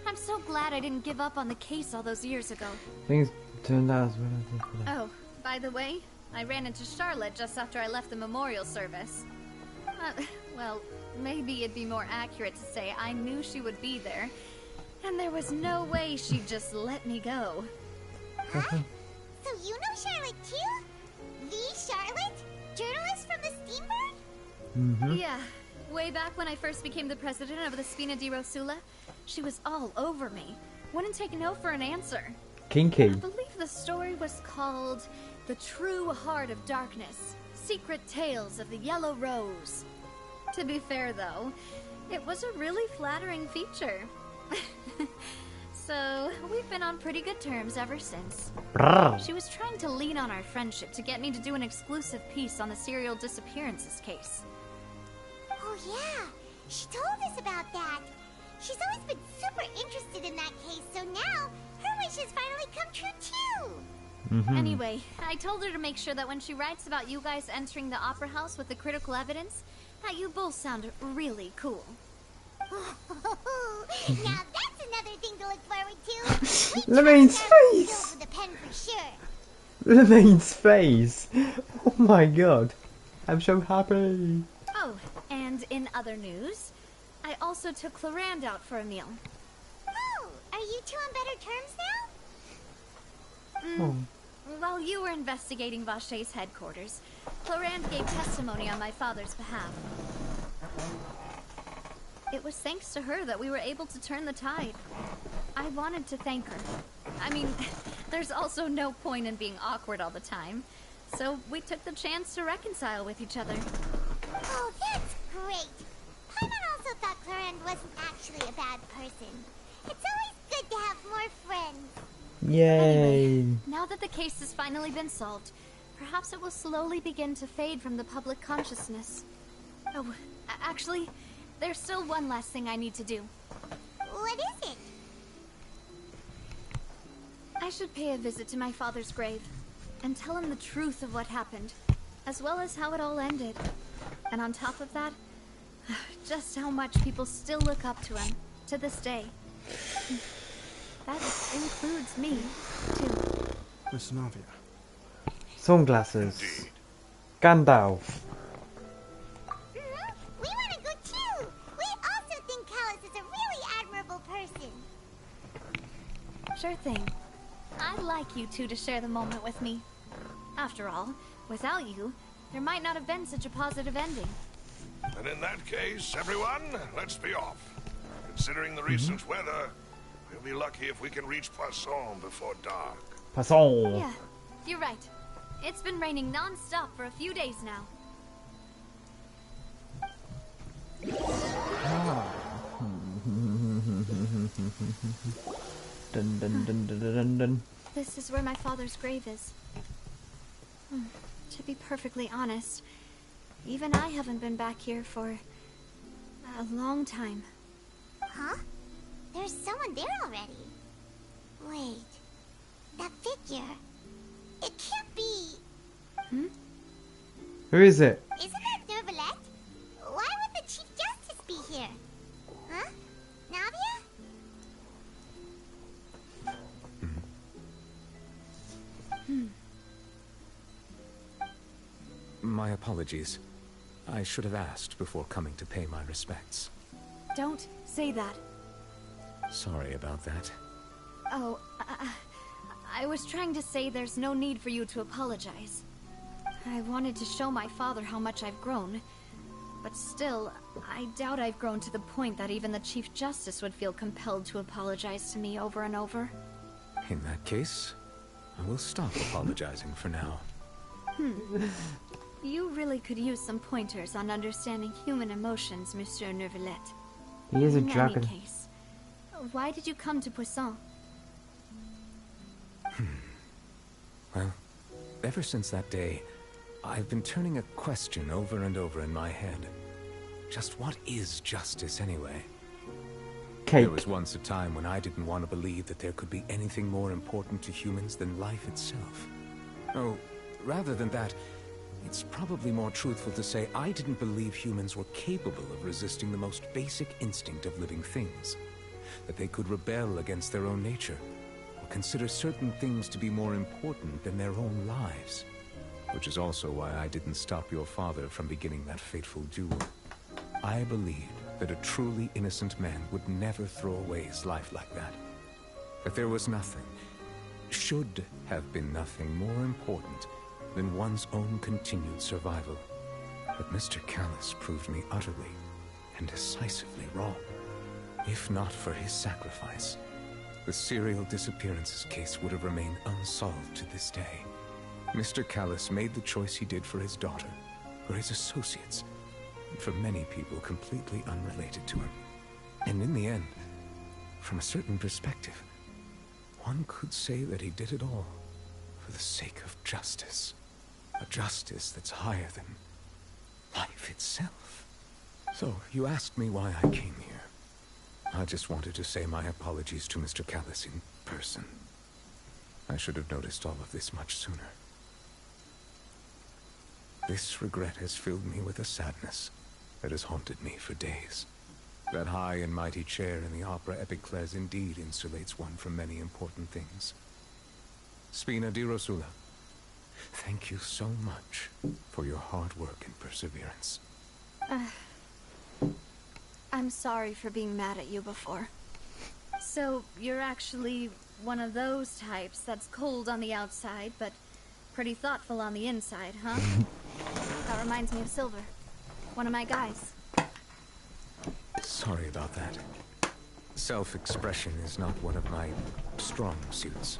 I'm so glad I didn't give up on the case all those years ago. Things turned out as well as they could have. Oh, by the way, I ran into Charlotte just after I left the memorial service. Well, maybe it'd be more accurate to say I knew she would be there, and there was no way she'd just let me go. Huh? So you know Charlotte too? The Charlotte? Journalist from the Steambird? Yeah, way back when I first became the president of the Spina di Rosula, she was all over me. Wouldn't take no for an answer. Kinky. I believe the story was called The True Heart of Darkness, Secret Tales of the Yellow Rose. To be fair, though, it was a really flattering feature. So, we've been on pretty good terms ever since. She was trying to lean on our friendship to get me to do an exclusive piece on the serial disappearances case. Oh yeah, she told us about that. She's always been super interested in that case, so now her wishes finally come true too. Anyway, I told her to make sure that when she writes about you guys entering the opera house with the critical evidence, that you both sound really cool. Now that's another thing to look forward to. Lemaine's face! With a pen for sure. Lemaine's face! Oh my god. I'm so happy. Oh, and in other news, I also took Clarande out for a meal. Oh, are you two on better terms now? While you were investigating Vache's headquarters, Clarande gave testimony on my father's behalf. It was thanks to her that we were able to turn the tide. I wanted to thank her. I mean, there's also no point in being awkward all the time. So we took the chance to reconcile with each other. Oh, that's great. Paimon also thought Clarande wasn't actually a bad person. It's always good to have more friends. Yay. Anyway, now that the case has finally been solved, perhaps it will slowly begin to fade from the public consciousness. Oh, actually, there's still one last thing I need to do. What is it? I should pay a visit to my father's grave and tell him the truth of what happened, as well as how it all ended. And on top of that, just how much people still look up to him to this day. That includes me, too. Miss Navia. Sunglasses. Gandalf. We want to go too. We also think Callus is a really admirable person. Sure thing. I'd like you two to share the moment with me. After all, without you, there might not have been such a positive ending. And in that case, everyone, let's be off. Considering the recent weather, we'll be lucky if we can reach Poisson before dark. Poisson. Yeah, you're right. It's been raining non-stop for a few days now. Dun, dun, dun, dun, dun, dun. This is where my father's grave is. To be perfectly honest, even I haven't been back here for a long time. Huh? There's someone there already. Wait. That figure. It can't be. Who is it? Isn't that Dervalette? Why would the Chief Justice be here? Huh? Navia? My apologies. I should have asked before coming to pay my respects. Don't say that. Sorry about that. Oh, I was trying to say there's no need for you to apologize. I wanted to show my father how much I've grown. But still, I doubt I've grown to the point that even the Chief Justice would feel compelled to apologize to me over and over. In that case, I will stop apologizing for now. You really could use some pointers on understanding human emotions, Monsieur Neuvillette. He is a In dragon. any case, why did you come to Poisson? Well, ever since that day, I've been turning a question over and over in my head. Just what is justice anyway? Cake. There was once a time when I didn't want to believe that there could be anything more important to humans than life itself. Oh, rather than that, it's probably more truthful to say I didn't believe humans were capable of resisting the most basic instinct of living things. That they could rebel against their own nature, or consider certain things to be more important than their own lives. Which is also why I didn't stop your father from beginning that fateful duel. I believed that a truly innocent man would never throw away his life like that. That there was nothing, should have been nothing more important than one's own continued survival. But Mr. Callus proved me utterly and decisively wrong. If not for his sacrifice, the serial disappearances case would have remained unsolved to this day. Mr. Callus made the choice he did for his daughter, for his associates, and for many people completely unrelated to him. And in the end, from a certain perspective, one could say that he did it all for the sake of justice. A justice that's higher than life itself. So, you asked me why I came here. I just wanted to say my apologies to Mr. Callus in person. I should have noticed all of this much sooner. This regret has filled me with a sadness that has haunted me for days. That high and mighty chair in the Opera Epiclese indeed insulates one from many important things. Spina di Rosula, thank you so much for your hard work and perseverance. I'm sorry for being mad at you before. So, you're actually one of those types that's cold on the outside, but pretty thoughtful on the inside, huh? That reminds me of Silver, one of my guys. Sorry about that. Self-expression is not one of my strong suits.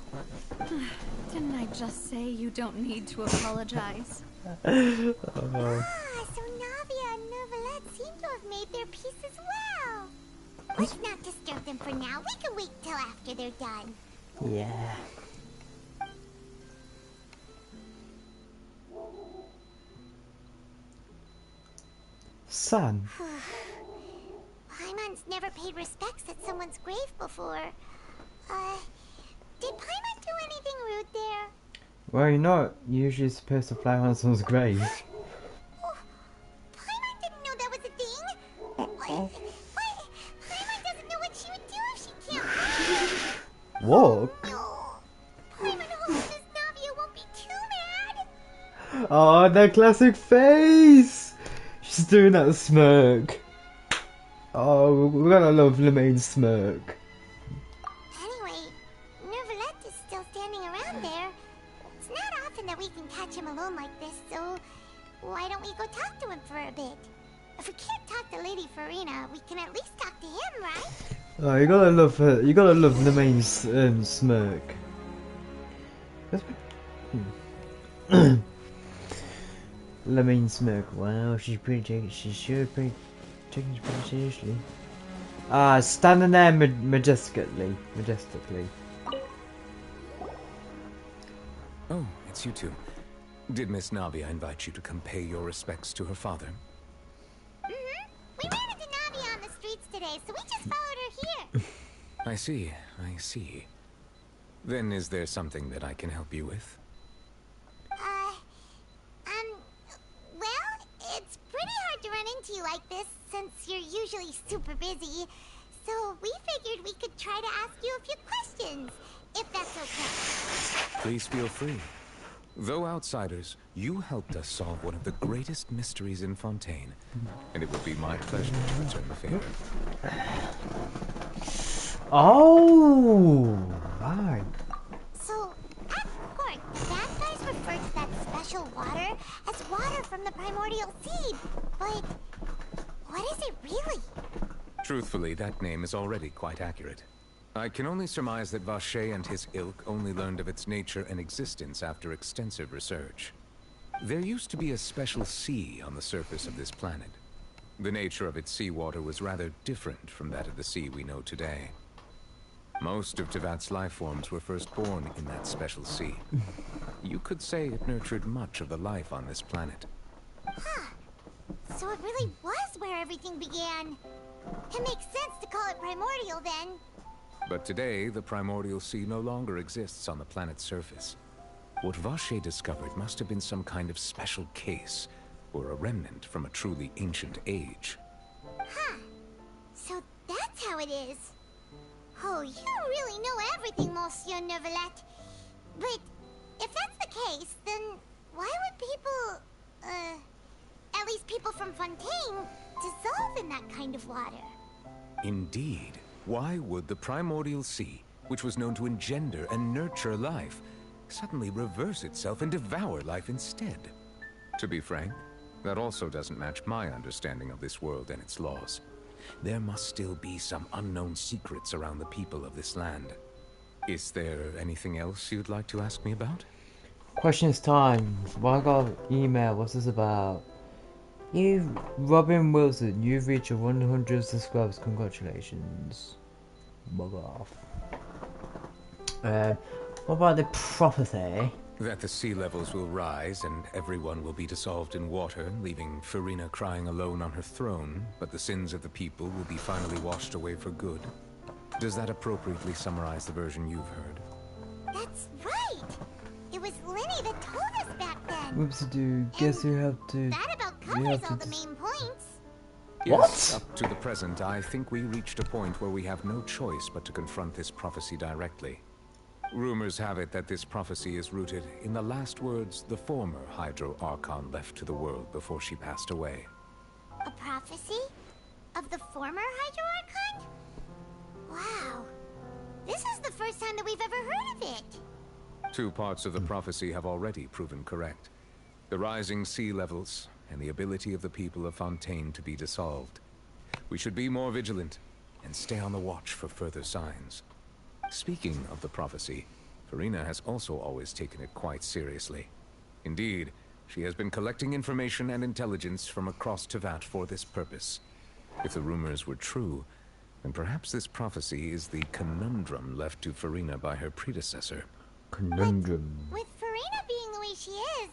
Didn't I just say you don't need to apologize? So Navia and Neuvillette seem to have made their peace as well. Let's not disturb them for now. We can wait till after they're done. Yeah. Son. Paimon's never paid respects at someone's grave before. Did Paimon do anything rude there? Well, you're not usually supposed to fly on someone's grave. Paimon didn't know that was a thing. What? Paimon doesn't know what she would do if she can't walk. Walk? Paimon hopes Miss Navia won't be too mad. Oh, that classic face! She's doing that smirk. Oh, we're gonna love Lemaine's smirk. Anyway, Neuvillette is still standing around there. It's not often that we can catch him alone like this, so why don't we go talk to him for a bit? If we can't talk to Lady Farina, we can at least talk to him, right? Oh, you gotta love her. You gotta love Lemaine's smirk. Lemaine's smirk. Wow, she's pretty. She should be taking it pretty seriously. Standing there majestically. Oh, it's you two. Did Miss Navia invite you to come pay your respects to her father? We ran into Navia on the streets today, so we just followed her here. I see. Then is there something that I can help you with? Well, it's pretty hard to run into you like this, since you're usually super busy. So we figured we could try to ask you a few questions, if that's okay. Please feel free. Though outsiders, you helped us solve one of the greatest mysteries in Fontaine, and it would be my pleasure to return the favor. Oh, right. So, primordial seed, but what is it really? Truthfully, that name is already quite accurate. I can only surmise that Vache and his ilk only learned of its nature and existence after extensive research. There used to be a special sea on the surface of this planet. The nature of its seawater was rather different from that of the sea we know today. Most of Tevat's life forms were first born in that special sea. You could say it nurtured much of the life on this planet. Huh. So it really was where everything began. It makes sense to call it primordial then. But today, the primordial sea no longer exists on the planet's surface. What Vache discovered must have been some kind of special case, or a remnant from a truly ancient age. Huh. So that's how it is. Oh, you really know everything, Monsieur Neuvillette. But if that's the case, then why would people, at least people from Fontaine, dissolve in that kind of water? Indeed. Why would the primordial sea, which was known to engender and nurture life, suddenly reverse itself and devour life instead? To be frank, that also doesn't match my understanding of this world and its laws. There must still be some unknown secrets around the people of this land. Is there anything else you'd like to ask me about? Questions time. Well, I got an email. What's this about? You, Robin Wilson, you've reached 100 subscribers. Congratulations. Bug off. What about the prophecy? That the sea levels will rise and everyone will be dissolved in water, leaving Farina crying alone on her throne, but the sins of the people will be finally washed away for good. Does that appropriately summarize the version you've heard? That's right! It was Lenny that told us back then. Whoopsie-doo. Guess you have to... That about covers all the main points. Yes, up to the present, I think we reached a point where we have no choice but to confront this prophecy directly. Rumors have it that this prophecy is rooted in the last words the former Hydro Archon left to the world before she passed away. A prophecy? Of the former Hydro Archon? Wow. This is the first time that we've ever heard of it. Two parts of the prophecy have already proven correct. The rising sea levels and the ability of the people of Fontaine to be dissolved. We should be more vigilant and stay on the watch for further signs. Speaking of the prophecy, Farina has also always taken it quite seriously. Indeed, she has been collecting information and intelligence from across Tevat for this purpose. If the rumors were true, then perhaps this prophecy is the conundrum left to Farina by her predecessor. Conundrum. With Farina being the way she is,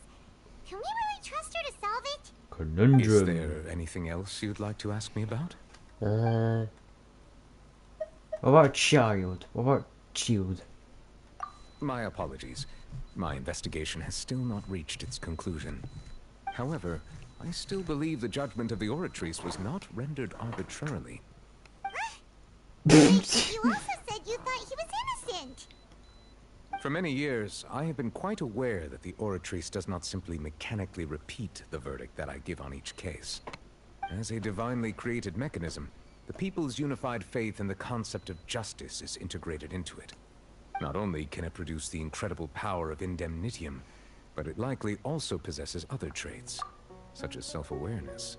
can we really trust her to solve it? Conundrum. Is there anything else you'd like to ask me about? What about child? What about shield? My apologies. My investigation has still not reached its conclusion. However, I still believe the judgment of the Oratrice was not rendered arbitrarily. You also said you thought he was innocent. For many years, I have been quite aware that the Oratrice does not simply mechanically repeat the verdict that I give on each case. As a divinely created mechanism, the people's unified faith in the concept of justice is integrated into it. Not only can it produce the incredible power of indemnitium, but it likely also possesses other traits, such as self-awareness.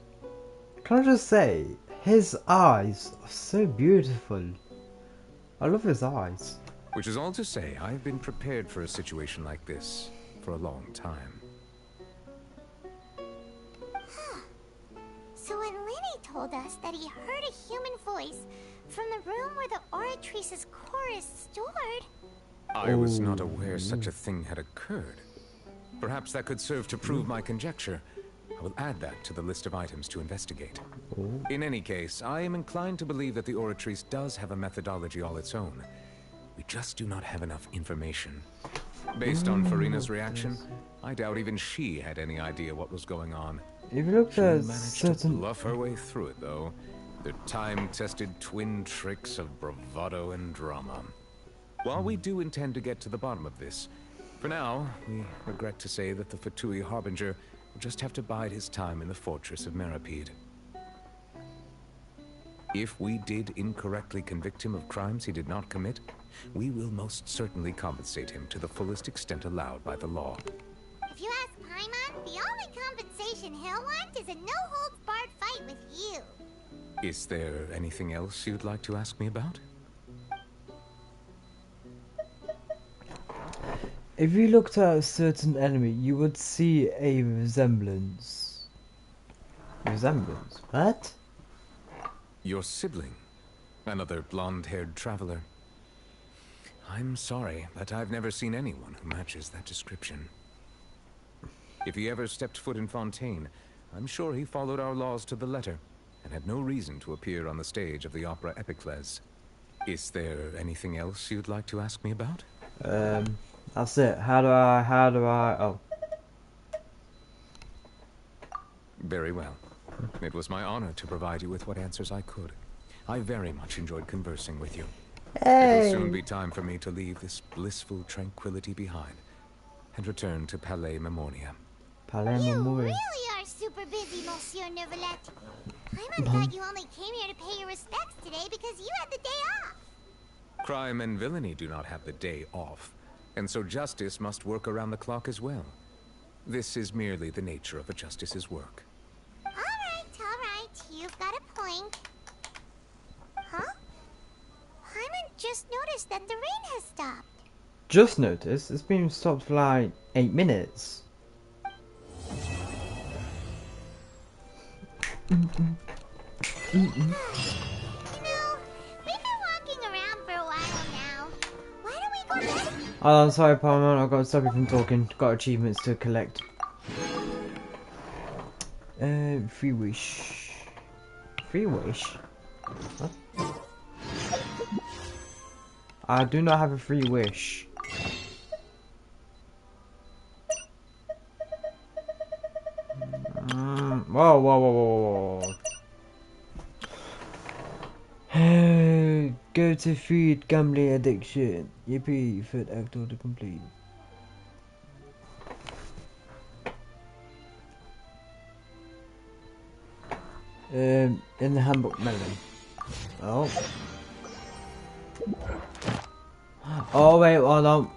Can I just say, his eyes are so beautiful. I love his eyes. Which is all to say, I've been prepared for a situation like this for a long time. Huh. So when Lenny told us that he heard a human voice from the room where the Oratrice's core is stored... I was not aware such a thing had occurred. Perhaps that could serve to prove my conjecture. I will add that to the list of items to investigate. In any case, I am inclined to believe that the Oratrice does have a methodology all its own. We just do not have enough information. Based on Farina's reaction, I doubt even she had any idea what was going on. If you look She at managed to bluff her way through it, though. The time-tested twin tricks of bravado and drama. While we do intend to get to the bottom of this, for now, we regret to say that the Fatui Harbinger will just have to bide his time in the fortress of Meripede. If we did incorrectly convict him of crimes he did not commit, we will most certainly compensate him to the fullest extent allowed by the law. If you ask Paimon, the only compensation information he'll want is a no-holds-barred fight with you. Is there anything else you'd like to ask me about? If you looked at a certain enemy, you would see a resemblance. Resemblance? What? Your sibling. Another blonde-haired traveler. I'm sorry, but I've never seen anyone who matches that description. If he ever stepped foot in Fontaine, I'm sure he followed our laws to the letter, and had no reason to appear on the stage of the opera Epicles. Is there anything else you'd like to ask me about? That's it. How do I, oh. Very well. It was my honor to provide you with what answers I could. I very much enjoyed conversing with you. Hey. It will soon be time for me to leave this blissful tranquility behind and return to Palais Memoria. Palais You Memoria. really are super busy, Monsieur Neuvillette. Paimon thought you only came here to pay your respects today because you had the day off. Crime and villainy do not have the day off, and so justice must work around the clock as well. This is merely the nature of a justice's work. All right. You've got a point. Huh? Paimon just noticed that the rain has stopped. Just noticed? It's been stopped for like 8 minutes. You know, we've been walking around for a while now. Why don't we go back? Oh, I'm sorry, Paimon. I've got to stop you from talking. Got achievements to collect. Free wish. Free wish? What? I do not have a free wish. Whoa. Go to feed gambling addiction. Yippee, third act order complete. In the handbook melon. Oh. Oh wait, hold on.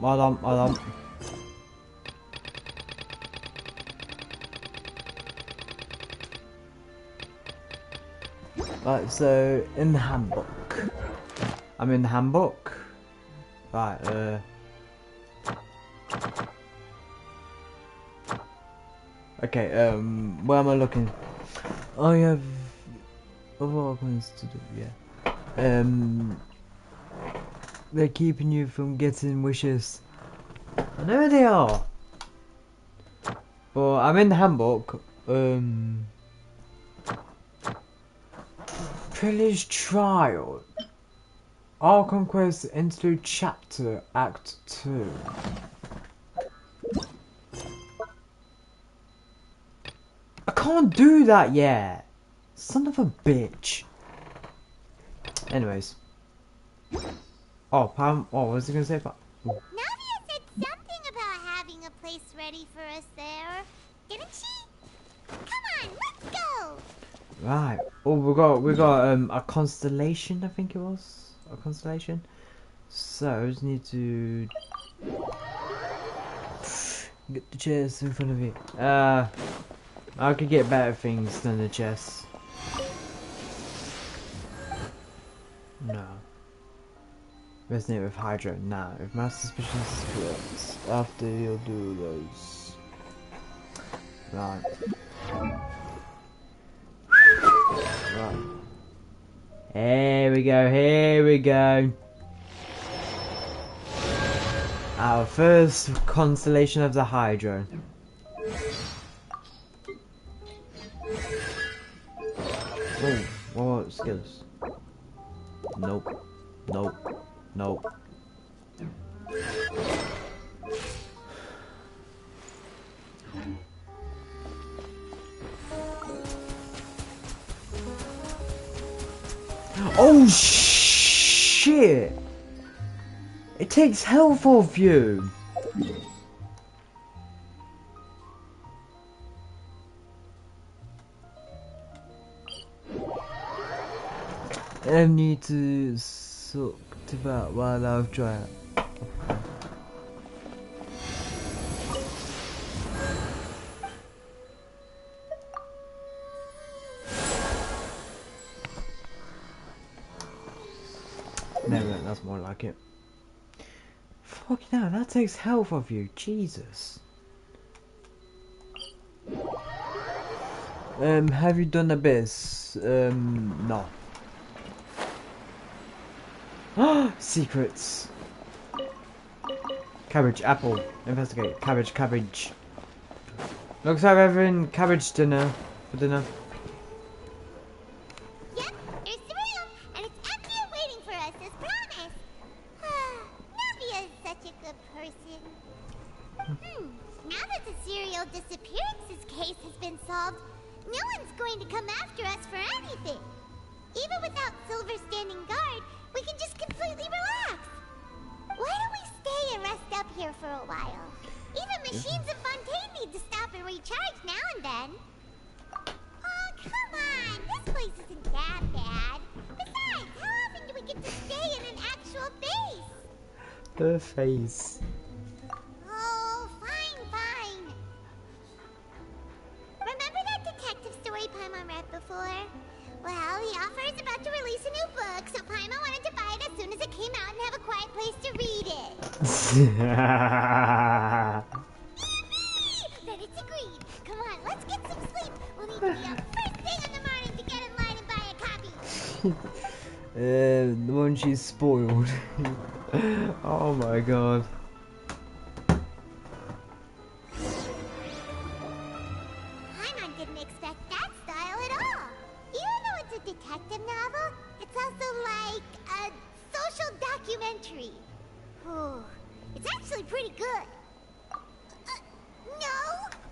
Right, so in the handbook. I'm in the handbook. Right, okay, where am I looking? I have other things to do, yeah. They're keeping you from getting wishes. I know they are. But I'm in the handbook. Privileged Trial. Archon Quest Interlude Chapter Act 2. I can't do that yet. Son of a bitch. Anyways. Oh, Pam. Oh, what was I gonna say? Navia said something about having a place ready for us there, didn't she? Come on, let's go. Right. Oh, we got a constellation. I think it was a constellation. So I just need to get the chest in front of you. I could get better things than the chest. No. Resonate with Hydra. Nah. If my suspicion is correct, after you'll do those. Right. Right. Here we go. Our first constellation of the Hydra. Oh, what skills? Nope. Oh shit! It takes health off you. I need to suck to that while I've tried. No, that's more like it. Fucking hell, that takes health off you. Jesus. Have you done Abyss? No. Secrets. Cabbage, apple. Investigate. Cabbage, cabbage. Looks like we're having cabbage dinner for dinner. Yep, there's cereal, and it's out here waiting for us as promised. Navia is such a good person. Now that the serial disappearances case has been solved, no one's going to come after us for anything. Even without Silver standing guard, we can just completely relax. Why don't we stay and rest up here for a while? Even machines in Fontaine need to stop and recharge now and then. Oh, come on! This place isn't that bad. Besides, how often do we get to stay in an actual base? Her face. Oh, fine. Remember that detective story Paimon read before? Well, the author is about to release a new book, so Paimon wanted to buy it as soon as it came out and have a quiet place to read it. Then it's agreed. Come on, let's get some sleep. We'll need to be up first thing in the morning to get in line and buy a copy. The one she's spoiled. Oh my god. Paimon didn't expect that style at all. Even though it's a detective novel, it's also like a social documentary. Oh, it's actually pretty good. No!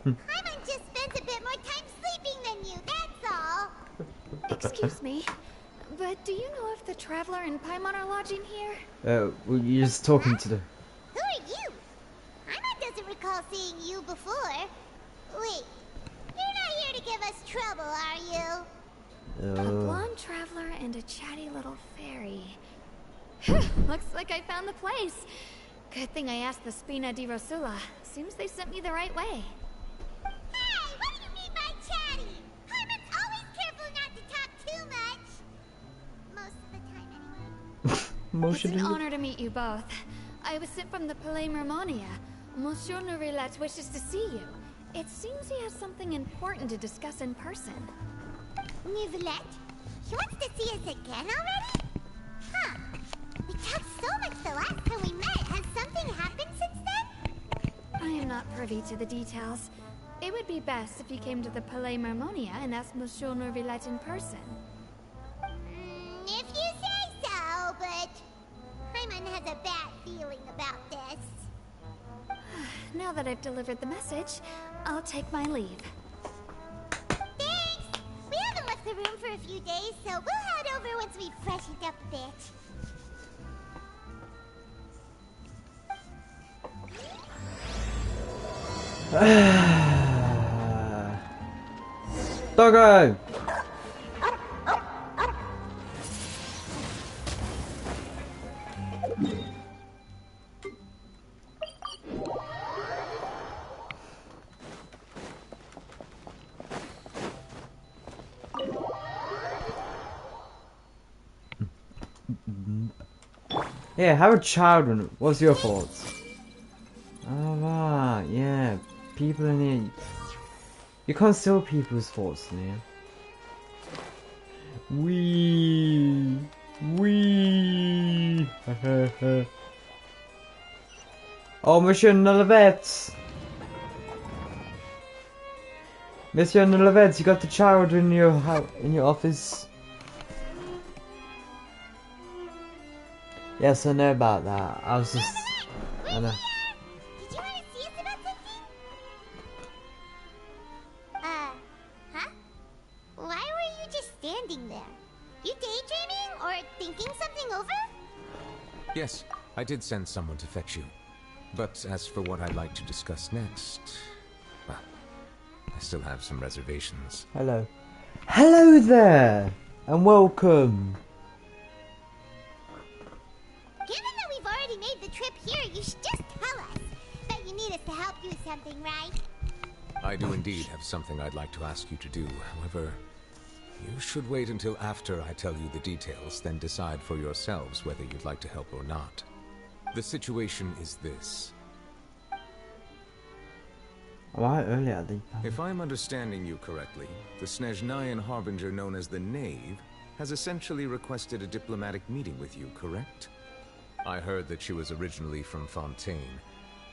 Paimon just spends a bit more time sleeping than you, that's all. Excuse me, but do you know if the Traveler and Paimon are lodging here? Well, you're just talking to the... Who are you? Paimon doesn't recall seeing you before. Wait, you're not here to give us trouble, are you? A blonde traveler and a chatty little fairy. Looks like I found the place. Good thing I asked the Spina di Rosula. Seems they sent me the right way. Hey, what do you mean by chatty? Paimon's always careful not to talk too much. Most of the time, anyway. It's an honor to meet you both. I was sent from the Palais Mermonia. Monsieur Nourillet wishes to see you. It seems he has something important to discuss in person. Nourillet? He wants to see us again already? Huh. We talked so much the last time we met. Has something happened since then? I am not privy to the details. It would be best if you came to the Palais Mermonia and asked Monsieur Nourillet in person. If you say so, but Paimon has a bad feeling about this. Now that I've delivered the message, I'll take my leave. Thanks! We haven't left the room for a few days, so we'll head over once we've freshened up a bit. Doggo! Yeah, have a child. What's your thoughts? Ah, yeah. People in here. You can't steal people's thoughts in here. Wee. Oh, Monsieur Nourillet. Monsieur Nourillet, you got the child in your office. Yes, I know about that. I was just... I know. Did you want to see us about something? Huh? Why were you just standing there? You daydreaming or thinking something over? Yes, I did send someone to fetch you. But as for what I'd like to discuss next... well, I still have some reservations. Hello. Hello there! And welcome! Given that we've already made the trip here, you should just tell us. Bet you need us to help you with something, right? I do indeed have something I'd like to ask you to do. However, You should wait until after I tell you the details, then decide for yourselves whether you'd like to help or not. The situation is this. Why earlier? If I'm understanding you correctly, the Snezhnayan Harbinger known as the Knave has essentially requested a diplomatic meeting with you, correct? I heard that she was originally from Fontaine,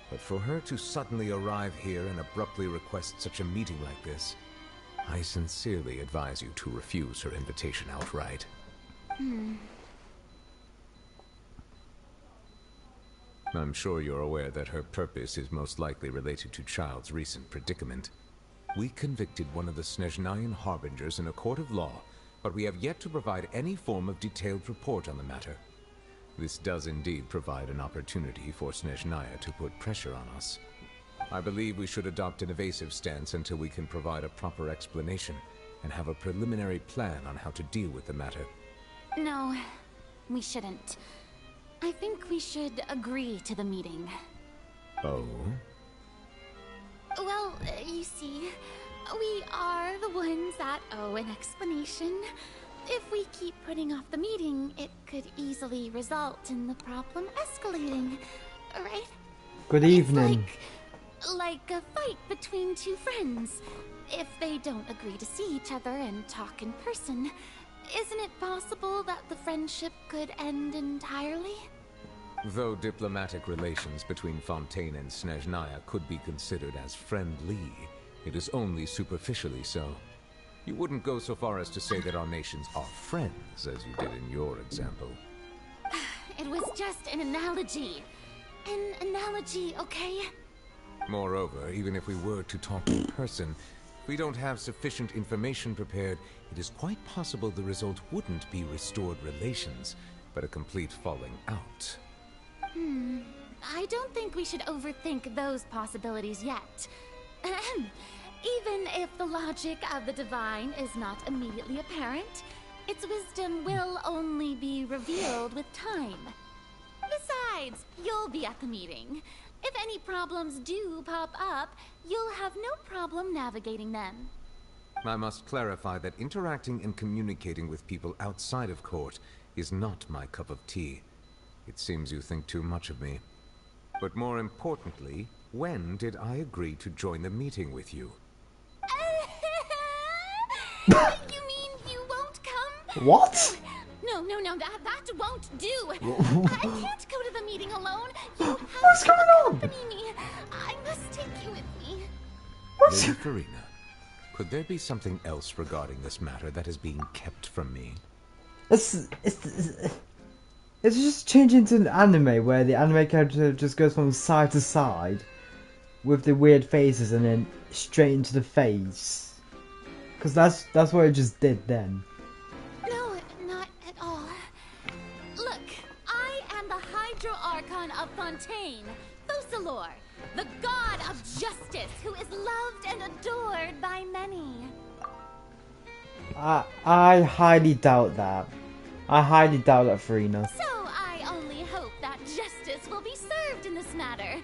but for her to suddenly arrive here and abruptly request such a meeting like this, I sincerely advise you to refuse her invitation outright. I'm sure you're aware that her purpose is most likely related to Child's recent predicament. We convicted one of the Snezhnayan Harbingers in a court of law, but we have yet to provide any form of detailed report on the matter. This does indeed provide an opportunity for Snezhnaya to put pressure on us. I believe we should adopt an evasive stance until we can provide a proper explanation and have a preliminary plan on how to deal with the matter. No, we shouldn't. I think we should agree to the meeting. Oh? Well, you see, we are the ones that owe an explanation. If we keep putting off the meeting, it could easily result in the problem escalating, right? Good evening. Like a fight between two friends. If they don't agree to see each other and talk in person, isn't it possible that the friendship could end entirely? Though diplomatic relations between Fontaine and Snezhnaya could be considered as friendly, it is only superficially so. You wouldn't go so far as to say that our nations are friends, as you did in your example. It was just an analogy. An analogy, okay? Moreover, even if we were to talk in person, if we don't have sufficient information prepared, it is quite possible the result wouldn't be restored relations, but a complete falling out. I don't think we should overthink those possibilities yet. Even if the logic of the divine is not immediately apparent, its wisdom will only be revealed with time. Besides, you'll be at the meeting. If any problems do pop up, you'll have no problem navigating them. I must clarify that interacting and communicating with people outside of court is not my cup of tea. It seems you think too much of me. But more importantly, when did I agree to join the meeting with you? You mean you won't come? What? No, that won't do. I can't go to the meeting alone. You have What's to going on? accompany me. I must take you with me. Lady Farina, could there be something else regarding this matter that is being kept from me? It's just changing to an anime where the anime character just goes from side to side with the weird faces and then straight into the face. Because that's what it just did then. No, not at all. Look, I am the Hydro Archon of Fontaine, Focalor, the god of justice who is loved and adored by many. I highly doubt that. I highly doubt that, Farina. So I only hope that justice will be served in this matter.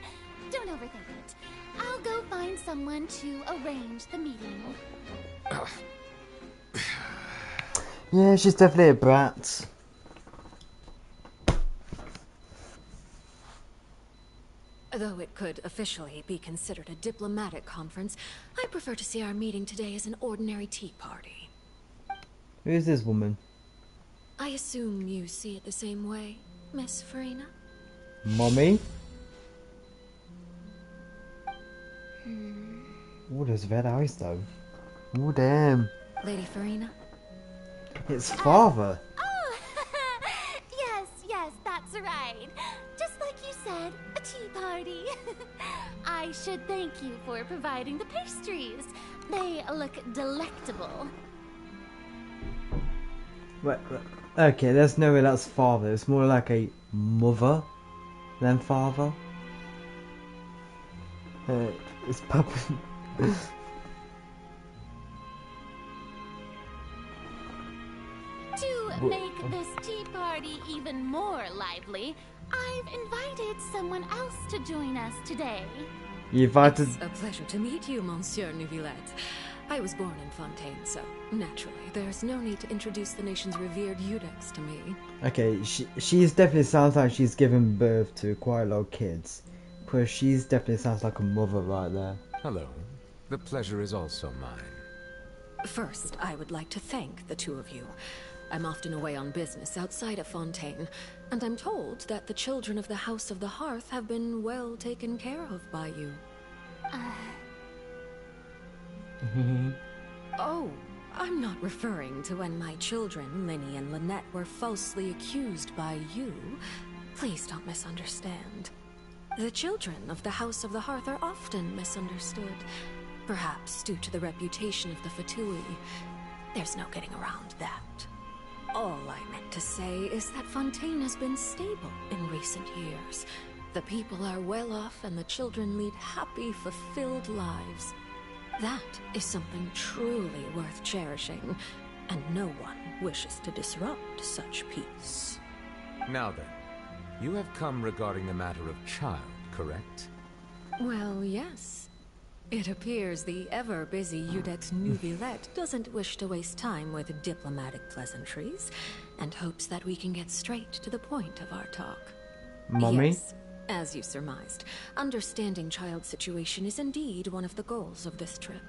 Don't overthink it. I'll go find someone to arrange the meeting. Yeah, she's definitely a brat. Though it could officially be considered a diplomatic conference, I prefer to see our meeting today as an ordinary tea party. Who is this woman? I assume you see it the same way, Miss Farina? Mommy? Oh, those red eyes though. Oh, damn. Lady Farina? It's father. Oh, yes, that's right. Just like you said, a tea party. I should thank you for providing the pastries. They look delectable. Wait, okay, there's no way that's father. It's more like a mother than father. It's Papa. To make this tea party even more lively, I've invited someone else to join us today. You invited. It's a pleasure to meet you, Monsieur Neuvillette. I was born in Fontaine, so naturally, there's no need to introduce the nation's revered Eudex to me. Okay, she's definitely sounds like she's given birth to quite a lot of kids. Because she's definitely sounds like a mother right there. Hello. The pleasure is also mine. First, I would like to thank the two of you. I'm often away on business outside of Fontaine, and I'm told that the children of the House of the Hearth have been well taken care of by you. Oh, I'm not referring to when my children, Linny and Lynette, were falsely accused by you. Please don't misunderstand. The children of the House of the Hearth are often misunderstood, perhaps due to the reputation of the Fatui. There's no getting around that. All I meant to say is that Fontaine has been stable in recent years. The people are well off and the children lead happy, fulfilled lives. That is something truly worth cherishing, and no one wishes to disrupt such peace. Now then, you have come regarding the matter of child, correct? Well, yes. It appears the ever-busy Eudex Nubilette doesn't wish to waste time with diplomatic pleasantries, and hopes that we can get straight to the point of our talk. Mommy? Yes, as you surmised, understanding child's situation is indeed one of the goals of this trip.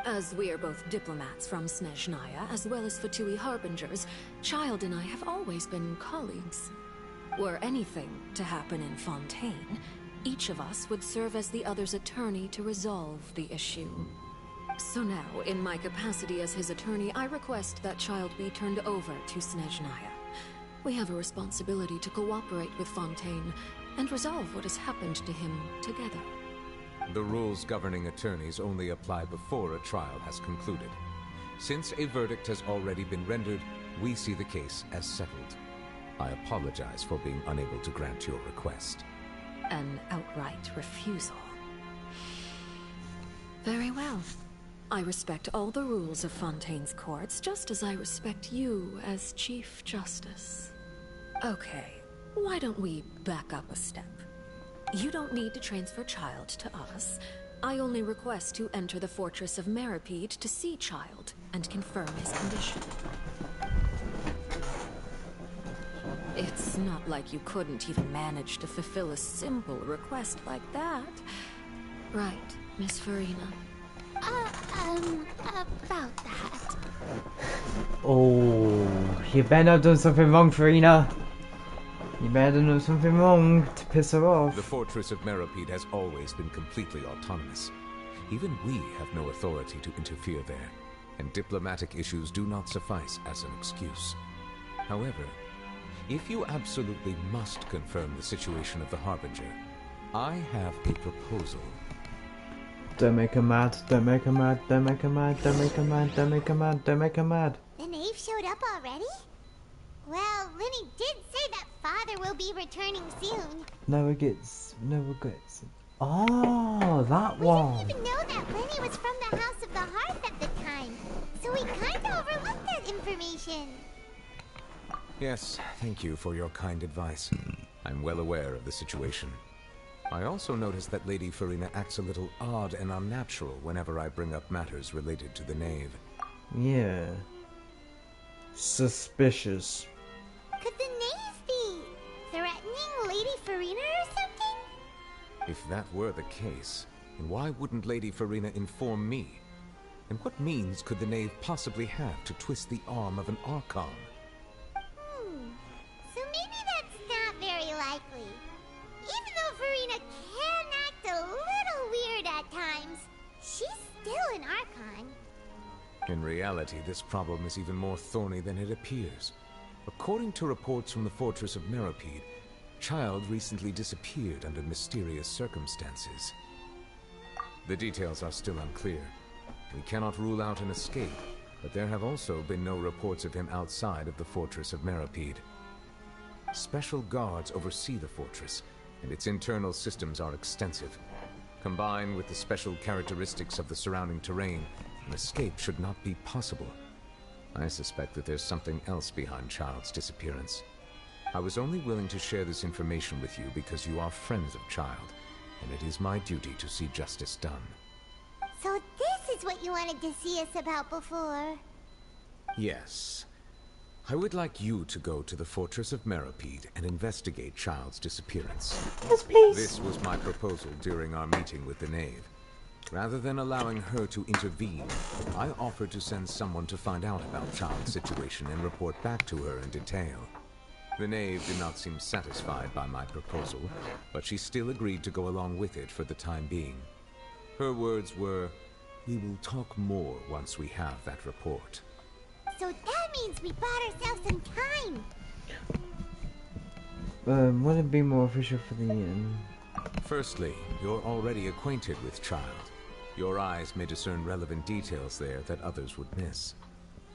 As we are both diplomats from Snezhnaya, as well as Fatui Harbingers, Child and I have always been colleagues. Were anything to happen in Fontaine, each of us would serve as the other's attorney to resolve the issue. So now, in my capacity as his attorney, I request that Child be turned over to Snezhnaya. We have a responsibility to cooperate with Fontaine and resolve what has happened to him together. The rules governing attorneys only apply before a trial has concluded. Since a verdict has already been rendered, we see the case as settled. I apologize for being unable to grant your request. An outright refusal. Very well. I respect all the rules of Fontaine's courts, just as I respect you as Chief Justice. Okay, why don't we back up a step? You don't need to transfer Child to us. I only request to enter the Fortress of Meripede to see Child and confirm his condition. It's not like you couldn't even manage to fulfill a simple request like that. Right, Miss Farina? About that. Oh, you better have done something wrong, Farina. You better know something wrong to piss her off. The Fortress of Meripede has always been completely autonomous. Even we have no authority to interfere there, and diplomatic issues do not suffice as an excuse. However, if you absolutely must confirm the situation of the Harbinger, I have a proposal. Don't make her mad, don't make her mad, don't make her mad, don't make her mad, don't make her mad, don't make her mad. The knave showed up already? Well, Linny did say that father will be returning soon. No regrets, no regrets. Oh, that one. We didn't even know that Linny was from the House of the Hearth at the time, so we kinda overlooked that information. Yes, thank you for your kind advice. I'm well aware of the situation. I also noticed that Lady Farina acts a little odd and unnatural whenever I bring up matters related to the knave. Yeah. Suspicious. Could the knave be threatening Lady Farina or something? If that were the case, then why wouldn't Lady Farina inform me? And what means could the knave possibly have to twist the arm of an archon? So maybe that's not very likely. Even though Farina can act a little weird at times, she's still an archon. In reality, this problem is even more thorny than it appears. According to reports from the Fortress of Meripede, Child recently disappeared under mysterious circumstances. The details are still unclear. We cannot rule out an escape, but there have also been no reports of him outside of the Fortress of Meripede. Special guards oversee the fortress, and its internal systems are extensive. Combined with the special characteristics of the surrounding terrain, an escape should not be possible. I suspect that there's something else behind Child's disappearance. I was only willing to share this information with you because you are friends of Child, and it is my duty to see justice done. So this is is what you wanted to see us about before. Yes. I would like you to go to the Fortress of Meripede and investigate Child's disappearance. Yes, please. This was my proposal during our meeting with the Knave. Rather than allowing her to intervene, I offered to send someone to find out about Child's situation and report back to her in detail. The Knave did not seem satisfied by my proposal, but she still agreed to go along with it for the time being. Her words were, "We will talk more once we have that report." So that means we bought ourselves some time. Wouldn't it be more official for the Firstly, you're already acquainted with Child. Your eyes may discern relevant details there that others would miss.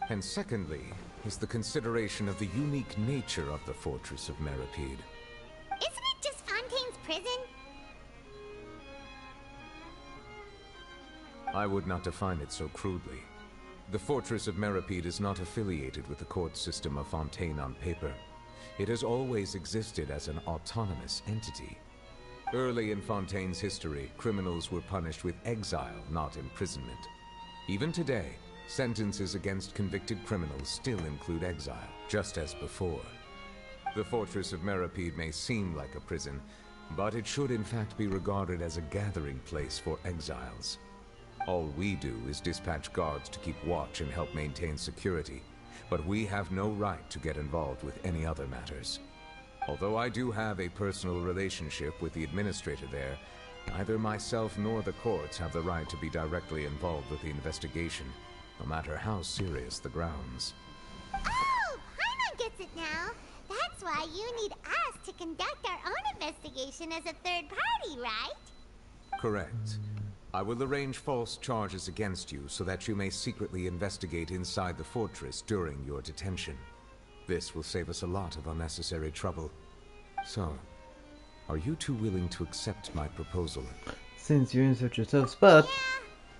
And secondly, is the consideration of the unique nature of the Fortress of Meripede. Isn't it just Fontaine's prison? I would not define it so crudely. The Fortress of Meripede is not affiliated with the court system of Fontaine on paper. It has always existed as an autonomous entity. Early in Fontaine's history, criminals were punished with exile, not imprisonment. Even today, sentences against convicted criminals still include exile, just as before. The Fortress of Meripede may seem like a prison, but it should in fact be regarded as a gathering place for exiles. All we do is dispatch guards to keep watch and help maintain security, but we have no right to get involved with any other matters. Although I do have a personal relationship with the administrator there, neither myself nor the courts have the right to be directly involved with the investigation, no matter how serious the grounds. Oh, Paimon gets it now. That's why you need us to conduct our own investigation as a third party, right? Correct. I will arrange false charges against you so that you may secretly investigate inside the fortress during your detention. This will save us a lot of unnecessary trouble. So, are you two willing to accept my proposal? Since you're in such a tough spot. Yeah,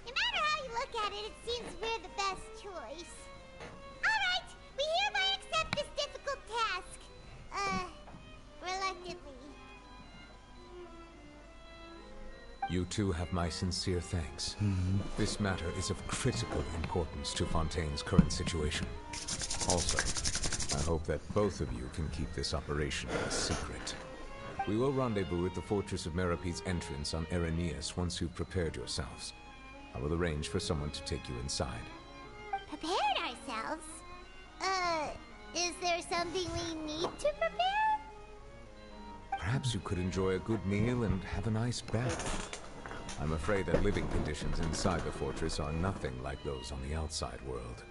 no matter how you look at it, it seems we're the best choice. Alright, we hereby accept this difficult task. Reluctantly. You two have my sincere thanks. This matter is of critical importance to Fontaine's current situation. Also, I hope that both of you can keep this operation a secret. We will rendezvous at the Fortress of Meripede's entrance on Erinius once you've prepared yourselves. I will arrange for someone to take you inside. Prepared ourselves? Is there something we need to prepare? Perhaps you could enjoy a good meal and have a nice bath. I'm afraid that living conditions inside the fortress are nothing like those on the outside world.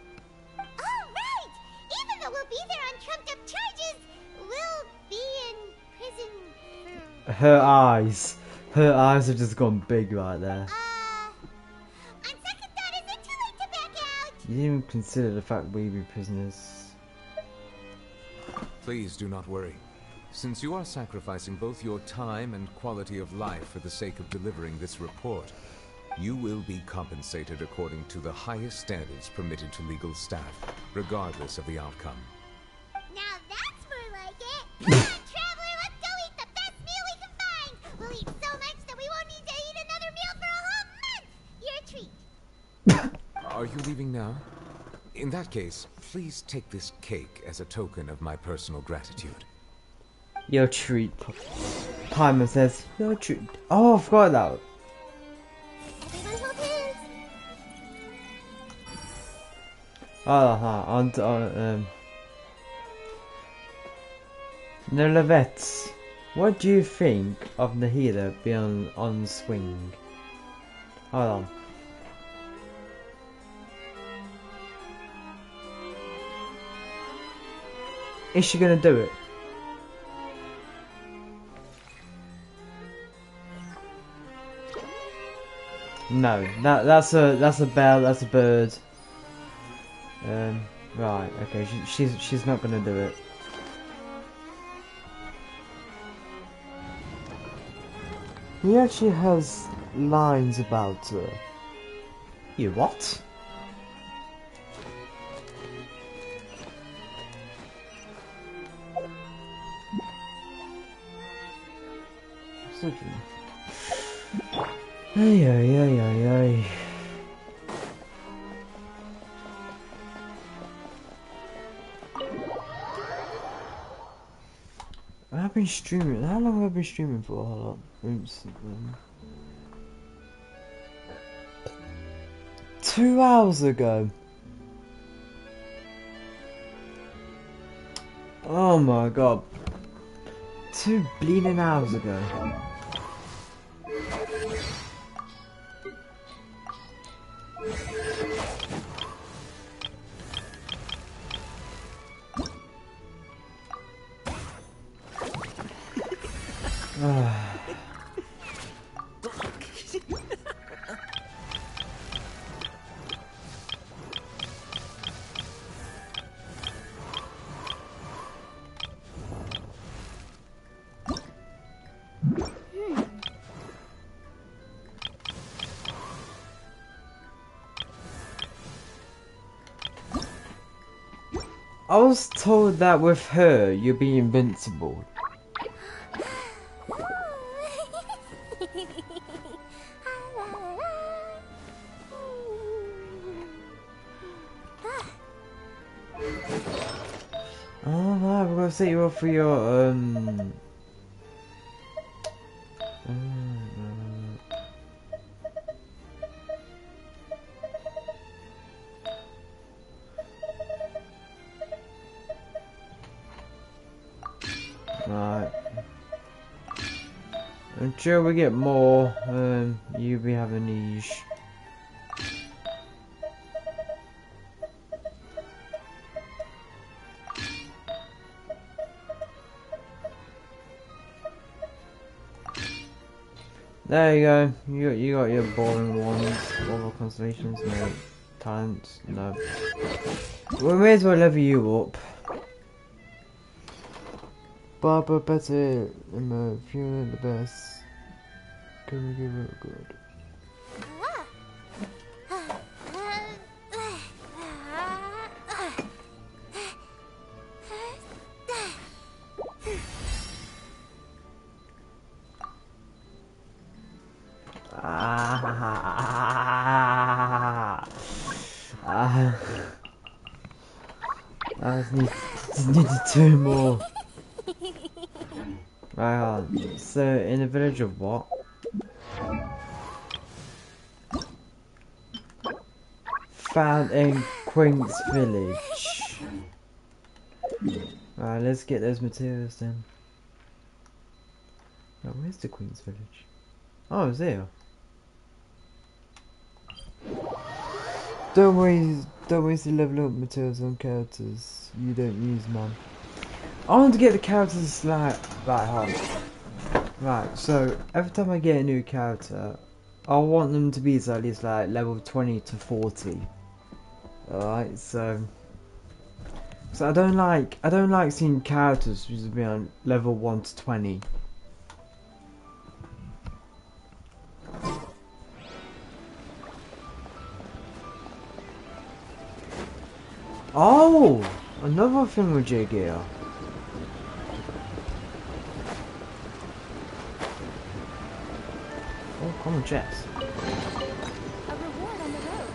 Oh, right! Even though we'll be there on trumped-up charges, we'll be in prison for... Her eyes. Her eyes have just gone big right there. On second thought, is it too late to back out? You didn't even consider the fact we'd be prisoners. Please do not worry. Since you are sacrificing both your time and quality of life for the sake of delivering this report, you will be compensated according to the highest standards permitted to legal staff, regardless of the outcome. Now that's more like it! Come on, traveler, let's go eat the best meal we can find! We'll eat so much that we won't need to eat another meal for a whole month! Your treat! Are you leaving now? In that case, please take this cake as a token of my personal gratitude. Your treat. Paimon says, your treat. Oh, I forgot that. Nolevets, what do you think of Nahida being on swing? Hold on. Is she gonna do it? No, that's a bell, that's a bird. Right, okay, she's not gonna do it. He actually has lines about her. You what? Such a... Ay. I've been streaming. How long have I been streaming for? Hold on. Oops. 2 hours ago. Oh my god. 2 bleeding hours ago. I was told that with her, you'll be invincible. Oh no, we're gonna set you up for your right. Until we get more, you'll be having these. There you go. You got your boring ones. All the constellations, no talents, no. We may as well level you up. Barbara better, feeling the best. Can we give it a good? I just needed 2 more. Right on. So in a village of what? Found in Quink's village. Right, let's get those materials then. Oh, where's the Queen's village? Oh, it's here. Don't waste the level up materials on characters you don't use, man. I want to get the characters like hard. Right, so every time I get a new character, I want them to be at least like level 20 to 40. Alright, so I don't like seeing characters who's be on level 1 to 20. Oh, another thing with J-Gear. Oh, common chest. A reward on the road.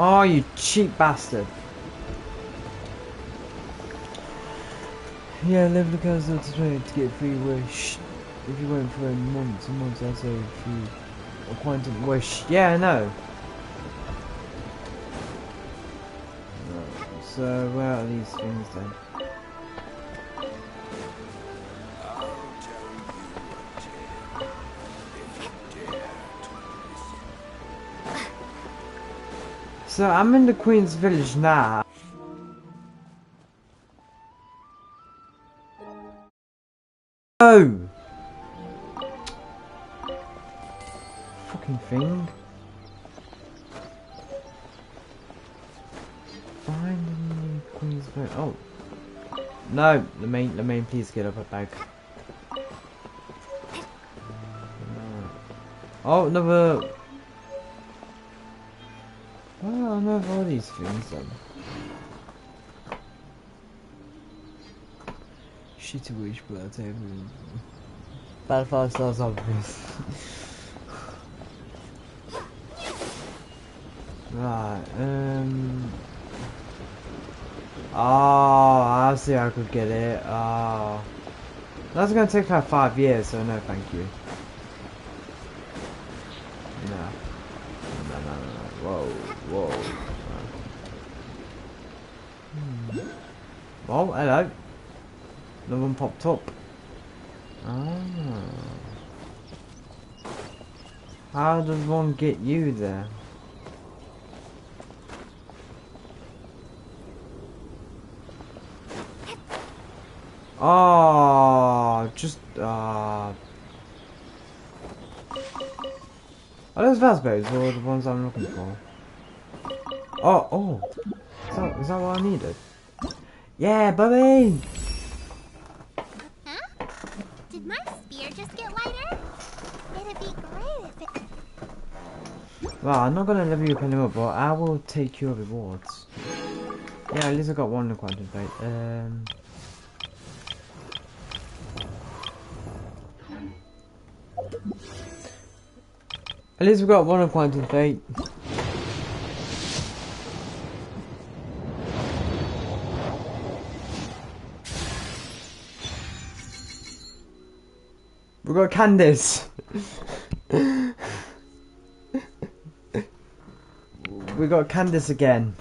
Oh, you cheap bastard. Yeah, level the character to 20 to get a free wish. If you went for months and months, I'd say if you acquainted wish. Yeah, I know. Right, so where are these things then? So I'm in the Queen's village now. Oh! Fucking thing. Find the Queen's village. Oh. No, the main please get up a bag. Oh, another. Well, I know all these things then. Shitty wish, but I'll take it. Bad 5 stars, obvious. Right, oh, I see I could get it. Oh. That's gonna take like 5 years, so no thank you. No. No. Whoa. Oh, hello. Another one popped up. Ah. How does one get you there? Oh, just are those raspberries or the ones I'm looking for? Oh, is that what I needed? Yeah, buddy. Huh? Did my spear just get lighter? It'd be great if it... Well, I'm not gonna level you up anymore, but I will take your rewards. Yeah, at least I got one in quantum fate. At least we got one of quantum fate. We got Candice. We got Candice again.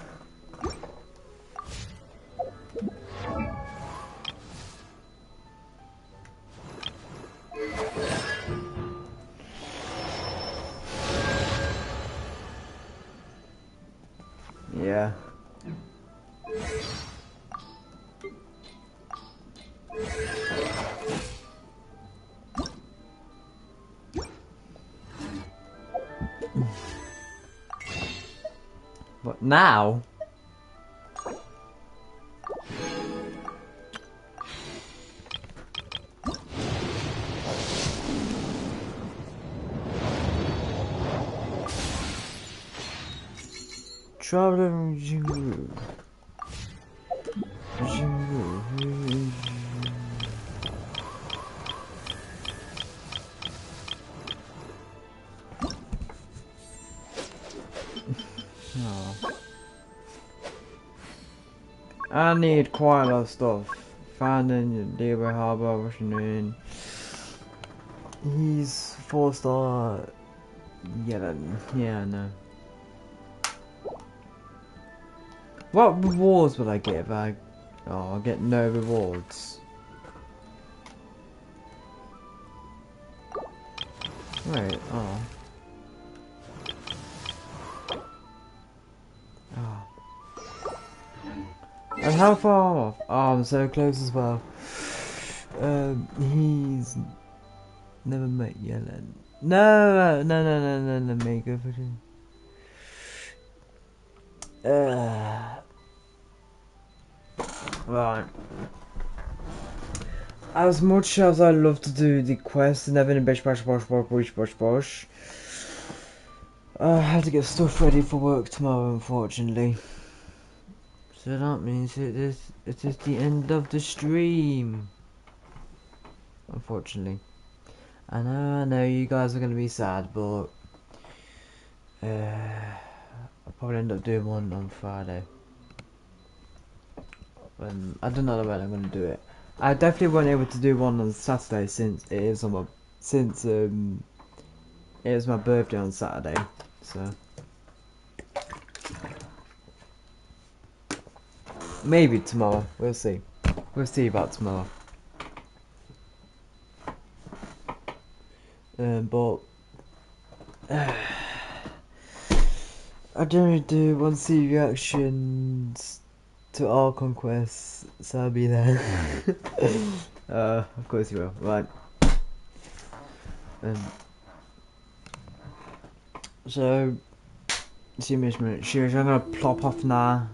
Yeah. But now traveling Jingu. I need quite a lot of stuff. Finding Leeway Harbour, rushing in. He's 4-star yellow. Yeah, I know. What rewards would I get if I... Oh, I get no rewards. Wait, oh. Oh. And how far off? Oh, I'm so close as well. He's never met Yellen. No, Mega Vision. Right. As much as I love to do the quest and everything, bosh. I have to get stuff ready for work tomorrow, unfortunately. So that means it is the end of the stream. Unfortunately. I know you guys are gonna be sad, but I'll probably end up doing one on Friday. I don't know when I'm gonna do it. I definitely won't able to do one on Saturday since it is on my it is my birthday on Saturday, so maybe tomorrow. We'll see. We'll see about tomorrow. But I generally do want to see reactions to all conquests, so I'll be there. Of course you will. Right. So, see me in a minute. Seriously, I'm gonna plop off now,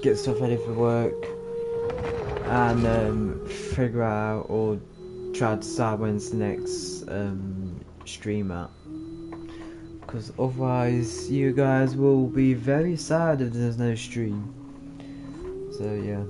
get stuff ready for work, and figure out or try to decide when's the next stream at. Because otherwise, you guys will be very sad if there's no stream. So yeah.